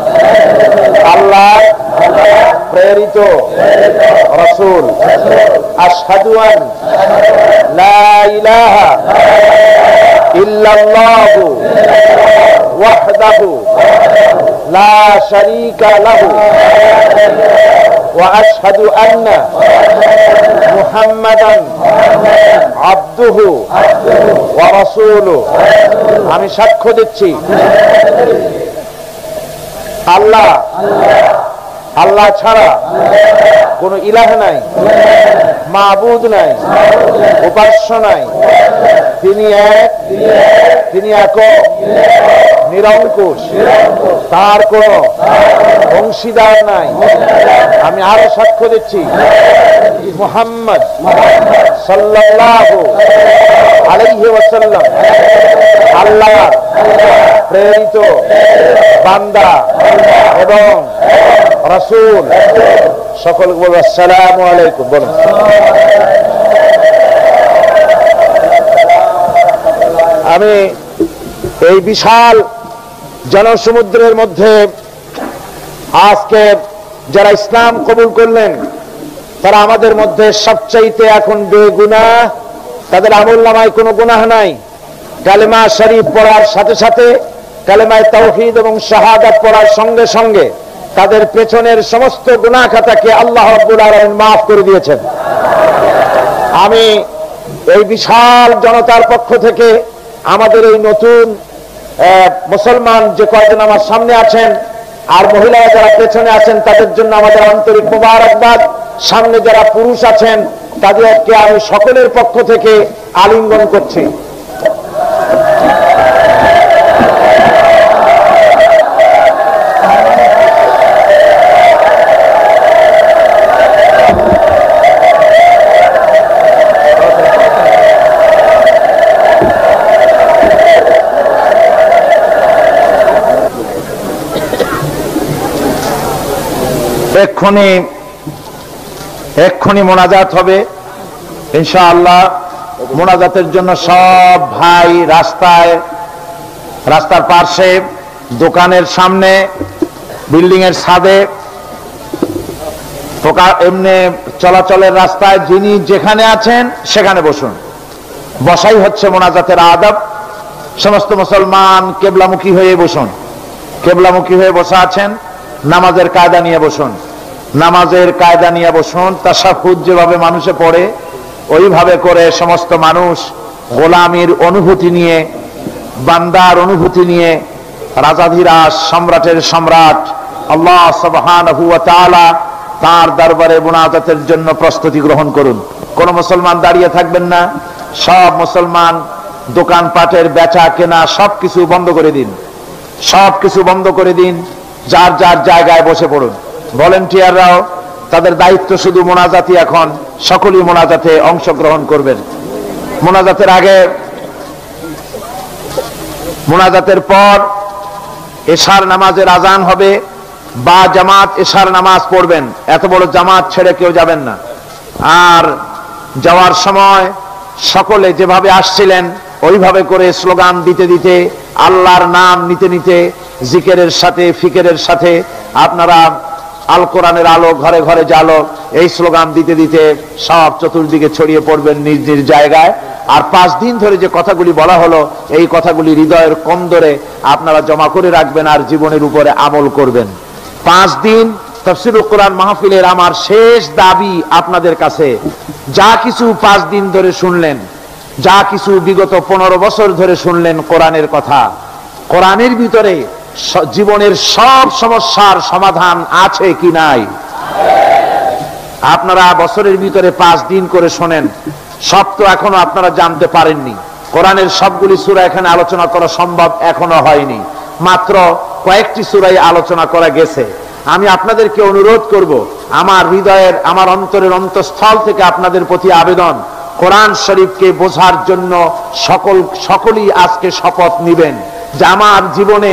আল্লাহ প্রেরিত রাসূল। আশহাদু আন লা ইলাহা ইল্লাল্লাহু ওয়াহদাহু লা শারীকা লাহু ওয়া আশহাদু আন্না মুহাম্মাদান আবদুহু ওয়া রাসূলুহু। আমি সাক্ষ্য দিচ্ছি আল্লাহ ছাড়া কোন ইলাহ নাই, মাবুদ নাই, উপাস্য নাই। তিনি এক, তিনি একক, নিরঙ্কুশ, তার কোন অংশীদার নাই। আমি আরো সাক্ষ্য দিচ্ছি মুহাম্মদ সাল্লাল্লাহু আলাইহি ওয়াসাল্লাম আল্লাহর প্রেরিত বান্দা এবং রাসূল। সকলকে বলবো আসসালামু আলাইকুম। বলুন। আমি এই বিশাল জনসমুদ্রের মধ্যে আজকে যারা ইসলাম কবুল করলেন তারা আমাদের মধ্যে সবচাইতে এখন বেগুনাহ, তাদের আমলনামায় কোনো গুনাহ নাই। কালেমা শরীফ পড়ার সাথে সাথে, কালেমায়ে তাওহীদ এবং শাহাদাত পড়ার সঙ্গে সঙ্গে তাদের পেছনের সমস্ত গুনাহ খাতাকে আল্লাহ রাব্বুল আলামিন মাফ করে দিয়েছেন। আমি এই বিশাল জনতার পক্ষ থেকে আমাদের এই নতুন মুসলমান যে কয়েকজন আমার সামনে আছেন আর মহিলারা যারা পেছনে আছেন তাদের জন্য আমাদের আন্তরিক মোবারকবাদ। সামনে যারা পুরুষ আছেন তাদেরকে আমি সকলের পক্ষ থেকে আলিঙ্গন করছি। এক্ষুনি মোনাজাত হবে ইনশাআল্লাহ। মোনাজাতের জন্য সব ভাই রাস্তার পাশে, দোকানের সামনে, বিল্ডিং এর ছাদে, এমনি চলাচলের রাস্তায় যিনি যেখানে আছেন সেখানে বসুন। বসাই হচ্ছে মোনাজাতের আদব। সমস্ত মুসলমান কেবলামুখী হয়ে বসুন। কেবলামুখী হয়ে বসা আছেন, নামাজের কায়দা নিয়ে বসুন। নামাজের কায়দা নিয়ে বসুন। তাশাহুদ যেভাবে মানুষে পড়ে ওইভাবে করে সমস্ত মানুষ গোলামীর অনুভূতি নিয়ে, বান্দার অনুভূতি নিয়ে, রাজাধিরাজ সম্রাটের সম্রাট আল্লাহ সুবহানাহু ওয়া তাআলা তার দরবারে মুনাজাতের জন্য প্রস্তুতি গ্রহণ করুন। কোন মুসলমান দাঁড়িয়ে থাকবেন না। সব মুসলমান দোকানপাটের বেচা কেনা সবকিছু বন্ধ করে দিন। সবকিছু বন্ধ করে দিন। যার যার জায়গায় বসে পড়ুন। ভলেন্টিয়াররাও তাদের দায়িত্ব শুধু মোনাজাতি। এখন সকলেই মোনাজাতে অংশগ্রহণ করবেন। মোনাজাতের আগে, মোনাজাতের পর এশার নামাজের আজান হবে বা জামাত এশার নামাজ পড়বেন। এত বড় জামাত ছেড়ে কেউ যাবেন না। আর যাওয়ার সময় সকলে যেভাবে আসছিলেন ওইভাবে করে স্লোগান দিতে দিতে, আল্লাহর নাম নিতে নিতে, জিকিরের সাথে ফিকিরের সাথে আপনারা আল কোরআনের আলো ঘরে ঘরে জালো এই স্লোগান দিতে দিতে সব চতুর্দিকে ছড়িয়ে পড়বেন নিজ নিজ জায়গায়। আর 5 দিন ধরে যে কথাগুলি বলা হলো এই কথাগুলি হৃদয়ের কন্দরে আপনারা জমা করে রাখবেন আর জীবনের উপরে আমল করবেন। 5 দিন তাফসীরুল কোরআন মাহফিলের আমার শেষ দাবি আপনাদের কাছে, যা কিছু 5 দিন ধরে শুনলেন, যা কিছু বিগত 15 বছর ধরে শুনলেন কোরআনের কথা, কোরআনের ভিতরে জীবনের সব সমস্যার সমাধান আছে কি নাই? আপনারা বছরের ভিতরে 5 দিন করে শোনেন, সব তো এখনো আপনারা জানতে পারেননি। কোরআনের সবগুলি সূরা এখানে আলোচনা করা সম্ভব এখনো হয়নি, মাত্র কয়েকটি সূরাই আলোচনা করা গেছে। আমি আপনাদেরকে অনুরোধ করব, আমার হৃদয়ের, আমার অন্তরের অন্তঃস্থল থেকে আপনাদের প্রতি আবেদন, কোরআন শরীফকে বোঝার জন্য সকলেই আজকে শপথ নিবেন যে আমার জীবনে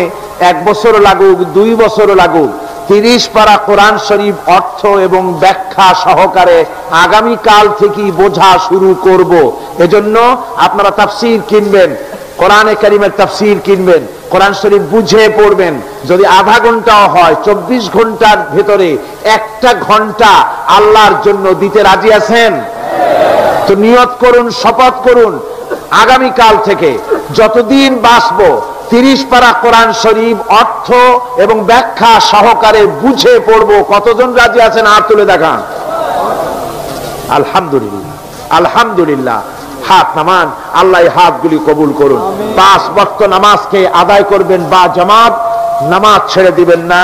1 বছর লাগুক, 2 বছর লাগুক, 30 পারা কোরআন শরীফ অর্থ এবং ব্যাখ্যা সহকারে আগামীকাল থেকেই বোঝা শুরু করব। এজন্য আপনারা তাফসীর কিনবেন, কোরআনে কারীমের তাফসীর কিনবেন, কোরআন শরীফ বুঝে পড়বেন। যদি আধা ঘন্টাও হয়, 24 ঘন্টার ভেতরে 1টা ঘন্টা আল্লাহর জন্য দিতে রাজি আছেন? তো নিয়ত করুন, শপথ করুন, আগামীকাল থেকে যতদিন বাঁচবো 30 পারা কোরআন শরীফ অর্থ এবং ব্যাখ্যা সহকারে বুঝে পড়বো। কতজন রাজি আছেন? হাত তুলে দেখান। আলহামদুলিল্লাহ, আলহামদুলিল্লাহ। হাত নামান, আল্লাহ হাতগুলি কবুল করুন। 5 ওয়াক্ত নামাজকে আদায় করবেন বা জামাত, নামাজ ছেড়ে দিবেন না,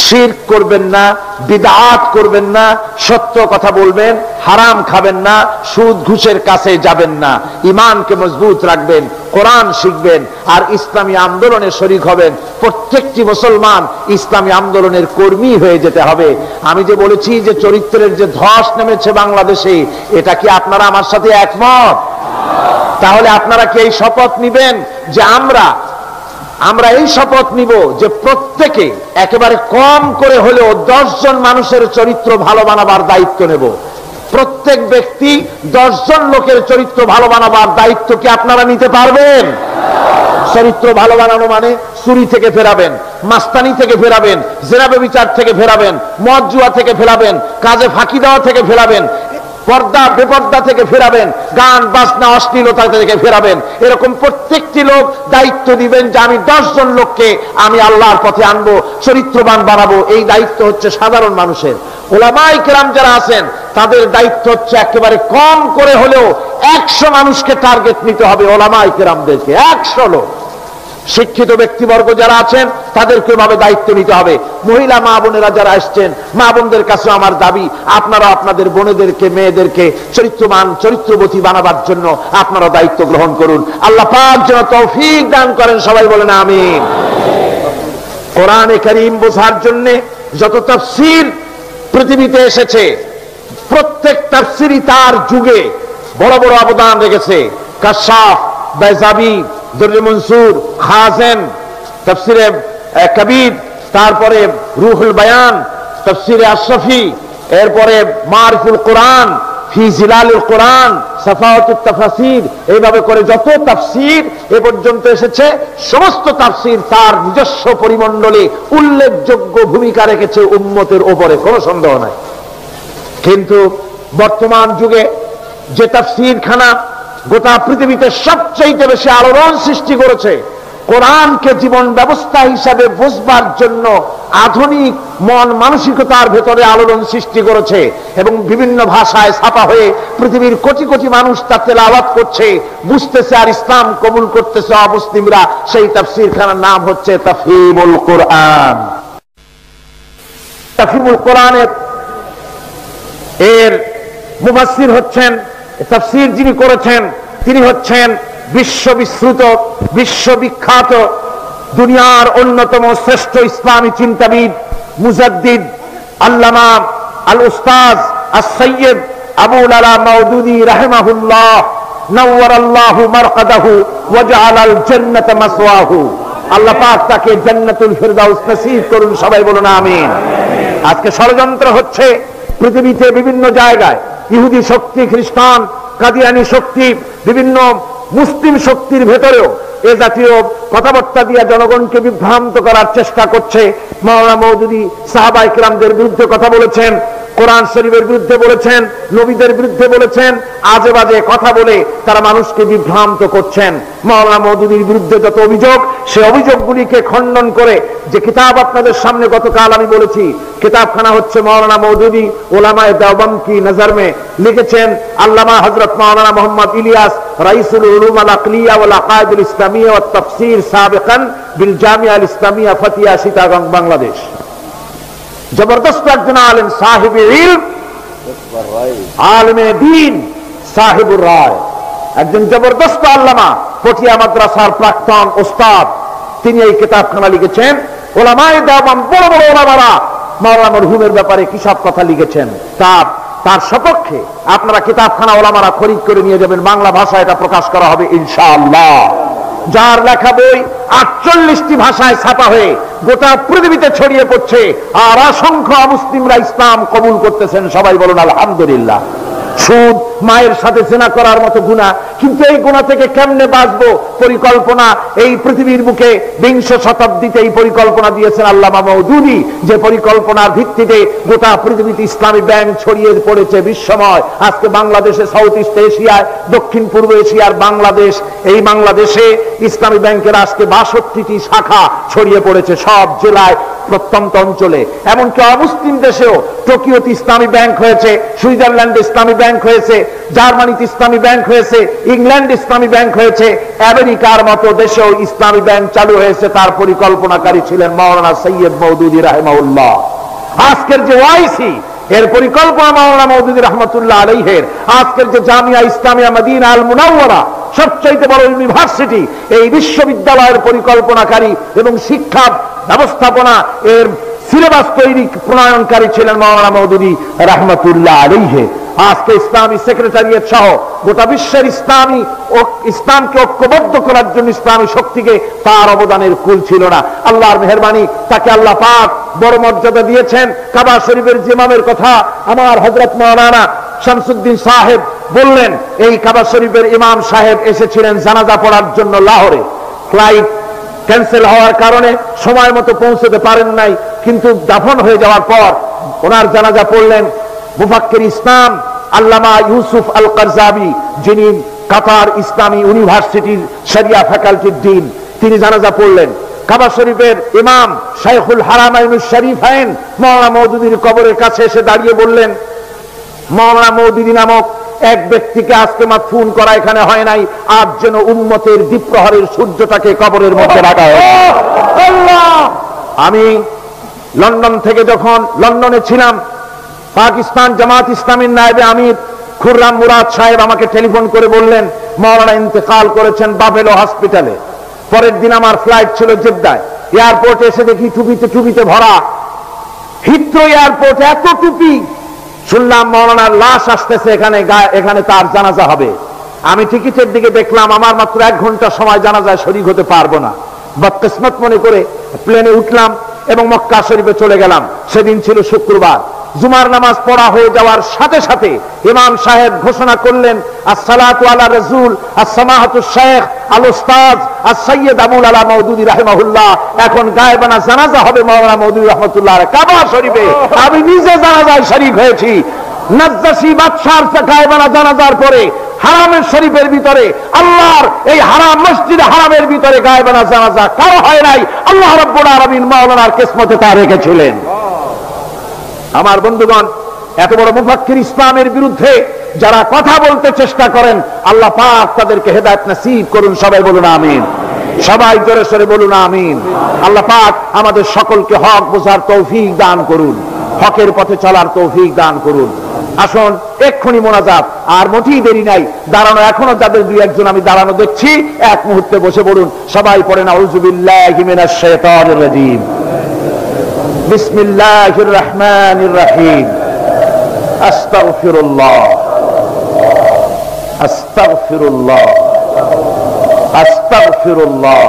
শিরক করবেন না, বিদআত করবেন না, সত্য কথা বলবেন, হারাম খাবেন না, সুদ ঘুষের কাছে যাবেন না, ঈমানকে মজবুত রাখবেন, কোরআন শিখবেন আর ইসলামী আন্দোলনে শরীক হবেন। প্রত্যেকটি মুসলমান ইসলামী আন্দোলনের কর্মী হয়ে যেতে হবে। আমি যে বলেছি যে চরিত্রের যে ধস নেমেছে বাংলাদেশে, এটা কি আপনারা আমার সাথে একমত? তাহলে আপনারা কি এই শপথ নিবেন যে আমরা এই শপথ নিব যে প্রত্যেকে একেবারে কম করে হলেও 10 জন মানুষের চরিত্র ভালো বানাবার দায়িত্ব নেব। প্রত্যেক ব্যক্তি 10 জন লোকের চরিত্র ভালো বানাবার দায়িত্ব কি আপনারা নিতে পারবেন? চরিত্র ভালো বানানো মানে চুরি থেকে ফেরাবেন, মাস্তানি থেকে ফেরাবেন, জেনা ব্যভিচার থেকে ফেরাবেন, মদ জুয়া থেকে ফেরাবেন, কাজে ফাঁকি দেওয়া থেকে ফেরাবেন, পর্দা বেপর্দা থেকে ফেরাবেন, গান বাজনা অশ্লীলতা থেকে ফেরাবেন। এরকম প্রত্যেকটি লোক দায়িত্ব দিবেন যে আমি 10 জন লোককে আমি আল্লাহর পথে আনবো, চরিত্রবান বানাবো। এই দায়িত্ব হচ্ছে সাধারণ মানুষের। উলামায়ে কেরাম যারা আছেন তাদের দায়িত্ব হচ্ছে একেবারে কম করে হলেও 100 মানুষকে টার্গেট নিতে হবে, উলামায়ে কেরামদেরকে 100 লোক। শিক্ষিত ব্যক্তিবর্গ যারা আছেন তাদেরকে ভাবে দায়িত্ব নিতে হবে। মহিলা মা বোনেরা যারা আসছেন, মা বোনদের কাছে আমার দাবি, আপনারা আপনাদের বোনেদেরকে, মেয়েদেরকে চরিত্রবান, চরিত্রবতী বানাবার জন্য আপনারা দায়িত্ব গ্রহণ করুন। আল্লাহ পাক যেন তৌফিক দান করেন। সবাই বলেন আমিন। কোরআনে কারীম বোঝার জন্য যত তাফসীর পৃথিবীতে এসেছে, প্রত্যেক তাফসীরই তার যুগে বড় বড় অবদান রেখেছে। কাশাফ, বাইজাবি, দুররে মনসুর, খাজেন, তাফসিরে কবির, তারপরে রুহুল বায়ান, তাফসিরে আশরাফি, এরপরে মারিফুল কোরআন, ফি জিলালুল কোরআন, সাফাওয়াতুত তাফাসির, এইভাবে করে যত তাফসির এ পর্যন্ত এসেছে, সমস্ত তাফসির তার নিজস্ব পরিমণ্ডলে উল্লেখযোগ্য ভূমিকা রেখেছে উম্মতের উপরে, কোনো সন্দেহ নাই। কিন্তু বর্তমান যুগে যে তাফসিরখানা গোটা পৃথিবীতে সবচেয়ে বেশি আলোড়ন সৃষ্টি করেছে, কোরআনকে জীবন ব্যবস্থা হিসাবে বুঝবার জন্য আধুনিক মন মানসিকতার ভেতরে আলোড়ন সৃষ্টি করেছে এবং বিভিন্ন ভাষায় ছাপা হয়ে পৃথিবীর কোটি কোটি মানুষ তা তেলাওয়াত করছে, বুঝতেছে আর ইসলাম কবুল করতেছে অমুসলিমরা। সেই তাফসীরখানার নাম হচ্ছে তাফহিমুল কোরআন। তাফহিমুল কোরআনের এর মুফাসসির হচ্ছেন, তাফসীর যিনি করেছেন তিনি হচ্ছেন বিশ্ববিশ্রুত, বিশ্ববিখ্যাত, দুনিয়ার অন্যতম শ্রেষ্ঠ ইসলামী চিন্তাবিদ, মুজাদ্দিদ, আল্লামা আল উস্তাজ আস-সাইয়্যিদ আবুল আলা মাওদুদী রাহিমাহুল্লাহ, নাওয়ারাল্লাহু মারকাদাহু ওয়া জাআলাল জান্নাতা মাসওয়াহু। আল্লাহ পাক তাকে জান্নাতুল ফিরদাউস নসিব করুন। সবাই বলুন আমিন। আজকে ষড়যন্ত্র হচ্ছে পৃথিবীতে বিভিন্ন জায়গায়, ইহুদি শক্তি, খ্রিস্টান, কাদিয়ানি শক্তি, বিভিন্ন মুসলিম শক্তির ভেতরেও এ জাতীয় কথাবার্তা দিয়ে জনগণকে বিভ্রান্ত করার চেষ্টা করছে। মাওলানা মওদুদী সাহাবায়ে কেরামদের বিরুদ্ধে কথা বলেছেন, কোরআন শরীফের বিরুদ্ধে বলেছেন, নবীদের বিরুদ্ধে বলেছেন, আজে বাজে কথা বলে তারা মানুষকে বিভ্রান্ত করছেন। মাওলানা মওদুদীর বিরুদ্ধে যত অভিযোগ, সে অভিযোগগুলিকে খণ্ডন করে যে কিতাব আপনাদের সামনে গতকাল আমি বলেছি, কিতাবখানা হচ্ছে মাওলানা মওদুদী উলামায়ে দেওবন্দ কি নজর মে, লিখেছেন আল্লামা হযরত মাওলানা মোহাম্মদ ইলিয়াস, রাইসুল উলুম আল আকলিয়া ওয়াল আকায়েদুল ইসলামিয়া ওয়াত তাফসীর সাবিকান বিল জামিয়া আল ইসলামিয়া ফাতিয়া চিটাগং, বাংলাদেশ। জবরদস্ত একজন আলেম, সাহিবে ইলম, আলেমে দ্বীন, সাহেবুর রায়, একজন জবরদস্ত আল্লামা, পটিয়া মাদ্রাসার প্রাক্তন ওস্তাদ, তিনি এই কিতাবখানা লিখেছেন। ওলামায়ে দেওবন্দ বড় বড় ওলামারা মাওলানা মরহুমের ব্যাপারে কি সব কথা লিখেছেন, তার সপক্ষে আপনারা কিতাবখানা ওলামারা খরিদ করে নিয়ে যাবেন। বাংলা ভাষায় এটা প্রকাশ করা হবে ইনশাআল্লাহ। যার লেখা বই 48টি ভাষায় ছাপা হয়ে গোটা পৃথিবীতে ছড়িয়ে পড়ছে, আর অসংখ্য মুসলিমরা ইসলাম কবুল করতেছেন। সবাই বলুন আলহামদুলিল্লাহ। সুদ, মায়ের সাথে জেনা করার মতো গুনাহ, কিন্তু এই গুনাহ থেকে কেমনে বাঁচবো পরিকল্পনা এই পৃথিবীর বুকে 20 শতাব্দীতে এই পরিকল্পনা দিয়েছেন আল্লামা মওদুদী, যে পরিকল্পনার ভিত্তিতে গোটা পৃথিবীতে ইসলামী ব্যাংক ছড়িয়ে পড়েছে বিশ্বময়। আজকে বাংলাদেশে, সাউথ ইস্ট এশিয়ায়, দক্ষিণ পূর্ব এশিয়ার বাংলাদেশ, এই বাংলাদেশে ইসলামী ব্যাংকের আজকে 62টি শাখা ছড়িয়ে পড়েছে সব জেলায়, প্রত্যন্ত অঞ্চলে। এমনকি অমুসলিম দেশেও টোকিওতে ইসলামী ব্যাংক হয়েছে, সুইজারল্যান্ডে ইসলামী ব্যাংক হয়েছে, জার্মানিতে ইসলামী ব্যাংক হয়েছে, ইংল্যান্ড ইসলামী ব্যাংক হয়েছে, আমেরিকার মতো দেশেও ইসলামী ব্যাংক চালু হয়েছে। তার পরিকল্পনাকারী ছিলেন মাওলানা সৈয়দ মওদুদী রাহিমাহুল্লাহ। আজকের যে ওআইসি, এর পরিকল্পনা মাওলানা মওদুদী রাহমাতুল্লাহ আলাইহির। আজকের যে জামিয়া ইসলামিয়া মদিনা আল মুনাওয়ারা, সবচাইতে বড় ইউনিভার্সিটি, এই বিশ্ববিদ্যালয়ের পরিকল্পনাকারী এবং শিক্ষা ব্যবস্থাপনা এর সিলেবাস তৈরি প্রণয়নকারী ছিলেন মাওলানা মওদুদী রাহমাতুল্লাহ আলাইহি। আজকে ইসলামী সেক্রেটারিয়েট সহ গোটা বিশ্বের ইসলামকে ঐক্যবদ্ধ করার জন্য ইসলামী শক্তিকে তার অবদানের কুল ছিল না। আল্লাহর মেহেরবানি, তাকে আল্লাহ পাক বড় মর্যাদা দিয়েছেন। কাবা শরীফের ইমামের কথা আমার হযরত মাওলানা শামসুদ্দিন সাহেব বললেন, এই কাবা শরীফের ইমাম সাহেব এসেছিলেন জানাজা পড়ার জন্য লাহোরে। ফ্লাইট ক্যান্সেল হওয়ার কারণে সময় মতো পৌঁছতে পারেন নাই, কিন্তু দাফন হয়ে যাওয়ার পর ওনার জানাজা পড়লেন মুফাক্কির ইসলাম আল্লামা ইউসুফ আল কারজাবি, যিনি কাতার ইসলামী ইউনিভার্সিটির শরিয়া ফ্যাকাল্টির ডিন। তিনি জানাজা পড়লেন। কাবা শরীফের ইমাম শাইখুল হারামাইনুশ শরীফাইন মাওলানা মওদুদীর কবরের কাছে এসে দাঁড়িয়ে বললেন, মাওলানা মওদুদী নামক এক ব্যক্তিকে আজকে মাদফুন করা এখানে হয় নাই, আজ যেন উম্মতের দ্বীপ্রহরের সূর্যটাকে কবরের মধ্যে রাখা হয়। আমি লন্ডন থেকে যখন লন্ডনে ছিলাম, পাকিস্তান জামাত ইসলামীর নায়েবে আমির খুররাম মুরাদ সাহেব আমাকে টেলিফোন করে বললেন মাওলানা ইন্তেকাল করেছেন বাফেলো হসপিটালে। পরের দিন আমার ফ্লাইট ছিল জেদ্দায়। এয়ারপোর্টে এসে দেখি টুপিতে ভরা। হিথ্রো এয়ারপোর্টে এত টুপি। শুনলাম মাওলানার লাশ আসতেছে এখানে তার জানাজা হবে। আমি টিকিটের দিকে দেখলাম আমার মাত্র 1 ঘন্টা সময়, জানাজায় শরীক হতে পারবো না। বদকিসমত মনে করে প্লেনে উঠলাম এবং মক্কা শরীফে চলে গেলাম। সেদিন ছিল শুক্রবার। জুমার নামাজ পড়া হয়ে যাওয়ার সাথে সাথে ইমাম সাহেব ঘোষণা করলেন, আসসালাতু আলা রাসূল আসসামাহাতু শাইখ আল উস্তাদ as-সাইয়্যিদ আবুল আলা মওদুদী রাহিমাহুল্লাহ। এখন গায়েবানা জানাজা হবে মাওলানা মওদুদী রাহমাতুল্লাহ আলাইহি কাবা শরীফে। আমি নিজে জানাজায় শরীক হয়েছি। নাজ্জাশী বাদশার গায়েবানা জানাজার পরে হারামের শরীফের ভিতরে, আল্লাহর এই হারাম মসজিদে হারামের ভিতরে গায়েবানা জানাজা কারো হয় নাই। আল্লাহ রাব্বুল আলামিন মাওলানার কিসমতে তা রেখেছিলেন। আমার বন্ধুগণ, এত বড় মুফাক্কির ইসলামের বিরুদ্ধে যারা কথা বলতে চেষ্টা করেন, আল্লাহ পাক তাদেরকে হেদায়েত নসিব করুন। সবাই বলুন আমিন। সবাই জোরে সোরে বলুন আমিন। আল্লাহ পাক আমাদের সকলকে হক বোঝার তৌফিক দান করুন, হকের পথে চলার তৌফিক দান করুন। আসুন এক্ষুনি মোনাজাত, আর মোটেই দেরি নাই। দাঁড়ানো এখনো যাদের 2-1 আমি দাঁড়ানো দেখছি, এক মুহূর্তে বসে পড়ুন। সবাই পড়েন আউযু বিল্লাহি মিনাশ শাইতানির রাজীম, বিসমিল্লাহির রহমানির রহিম, আস্তাগফিরুল্লাহ আস্তাগফিরুল্লাহ আস্তাগফিরুল্লাহ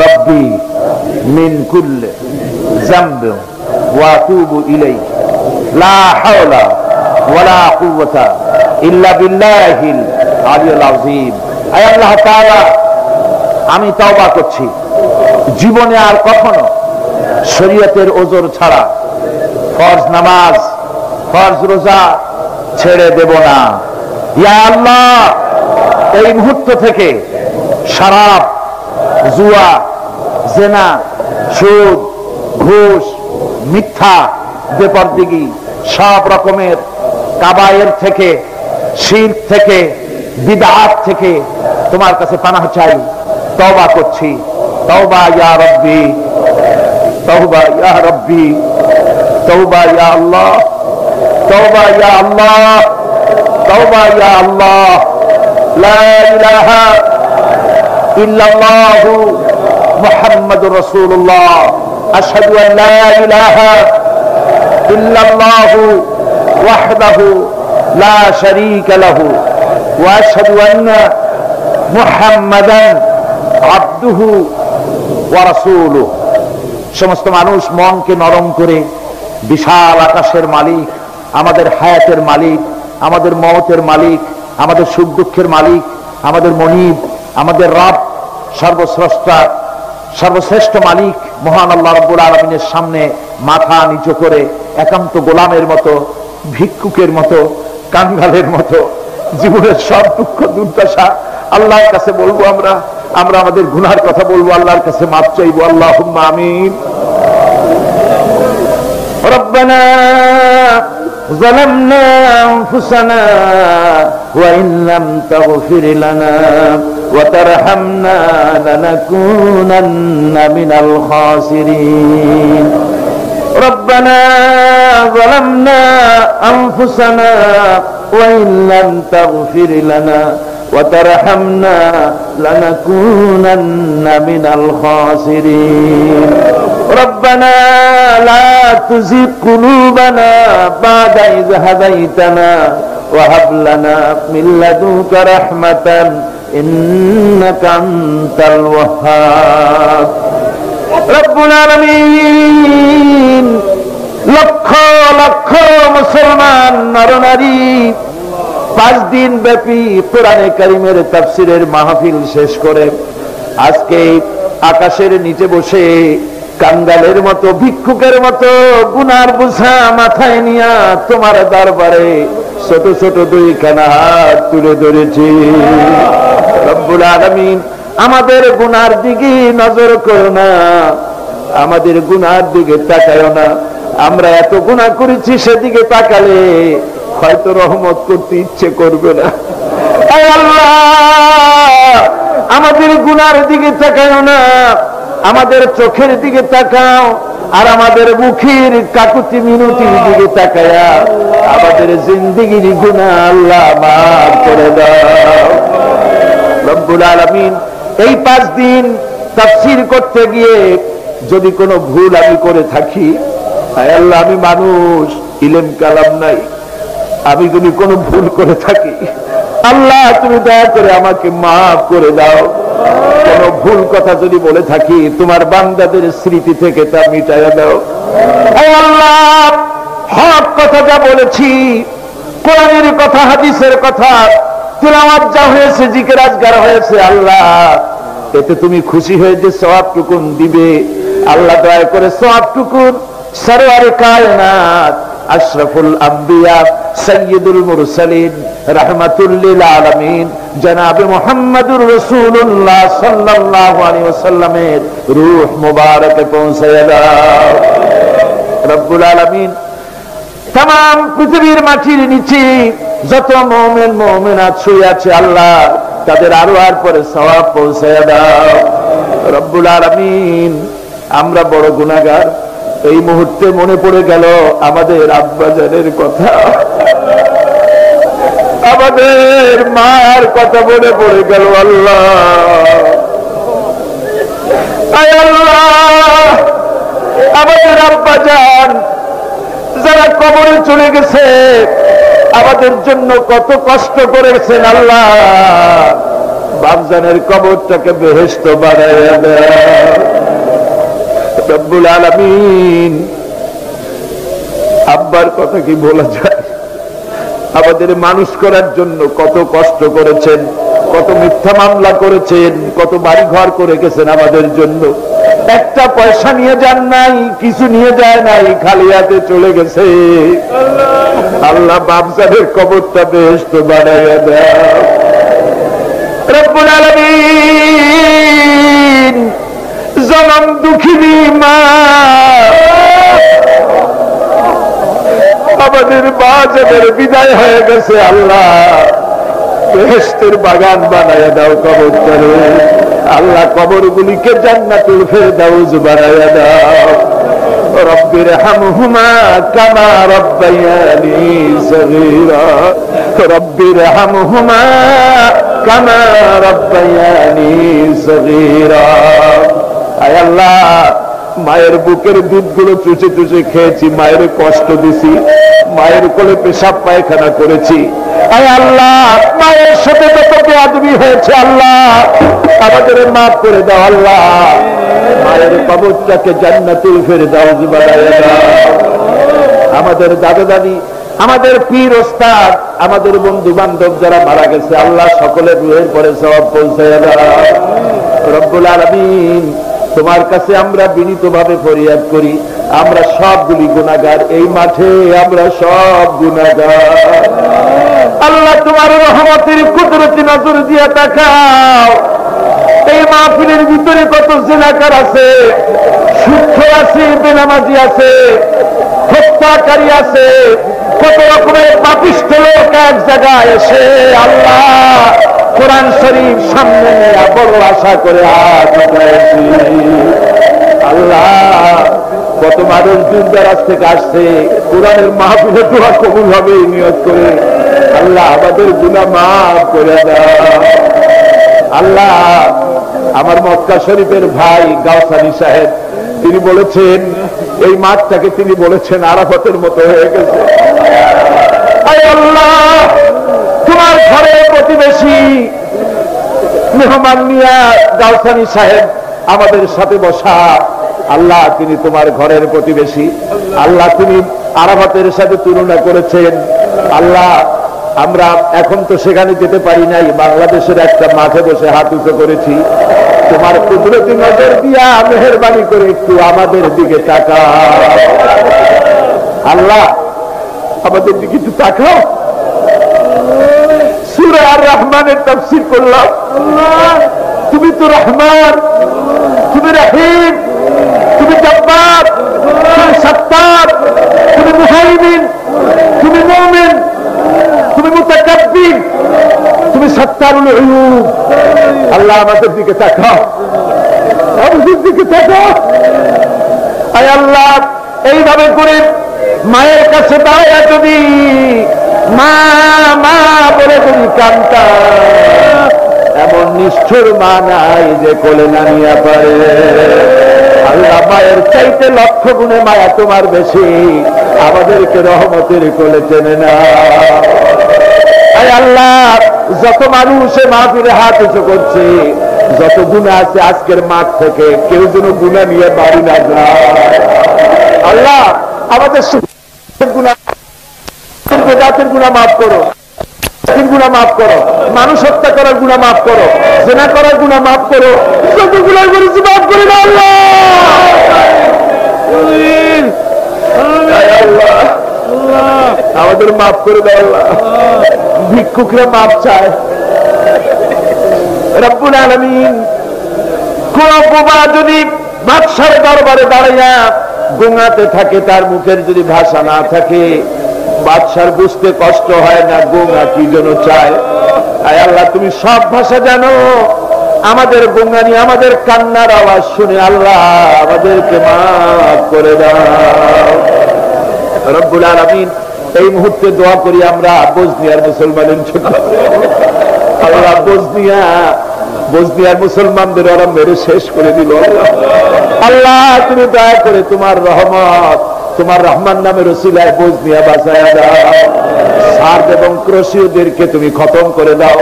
রাব্বি মিন কুল্লি যামবিন ওয়া আতুবু ইলাইহি লা হাওলা ওয়ালা কুওয়াতা ইল্লা বিল্লাহিল আলিয়্যিল আযীম। আয় আল্লাহ তাআলা, আমি তওবা করছি, জীবনে আর কখনো শরীয়তের ওজর ছাড়া ফরজ নামাজ, ফরজ রোজা ছেড়ে দেব না। ইয়া আল্লাহ, এই মুহূর্ত থেকে শরাব, জুয়া, জেনা, সুদ, ঘুষ, মিথ্যা, বেপরদিগি, সব রকমের কাবায়ের থেকে, শিরক থেকে, বিদআত থেকে তোমার কাছে পানাহ চাই। তওবা করছি। তওবা ইয়া রব্বি, তওবা ইয়া রব্বি, তওবা ইয়া আল্লাহ, তওবা ইয়া আল্লাহ, তওবা ইয়া আল্লাহ, লা ইলাহা ইল্লাল্লাহু মুহাম্মাদুর রাসূলুল্লাহ, আশহাদু আন লা ইলাহা ইল্লাল্লাহু ওয়াহদাহু লা শারীকা লাহু ওয়া আশহাদু আন্না মুহাম্মাদান আবদুহু ওয়া রাসূলুহু। সমস্ত মানুষ মনকে নরম করে, বিশাল আকাশের মালিক, আমাদের হায়াতের মালিক, আমাদের মওতের মালিক, আমাদের সুখ দুঃখের মালিক, আমাদের মনিব, আমাদের রব, সর্বস্রষ্টা, সর্বশ্রেষ্ঠ মালিক মহান আল্লাহ রাব্বুল আলামিনের সামনে মাথা নিচু করে একান্ত গোলামের মতো, ভিক্ষুকের মতো, কাঙ্গালের মতো জীবনের সব দুঃখ দুর্দশা আল্লাহর কাছে বলবো। আমরা আমাদের গুনার কথা বলবো, আল্লাহর কাছে মাফ চাইবো। আল্লাহুম্মা আমিন। রব্বানা ظلمنا أنفسنا وإن لم تغفر لنا وترحمنا لنكونن من الخاسرين ربنا ظلمنا أنفسنا وإن لم تغفر لنا وترحمنا لنكونن من الخاسرين ربنا لا تزغ قلوبنا بعد إذ هديتنا وهب لنا من لدنك رحمة إنك أنت الوهاب رب العالمين লক্ষ লক্ষ মুসলমান নরনারী 5 দিন ব্যাপী কোরআনে কারীমের তাফসীরের মাহফিল শেষ করে আজকে আকাশের নিচে বসে কাঙ্গালের মতো, ভিক্ষুকের মতো গুনার বোঝা মাথায় নিয়া তোমার দরবারে ছোট ছোট 2খানা হাত তুলে ধরেছি। রব্বুল আলামিন, আমাদের গুনার দিকে নজর করো না, আমাদের গুনার দিকে তাকায়ো না। আমরা এত গুনাহ করেছি, সেদিকে তাকালে হয়তো রহমত করতে ইচ্ছে করবে না। আল্লাহ, আমাদের গুনার দিকে তাকায়ো না, আমাদের চোখের দিকে তাকাও, আর আমাদের মুখের কাকুতি মিনতির দিকে তাকায়া আমাদের জিন্দেগির গুনাহ আল্লাহ মাফ করে দাও। রব্বুল আলামিন, এই 5 দিন তাফসীর করতে গিয়ে যদি কোনো ভুল আমি করে থাকি, আয় আল্লাহ, আমি মানুষ, ইলম কালাম নাই, আমি যদি কোনো ভুল করে থাকি আল্লাহ তুমি দয়া করে আমাকে মাফ করে দাও। কোন ভুল কথা যদি বলে থাকি তোমার বান্দাদের স্মৃতি থেকে তা মিটাইয়া দাও। আয় আল্লাহ, হক কথা যা বলেছি, কোরআনের কথা, হাদিসের কথা, তিলাওয়াত যা হয়েছে, জিকির আজকার হয়েছে, আল্লাহ এতে তুমি খুশি হয়ে যে সওয়াবটুকুন দিবে, আল্লাহ দয়া করে সওয়াবটুকুন সরওয়ারে কায়নাত আশরাফুল আম্বিয়া সাইয়্যিদুল মুরসালিন রাহমাতুল লিল আলামিন জনাবে মুহাম্মদুর রাসূলুল্লাহ সাল্লাল্লাহু আলাইহি ওয়াসাল্লামের রূহ মুবারকে পৌঁছায়া দাও। রব্বুল আলামিন, तमाम পৃথিবীর মাটির নিচে যত মুমিন মুমিনাত শুয়ে আছে আল্লাহ তাদের আরওয়ার পরে সওয়াব পৌঁছায়া দাও। রব্বুল আলামিন, আমরা বড় গুনাহগার। এই মুহূর্তে মনে পড়ে গেল আমাদের আব্বাজানের কথা, আমাদের মার কথা মনে পড়ে গেল। আল্লাহ, আয় আল্লাহ, আমাদের আব্বাজান যারা কবরে চলে গেছে, আমাদের জন্য কত কষ্ট করেছেন আল্লাহ, বাপজানের কবরটাকে বেহেশত বানাইয়া দাও। রব্বুল আলামিন, আব্বার কথা কি বলা যায়? আমাদের মানুষ করার জন্য কত কষ্ট করেছেন, কত মিথ্যা মামলা করেছেন, কত বাড়ি ঘর করে গেছেন আমাদের জন্য। একটা পয়সা নিয়ে যান নাই, কিছু নিয়ে যায় নাই, খালি হাতে চলে গেছে। আল্লাহ, বাপজানের কবরটা বেহেশত বানাইয়া দাও। রব্বুল আলামিন, জনম দুঃখিনী মা, আমাদের বাজানের বিদায় হয়ে গেছে, আল্লাহ বেহেশতের বাগান বানাইয়া দাও কবরটারে। আল্লাহ, কবরগুলিকে জান্নাতুল ফেরদাউস বানাইয়া দাও। রব্বির হামহুমা কামা রব্বায়ানি সগীরা, রব্বির হামহুমা কামা রব্বায়ানি সগীরা। আয় আল্লাহ, মায়ের বুকের দুধগুলো চুষে চুষে খেয়েছি, মায়ের কষ্ট দিছি, মায়ের কোলে পেশাব পায়খানা করেছি। আয় আল্লাহ, মায়ের সাথে যত বেয়াদবি হয়েছে আল্লাহ আমাদের মাফ করে দাও আল্লাহ। মায়ের কবরটাকে জান্নাতুল ফেরদাউস বানায় দাও। আমাদের দাদা দাদি, আমাদের পীর ওস্তাদ, আমাদের বন্ধু বান্ধব যারা মারা গেছে আল্লাহ সকলের রুহের পরে সওয়াব পৌঁছায় দাও। রব্বুল আলামিন, তোমার কাছে আমরা বিনীতভাবে ফরিয়াদ করি, আমরা সবগুলি গুনাহগার, এই মাঠে আমরা সব গুনাহগার। আল্লাহ তোমার রহমতের কুদরতি নজর দিয়ে তাকাও। এই মাহফিলের ভিতরে কত জিনাকার আছে, সুদখোর আছে, বেনামাজি আছে, হত্যাকারী আছে, কত রকমের পাপিষ্ঠ লোক এক জায়গায় এসে আল্লাহ কোরআন শরীফ সামনে নিয়ে বড় আশা করে হাত উঠাইছি। আল্লাহ কত মানুষ দূর দরাজ থেকে আসছে, কোরআনের মাহফিলে দোয়া কবুল হবে নিয়ত করে। আল্লাহ আমাদের গুনাহ মাফ করে দাও। আল্লাহ আমার মক্কা শরীফের ভাই গাওসানি সাহেব, তিনি বলেছেন এই মাঠটাকে তিনি বলেছেন আরাফাতের মতো হয়ে গেছে। আয় আল্লাহ, তোমার ঘরের প্রতিবেশী মেহমান মিয়া গাওসানি সাহেব আমাদের সাথে বসা, আল্লাহ তিনি তোমার ঘরের প্রতিবেশী। আল্লাহ তুমি আরাফাতের সাথে তুলনা করেছেন। আল্লাহ আমরা এখন তো সেখানে যেতে পারি নাই, বাংলাদেশের একটা মাঠে বসে হাত উঁচু করেছি। তোমার কুদরতি নজর দিয়া মেহেরবানি করে একটু আমাদের দিকে তাকাও। আল্লাহ আমাদের দিকে একটু তাকাও। সূরা আর রহমানের তাফসীর করলাম। তুমি তো রহমান, তুমি রহিম, তুমি জব্বার, তুমি সত্তার, তুমি মুহাইমিন, তুমি মুমিন, তুমি মুতাকাব্বির, তুমি সত্তারুল উয়ুব। আল্লাহ আমাদের দিকে তাকাও, আমাদের দিকে তাকাও। আয় আল্লাহ এইভাবে করে মায়ের কাছে দাঁড়ায় যদি মা মা বলে যদি কান্তা, এমন নিষ্ঠুর মা নাই যে কোলে না নিয়ে পারে। আল্লাহ মায়ের চাইতে লক্ষ গুণে মায়া তোমার বেশি, আমাদেরকে রহমতের কোলে টেনে না। আল্লাহ যত মানুষ মাহফিলে হাত উঁচু করছে, যত গুনাহ আছে আজকের মাঠ থেকে কেউ যেন গুনাহ নিয়ে বাড়ি না যায়। আল্লাহ আমাদের জাতির গুনাহ মাফ করো, গুনাহ মাফ করো, মানুষ হত্যা করার গুনাহ মাফ করো, জেনা করার গুনাহ মাফ করো, যত গুনাহ করেছি মাফ করে দাও আল্লাহ। আমাদের মাফ করে দাও আল্লাহ। ভিক্ষুকরা মাফ চায় রব্বুল আলামিন। কোন বোবা যদি বাদশার দরবারে দাঁড়াইয়া গোঙাতে থাকে, তার মুখের যদি ভাষা না থাকে, বাদশার বুঝতে কষ্ট হয় না গোঙা কি জন্য চায়। আয় আল্লাহ তুমি সব ভাষা জানো, আমাদের গোঙানি আমাদের কান্নার আওয়াজ শুনে আল্লাহ আমাদেরকে মাফ করে দাও রব্বুল আলামিন। এই মুহূর্তে দোয়া করি আমরা বসনিয়ার মুসলমানের জন্য। আল্লাহ বসনিয়ার মুসলমানদের ওরা মেরে শেষ করে দিল। আল্লাহ তুমি দয়া করে তোমার রহমত, তোমার রহমান নামের ওসিলায় বসনিয়া বাঁচায়া দাও। সার্ব এবং ক্রোশীয়দেরকে তুমি খতম করে দাও।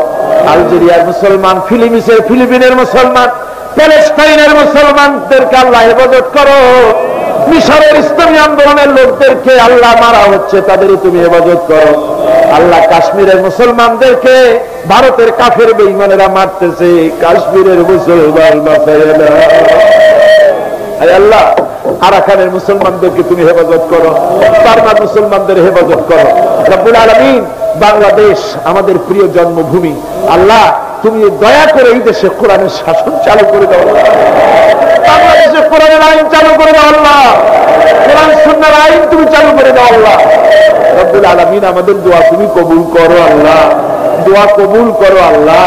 আলজেরিয়ার মুসলমান, ফিলিপিনের মুসলমান, প্যালেস্টাইনের মুসলমানদেরকে আল্লাহ হেফাজত করো। মিশরের ইসলামী আন্দোলনের লোকদেরকে আল্লাহ মারা হচ্ছে, তাদেরও তুমি হেফাজত করো। আল্লাহ কাশ্মীরের মুসলমানদেরকে ভারতের কাফের বেঈমানেরা মারতেছে, কাশ্মীরের মুসলমান বাঁচাইয়া দাও। আল্লাহ আরাকানের মুসলমানদেরকে তুমি হেফাজত করো, বার্মার মুসলমানদের হেফাজত করো রব্বুল আলামিন। বাংলাদেশ আমাদের প্রিয় জন্মভূমি, আল্লাহ তুমি দয়া করে এই দেশে কোরআনের শাসন চালু করে দাও। বাংলাদেশে কোরআনের আইন চালু করে দাও আল্লাহ, কোরআন সুন্নাহর আইন তুমি চালু করে দাও আল্লাহ রব্বুল আলামিন। আমাদের দোয়া তুমি কবুল করো আল্লাহ, দোয়া কবুল করো আল্লাহ।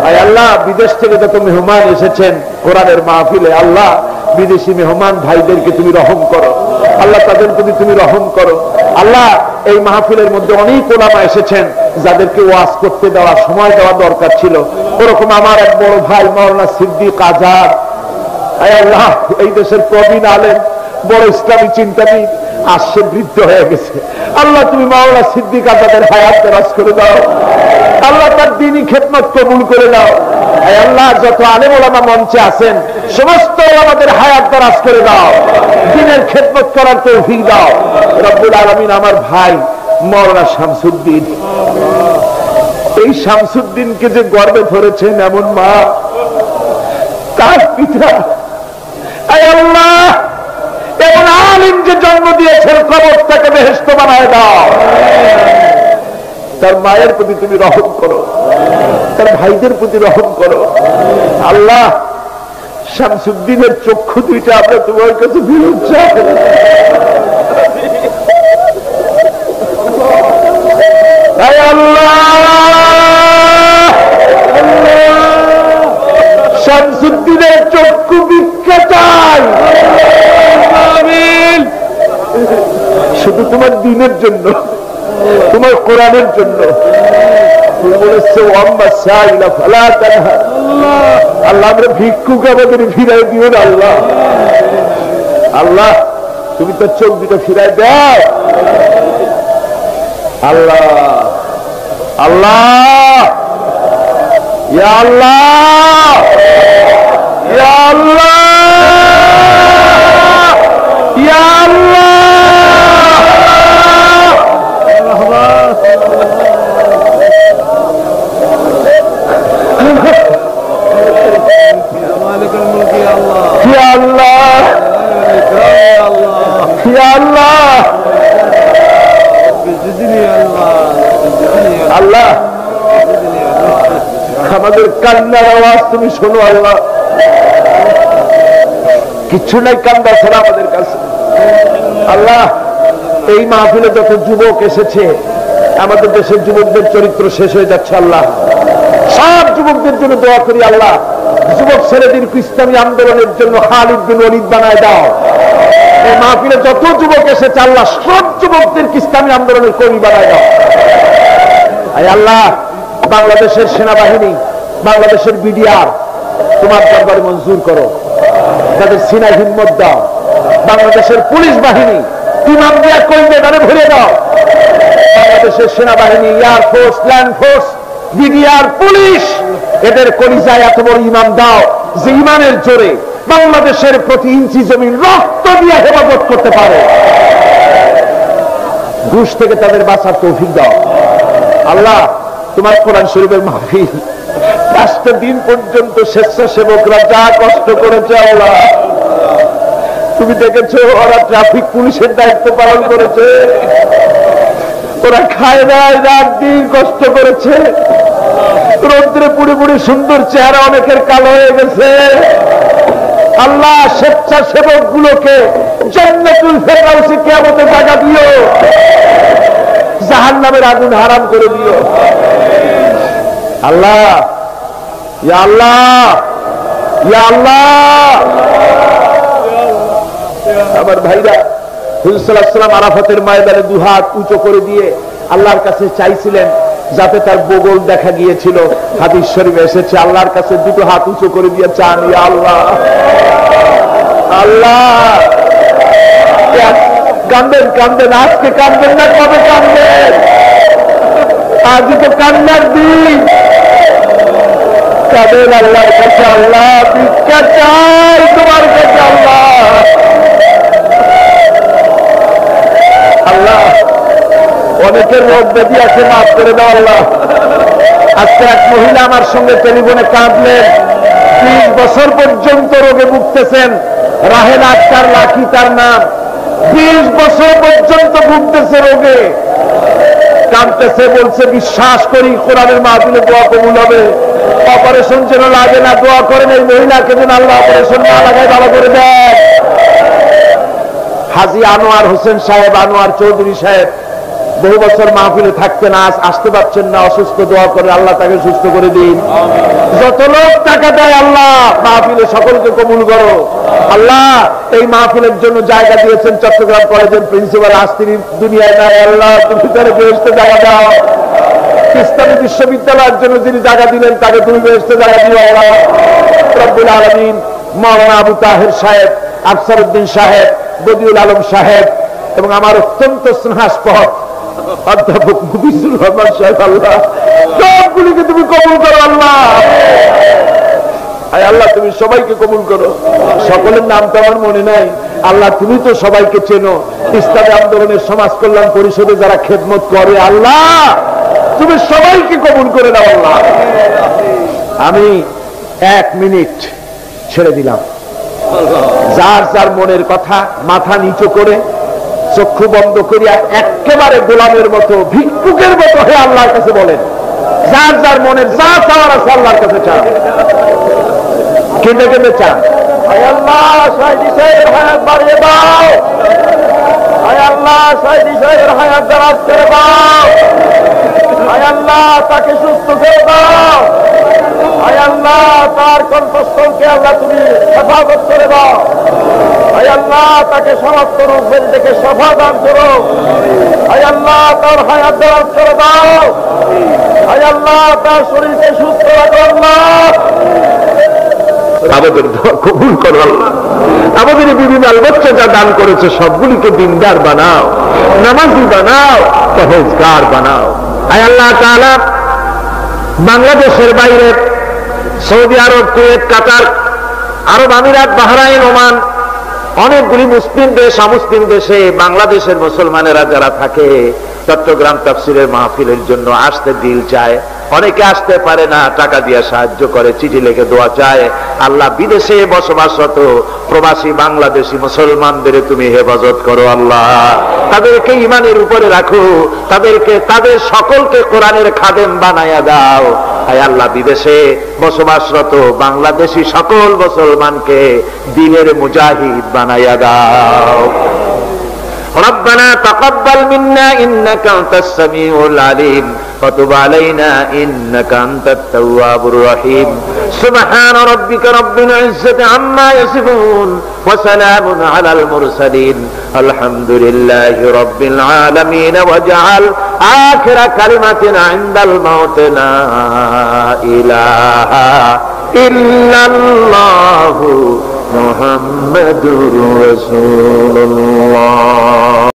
আয় আল্লাহ বিদেশ থেকে যত মেহমান এসেছেন কোরআনের মাহফিলে, আল্লাহ বিদেশি মেহমান ভাইদেরকে তুমি রহম করো আল্লাহ, তাদের প্রতি তুমি রহম করো আল্লাহ। এই মাহফিলের মধ্যে অনেক ওলামা এসেছেন যাদেরকে ওয়াজ করতে দেওয়া সময় দেওয়া দরকার ছিল, ওরকম আমার এক বড় ভাই মাওলানা সিদ্দিক আজাদ, আল্লাহ এই দেশের প্রবীণ আলেম, বড় ইসলামী চিন্তাবিদ, আসছে বৃদ্ধ হয়ে গেছে। আল্লাহ তুমি মাওলানা সিদ্দিক আজাদের হায়াত দরাজ করে দাও আল্লাহ, তার দ্বীনি খেদমত কবুল করে দাও আল্লাহ। যত আলেম ওলামা মঞ্চে আছেন সমস্ত ওলামাদের হায়াত দরাজ করে দাও, দ্বীনের খেদমত করার তৌফিক দাও রব্বুল আলামিন। আমার ভাই মাওলানা শামসুদ্দিন, এই শামসুদ্দিনকে যে গর্বে ধরেছেন এমন মা, তার পিতা আল্লাহ এমন আলিম যে জন্ম দিয়েছেন, কবরটাকে বেহেশত বানায় দাও। তার মায়ের প্রতি তুমি রহম করো, তার ভাইদের প্রতি রহম করো আল্লাহ। শামসুদ্দিনের চক্ষু দুইটা আমরা তোমার কাছে ফিরত চাই আল্লাহ। শামসুদ্দিনের চক্ষু ভিক্ষা চাই শুধু তোমার দ্বীনের জন্য, তোমার কোরআনের জন্য। তুমি বলেছো আল্লাহ, আমরা ভিক্ষুকে আমাদের ফিরাই দিও না আল্লাহ। আল্লাহ তুমি তার চোখ দুটো ফিরাই দাও আল্লাহ। আল্লাহ ইয়া আল্লাহ ইয়া আল্লাহ ইয়া আল্লাহ। আল্লাহ আমাদের কান্নার আওয়াজ তুমি শোনো আল্লাহ, কিছু নাই কান্না ছাড়া আমাদের কাছে আল্লাহ। এই মাহফিলে যত যুবক এসেছে, আমাদের দেশের যুবকদের চরিত্র শেষ হয়ে যাচ্ছে আল্লাহ। সব যুবকদের জন্য দোয়া করি আল্লাহ, যুবক ছেলেদেরকে ইসলামী আন্দোলনের জন্য খালিদ বিন ওয়ালিদ বানায় দাও। এই মাহফিলে যত যুবক এসেছে আল্লাহ, সব যুবকদেরকে ইসলামী আন্দোলনের কর্মী বানায় দাও আল্লাহ। বাংলাদেশের সেনাবাহিনী, বাংলাদেশের বিডিআর তোমার দরবারে মঞ্জুর করো, তাদের সিনা হিম্মত দাও। বাংলাদেশের পুলিশ বাহিনী ইমাম দিয়া কর্মীদের ভরে দাও। বাংলাদেশের সেনাবাহিনী, air force, land force, BDR, police, এদের কলিজায় এত বড় ইমাম দাও যে ইমানের জোরে বাংলাদেশের প্রতি ইঞ্চি জমিন রক্ত দিয়ে হেফাজত করতে পারে। ঘুষ থেকে তাদের বাঁচার তৌফিক দাও আল্লাহ। তোমার কোরআন শরীফের মাহফিল 5টা দিন পর্যন্ত স্বেচ্ছাসেবকরা যা কষ্ট করেছে আল্লাহ, তুমি দেখেছো। ওরা ট্রাফিক পুলিশের দায়িত্ব পালন করেছে, ওরা খায় নাই, রাত দিন কষ্ট করেছে, রৌদ্রে পুড়ে পুড়ে সুন্দর চেহারা অনেকের কালো হয়ে গেছে আল্লাহ। স্বেচ্ছাসেবক গুলোকে জান্নাতুল ফেরদাউসে কিয়ামতের জায়গা দিও, জাহান্নামের আগুন হারাম করে দিও আল্লাহ। ইয়া আল্লাহ ইয়া আল্লাহ। আমার ভাইরা, হুজুর সাল্লাল্লাহু আলাইহি ওয়াসাল্লাম আরাফাতের ময়দানে দুহাত উঁচু করে দিয়ে আল্লাহর কাছে চাইছিলেন যাতে তার বগল দেখা গিয়েছিল। হাদিস শরীফে এসেছে আল্লাহর কাছে দুটো হাত উঁচু করে দিয়ে চান, ইয়া আল্লাহ আল্লাহ। কান্দেন কান্দেন, আজকে কান্দেন না, কবে কান্দেন? আজই তো কান্নার দিন। কাঁদেন আল্লাহর কাছে, আল্লাহ ভিক্ষা চাই তোমার কাছে আল্লাহ। আল্লাহ অনেকের রোগ ব্যাধি আছে, মাফ করে দাও আল্লাহ। আজকে এক মহিলা আমার সঙ্গে টেলিফোনে কাঁদলেন, 30 বছর পর্যন্ত রোগে ভুগতেছেন। রাহেলা আক্তার লাখি তার নাম। 20 বছর পর্যন্ত ভুগতেছে রোগে, কাঁদতেছে, বলছে বিশ্বাস করি কোরআনের মাহফিলে দোয়া কবুল হবে, অপারেশন যেন লাগে না, দোয়া করেন এই মহিলাকে যেন আল্লাহ অপারেশন না লাগায় ভালো করে দেন। হাজী আনোয়ার হোসেন সাহেব, আনোয়ার চৌধুরী সাহেব বহু বছর মাহফিলে থাকতেন, আজ আসতে পারছেন না, অসুস্থ, দোয়া করে আল্লাহ তাকে সুস্থ করে দিন। যত লোক টাকা দেয় আল্লাহ মাহফিলে সকলকে কবুল করো। আল্লাহ এই মাহফিলের জন্য জায়গা দিয়েছেন চট্টগ্রাম কলেজের প্রিন্সিপাল, আজ তিনি দুনিয়ায় নাই, আল্লাহ তুমি তার বেহেশতে জায়গা দাও। ইসলামী বিশ্ববিদ্যালয়ের জন্য যিনি জায়গা দিলেন তাকে তুমি বেহেশতে জায়গা দিও আল্লাহ রব্বুল আলামিন। মাওলানা আবু তাহের সাহেব, আফসার উদ্দিন সাহেব, বদিউল আলম সাহেব এবং আমার অত্যন্ত স্নেহাস্পদ অধ্যাপক মুফিজুর রহমান সাহেব, আল্লাহ সবগুলিকে তুমি কবুল করো আল্লাহ। আল্লাহ তুমি সবাইকে কবুল করো। সকলের নাম তো আমার মনে নাই, আল্লাহ তুমি তো সবাইকে চেনো। ইসলামী আন্দোলনের সমাজ কল্যাণ পরিষদে যারা খেদমত করে আল্লাহ তুমি সবাইকে কবুল করে দাও আল্লাহ। আমি 1 মিনিট ছেড়ে দিলাম, যার যার মনের কথা মাথা নিচু করে চক্ষু বন্ধ করিয়া একেবারে গোলামের মতো ভিক্ষুকের মতো হয়ে আল্লাহর কাছে বলেন, যার যার মনের যা চাওয়ার আছে আল্লাহর কাছে চান। কেঁদে কেঁদে চান, আয় আল্লাহ সাইদি সাহেবের হায়াত বাড়িয়ে দাও, আয় আল্লাহ সাইদি সাহেবের হায়াত দারাজ করে দাও, আয় আল্লাহ তাকে সুস্থ করে দাও, আয় আল্লাহ তার কণ্ঠস্থলকে আল্লাহ তুমি হেফাজত করে দাও, আয় আল্লাহ তাকে সমস্ত রূপের থেকে সফা দান করো, আয় আল্লাহ তার হায়াত দারাজ করে দাও, আয় আল্লাহ তার শরীরকে সুস্থ রাখো আল্লাহ। আমাদের দোয়া কবুল করো আল্লাহ। আমাদের বিভিন্ন বাচ্চা যা দান করেছে সবগুলিকে দিনদার বানাও, নামাজি বানাও, পরহেজগার বানাও। আয় আল্লাহ তাআলা বাংলাদেশের বাইরে সৌদি আরব, কুয়েত, কাতার, আরব আমিরাত, বাহরাইন, ওমান অনেকগুলি মুসলিম দেশ, অমুসলিম দেশে বাংলাদেশের মুসলমানেরা যারা থাকে চট্টগ্রাম তাফসীরের মাহফিলের জন্য আসতে দিল চায়, অনেকে আসতে পারে না, টাকা দিয়ে সাহায্য করে, চিঠি লিখে দোয়া চায়। আল্লাহ বিদেশে বসবাসরত প্রবাসী বাংলাদেশি মুসলমানদের তুমি হেফাজত করো আল্লাহ, তাদেরকে ঈমানের উপরে রাখো, তাদের সকলকে কোরআনের খাদেম বানায়া দাও। আয় আল্লাহ বিদেশে বসবাসরত বাংলাদেশি সকল মুসলমানকে দ্বীনের মুজাহিদ বানায়া দাও। ربنا تقبل منا إنك أنت السميع العليم وتب علينا إنك أنت التواب الرحيم سبحان ربك رب العزة عما يصفون وسلام على المرسلين الحمد لله رب العالمين واجعل آخر كلمة عند الموت لا إله إلا الله محمد رسول الله